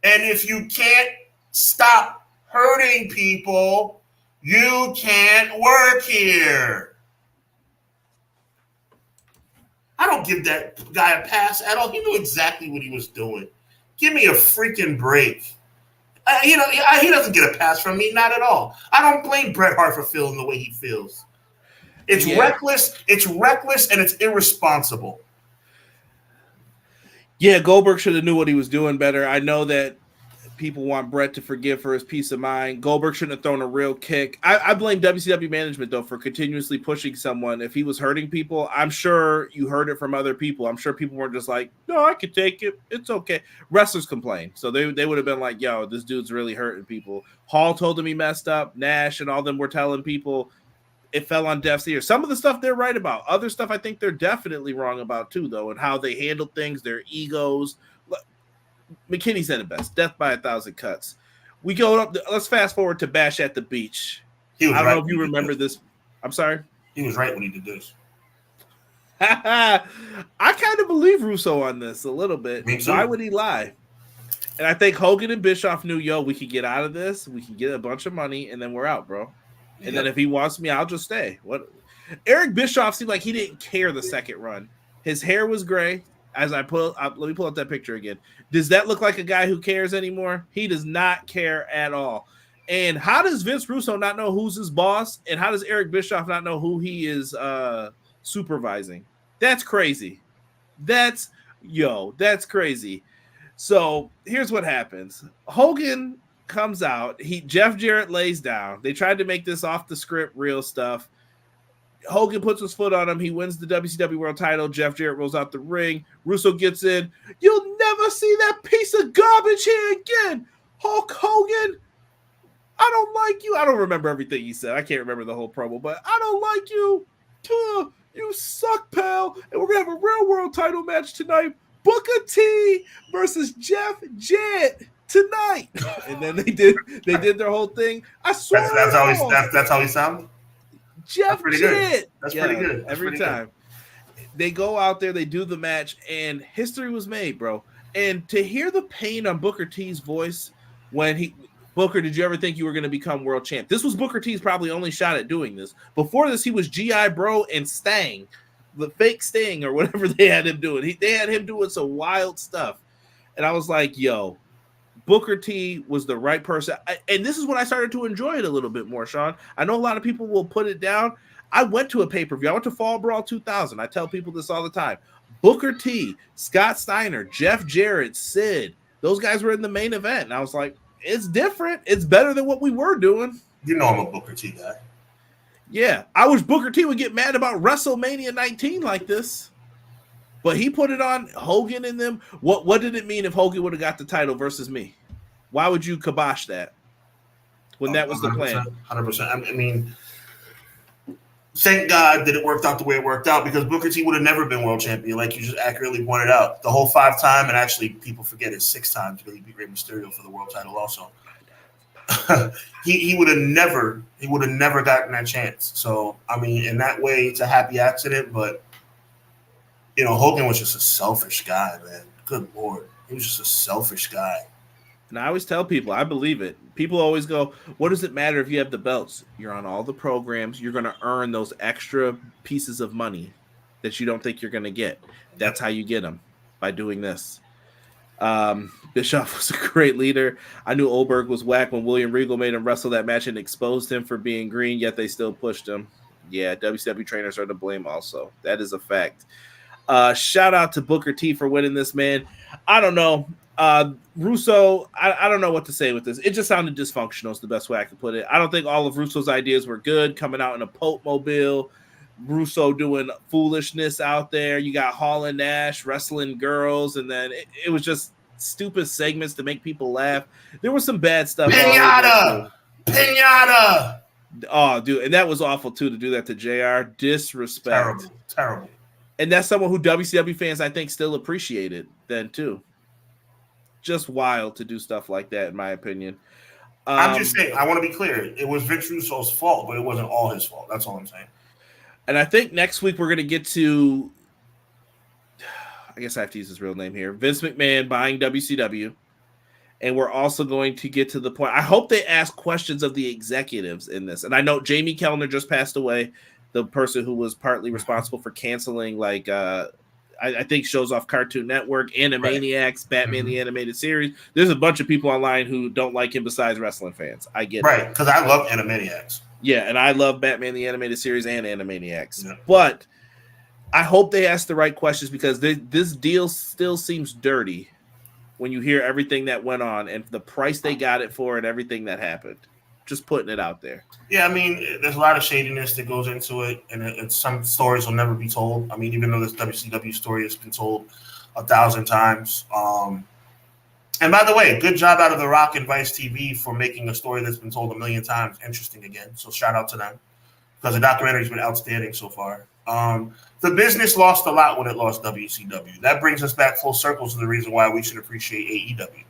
[SPEAKER 1] And if you can't stop hurting people, you can't work here." I don't give that guy a pass at all. He knew exactly what he was doing. Give me a freaking break. He doesn't get a pass from me, not at all. I don't blame Bret Hart for feeling the way he feels. It's reckless, and it's irresponsible.
[SPEAKER 2] Yeah, Goldberg should have knew what he was doing better. I know that people want Bret to forgive for his peace of mind. Goldberg shouldn't have thrown a real kick. I blame WCW management, though, for continuously pushing someone. If he was hurting people, I'm sure you heard it from other people. I'm sure people weren't just like, "No, I can take it. It's okay." Wrestlers complain. So they would have been like, "Yo, this dude's really hurting people." Hall told him he messed up. Nash and all them were telling people it fell on deaf ears. Some of the stuff they're right about. Other stuff I think they're definitely wrong about, too, though, and how they handled things, their egos. McKinney said it best. Death by 1,000 cuts. We go up. Let's fast forward to Bash at the Beach. I don't know if you remember this. I'm sorry.
[SPEAKER 1] He was right when he did this.
[SPEAKER 2] I kind of believe Russo on this a little bit. Why would he lie? And I think Hogan and Bischoff knew, we could get out of this. We can get a bunch of money, and then we're out, bro. And then if he wants me, I'll just stay. What? Eric Bischoff seemed like he didn't care the second run. His hair was gray. As I let me pull up that picture again. Does that look like a guy who cares anymore? He does not care at all. And how does Vince Russo not know who's his boss? And how does Eric Bischoff not know who he is supervising? That's crazy. That's crazy. So here's what happens. Hogan comes out. Jeff Jarrett lays down. They tried to make this off the script real stuff. Hogan puts his foot on him. He wins the WCW World title. Jeff Jarrett rolls out the ring. Russo gets in. You'll never see that piece of garbage here again. Hulk Hogan, I don't like you. I don't remember everything he said. I can't remember the whole promo, but I don't like you. You suck, pal. And we're going to have a real world title match tonight. Booker T versus Jeff Jarrett tonight. And then they did their whole thing. I swear.
[SPEAKER 1] That's how he sounds.
[SPEAKER 2] Jeff Jarrett.
[SPEAKER 1] That's pretty good.
[SPEAKER 2] Every time. They go out there, they do the match, and history was made, bro. And to hear the pain on Booker T's voice when Booker, did you ever think you were going to become world champ? This was Booker T's probably only shot at doing this. Before this, he was G.I. Bro and Stang, the fake Sting or whatever they had him doing. They had him doing some wild stuff. And I was like, yo, Booker T was the right person. And this is when I started to enjoy it a little bit more, Sean. I know a lot of people will put it down. I went to a pay-per-view. I went to Fall Brawl 2000. I tell people this all the time. Booker T, Scott Steiner, Jeff Jarrett, Sid, those guys were in the main event. And I was like, it's different. It's better than what we were doing.
[SPEAKER 1] You know I'm a Booker T guy.
[SPEAKER 2] Yeah. I wish Booker T would get mad about WrestleMania 19 like this. But he put it on Hogan and them. What did it mean if Hogan would have got the title versus me? Why would you kibosh that when that was the plan?
[SPEAKER 1] 100%. I mean, thank God that it worked out the way it worked out, because Booker T would have never been world champion, like you just accurately pointed out. The whole 5-time, and actually people forget it's 6 times because he beat Rey Mysterio for the world title also. he would have never gotten that chance. So, I mean, in that way, it's a happy accident, but you know, Hogan was just a selfish guy, man. Good Lord. He was just a selfish guy.
[SPEAKER 2] And I always tell people, I believe it. People always go, what does it matter if you have the belts? You're on all the programs. You're going to earn those extra pieces of money that you don't think you're going to get. That's how you get them, by doing this. Bischoff was a great leader. I knew Oberg was whack when William Regal made him wrestle that match and exposed him for being green, yet they still pushed him. Yeah, WCW trainers are to blame also. That is a fact. Shout out to Booker T for winning this, man. I don't know. Russo, I don't know what to say with this. It just sounded dysfunctional is the best way I could put it. I don't think all of Russo's ideas were good, coming out in a Pope mobile, Russo doing foolishness out there. You got Hall and Nash wrestling girls, and then it was just stupid segments to make people laugh. There was some bad stuff.
[SPEAKER 1] Pinata!
[SPEAKER 2] Oh, dude, and that was awful, too, to do that to JR. Disrespect.
[SPEAKER 1] Terrible.
[SPEAKER 2] And that's someone who WCW fans, I think, still appreciated then, too. Just wild to do stuff like that, in my opinion.
[SPEAKER 1] I'm just saying, I want to be clear. It was Vince Russo's fault, but it wasn't all his fault. That's all I'm saying.
[SPEAKER 2] And I think next week we're going to get to, I guess I have to use his real name here, Vince McMahon buying WCW. And we're also going to get to the point. I hope they ask questions of the executives in this. And I know Jamie Kellner just passed away, the person who was partly responsible for canceling, like, I think shows off Cartoon Network, Animaniacs, right. Batman the Animated Series. There's a bunch of people online who don't like him besides wrestling fans. I get it.
[SPEAKER 1] Right, because I love Animaniacs.
[SPEAKER 2] Yeah, and I love Batman the Animated Series and Animaniacs. Yeah. But I hope they ask the right questions, because this deal still seems dirty when you hear everything that went on and the price they got it for and everything that happened. Just putting it out there.
[SPEAKER 1] Yeah, I mean, there's a lot of shadiness that goes into it, and some stories will never be told. I mean, even though this WCW story has been told 1,000 times. And by the way, good job out of The Rock and Vice TV for making a story that's been told 1,000,000 times interesting again. So shout out to them, because the documentary's been outstanding so far. The business lost a lot when it lost WCW. That brings us back full circle to the reason why we should appreciate AEW.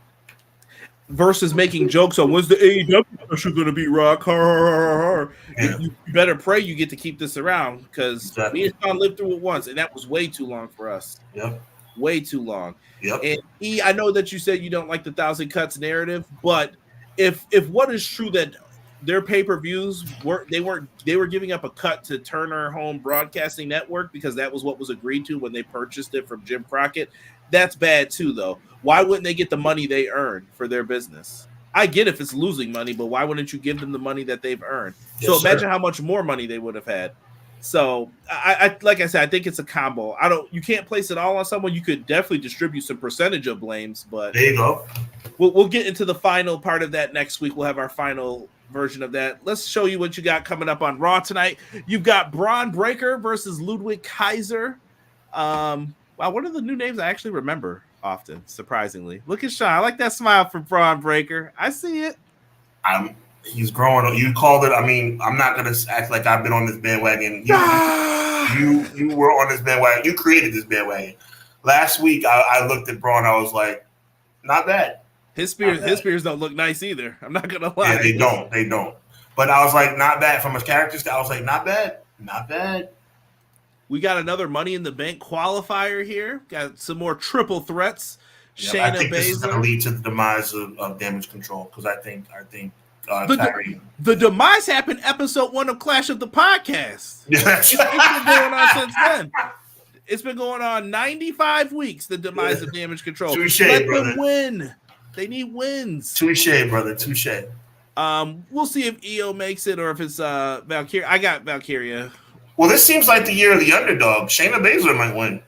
[SPEAKER 2] Versus making jokes on when's the AEW special going to be, Rock? Yeah. You better pray you get to keep this around, because me and Sean lived through it once, and that was way too long for us.
[SPEAKER 1] Yep.
[SPEAKER 2] Way too long.
[SPEAKER 1] Yep.
[SPEAKER 2] And I know that you said you don't like the 1,000 Cuts narrative, but if what is true that their pay-per-views they were giving up a cut to Turner Home Broadcasting Network because that was what was agreed to when they purchased it from Jim Crockett, that's bad too, though. Why wouldn't they get the money they earn for their business? I get if it's losing money, but why wouldn't you give them the money that they've earned? Yes, so imagine how much more money they would have had. So I like I said, I think it's a combo. You can't place it all on someone. You could definitely distribute some percentage of blames, but
[SPEAKER 1] there you go.
[SPEAKER 2] We'll get into the final part of that next week. We'll have our final version of that. Let's show you what you got coming up on Raw tonight. You've got Braun Breaker versus Ludwig Kaiser. Wow, what are the new names I actually remember often, surprisingly? Look at Sean. I like that smile for Braun Breaker. I see it.
[SPEAKER 1] He's growing. You called it. I mean, I'm not going to act like I've been on this bandwagon. You were on this bandwagon. You created this bandwagon. Last week, I looked at Braun. I was like, not bad.
[SPEAKER 2] His spears don't look nice either. I'm not going to lie.
[SPEAKER 1] Yeah, they don't. But I was like, not bad. From his characters, I was like, not bad.
[SPEAKER 2] We got another Money in the Bank qualifier here. Got some more triple threats.
[SPEAKER 1] Yep, Shayna I think Baszler. This is going to lead to the demise of Damage Control because I think
[SPEAKER 2] the demise happened episode 1 of Clash of the Podcast. It's been going on since then. It's been going on 95 weeks. The demise of Damage Control.
[SPEAKER 1] Touche,
[SPEAKER 2] Let
[SPEAKER 1] brother.
[SPEAKER 2] them win. They need wins.
[SPEAKER 1] Touche, brother. Touche.
[SPEAKER 2] We'll see if EO makes it or if it's Valkyria. I got Valkyria.
[SPEAKER 1] Well, this seems like the year of the underdog. Shayna Baszler might win.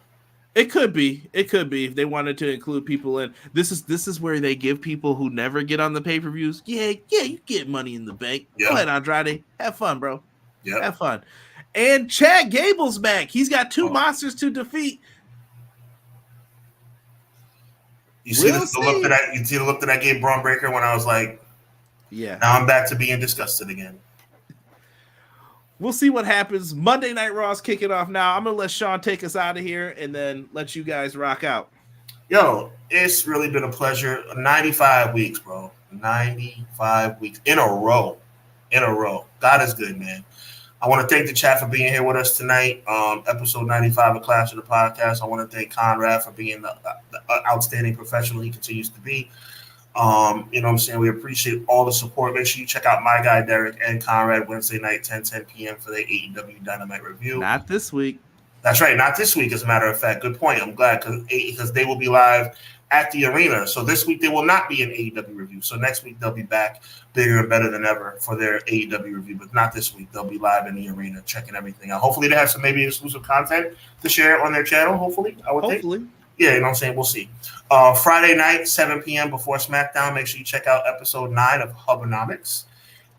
[SPEAKER 2] It could be if they wanted to include people in. This is where they give people who never get on the pay-per-views. Yeah, you get Money in the Bank. Yep. Go ahead, Andrade. Have fun, bro.
[SPEAKER 1] Yeah,
[SPEAKER 2] have fun. And Chad Gable's back. He's got 2 monsters to defeat.
[SPEAKER 1] You see the look that I gave Braun Breaker when I was like,
[SPEAKER 2] yeah.
[SPEAKER 1] Now I'm back to being disgusted again.
[SPEAKER 2] We'll see what happens. Monday Night Raw's kicking off now. I'm going to let Sean take us out of here and then let you guys rock out.
[SPEAKER 1] Yo, it's really been a pleasure. 95 weeks, bro. 95 weeks in a row. God is good, man. I want to thank the chat for being here with us tonight. Episode 95 of Clash of the Podcast. I want to thank Conrad for being the outstanding professional he continues to be. You know what I'm saying? We appreciate all the support. Make sure you check out my guy Derek and Conrad Wednesday night, 10 p.m. for the AEW Dynamite review.
[SPEAKER 2] Not this week.
[SPEAKER 1] That's right. Not this week, as a matter of fact. Good point. I'm glad because they will be live at the arena. So this week they will not be an AEW review. So next week they'll be back bigger and better than ever for their AEW review. But not this week. They'll be live in the arena checking everything out. Hopefully they have some maybe exclusive content to share on their channel. Hopefully, I would think. Yeah, you know what I'm saying? We'll see. Friday night, 7 p.m. before SmackDown. Make sure you check out episode 9 of Hubbernomics.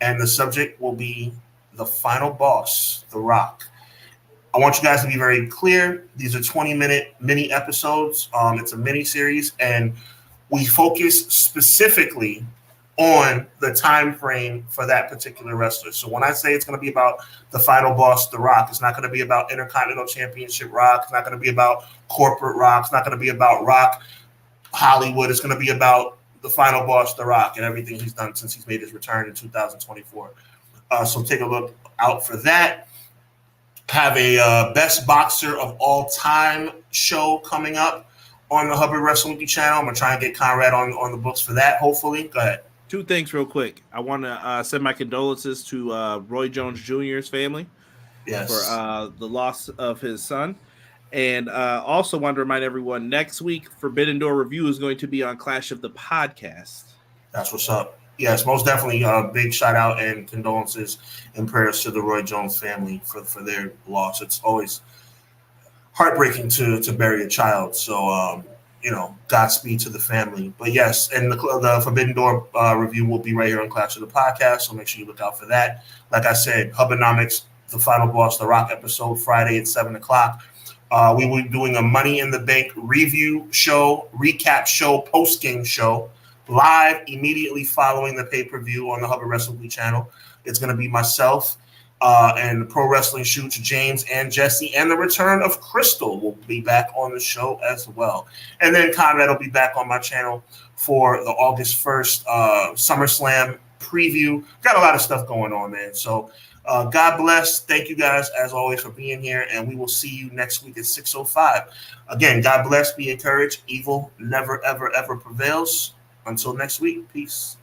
[SPEAKER 1] And the subject will be the final boss, The Rock. I want you guys to be very clear. These are 20-minute mini episodes. It's a mini series, and we focus specifically on the time frame for that particular wrestler. So when I say it's going to be about the final boss, The Rock, it's not going to be about Intercontinental Championship Rock. It's not going to be about corporate Rock. It's not going to be about Rock Hollywood. It's going to be about the final boss, The Rock, and everything he's done since he's made his return in 2024. So take a look out for that. Have a Best Boxer of All Time show coming up on the Hubbard Wrestling Weekly channel. I'm going to try and get Conrad on the books for that, hopefully. Go ahead.
[SPEAKER 2] 2 things real quick. I want to send my condolences to Roy Jones Jr.'s family for the loss of his son. And also want to remind everyone, next week, Forbidden Door Review is going to be on Clash of the Podcast.
[SPEAKER 1] That's what's up. Yes, most definitely. Big shout out and condolences and prayers to the Roy Jones family for their loss. It's always heartbreaking to bury a child. So, Godspeed to the family. But yes, and the Forbidden Door review will be right here on Clash of the Podcast. So make sure you look out for that. Like I said, Hubbernomics, the final boss, The Rock episode, Friday at 7:00. We will be doing a Money in the Bank review show, recap show, post-game show, live immediately following the pay-per-view on the Hubbard Wrestling Weekly channel. It's going to be myself and Pro Wrestling Shoots, James and Jesse, and the return of Crystal will be back on the show as well. And then Conrad will be back on my channel for the August 1st SummerSlam preview. Got a lot of stuff going on, man. So God bless. Thank you guys, as always, for being here, and we will see you next week at 6:05. Again, God bless. Be encouraged. Evil never, ever, ever prevails. Until next week, peace.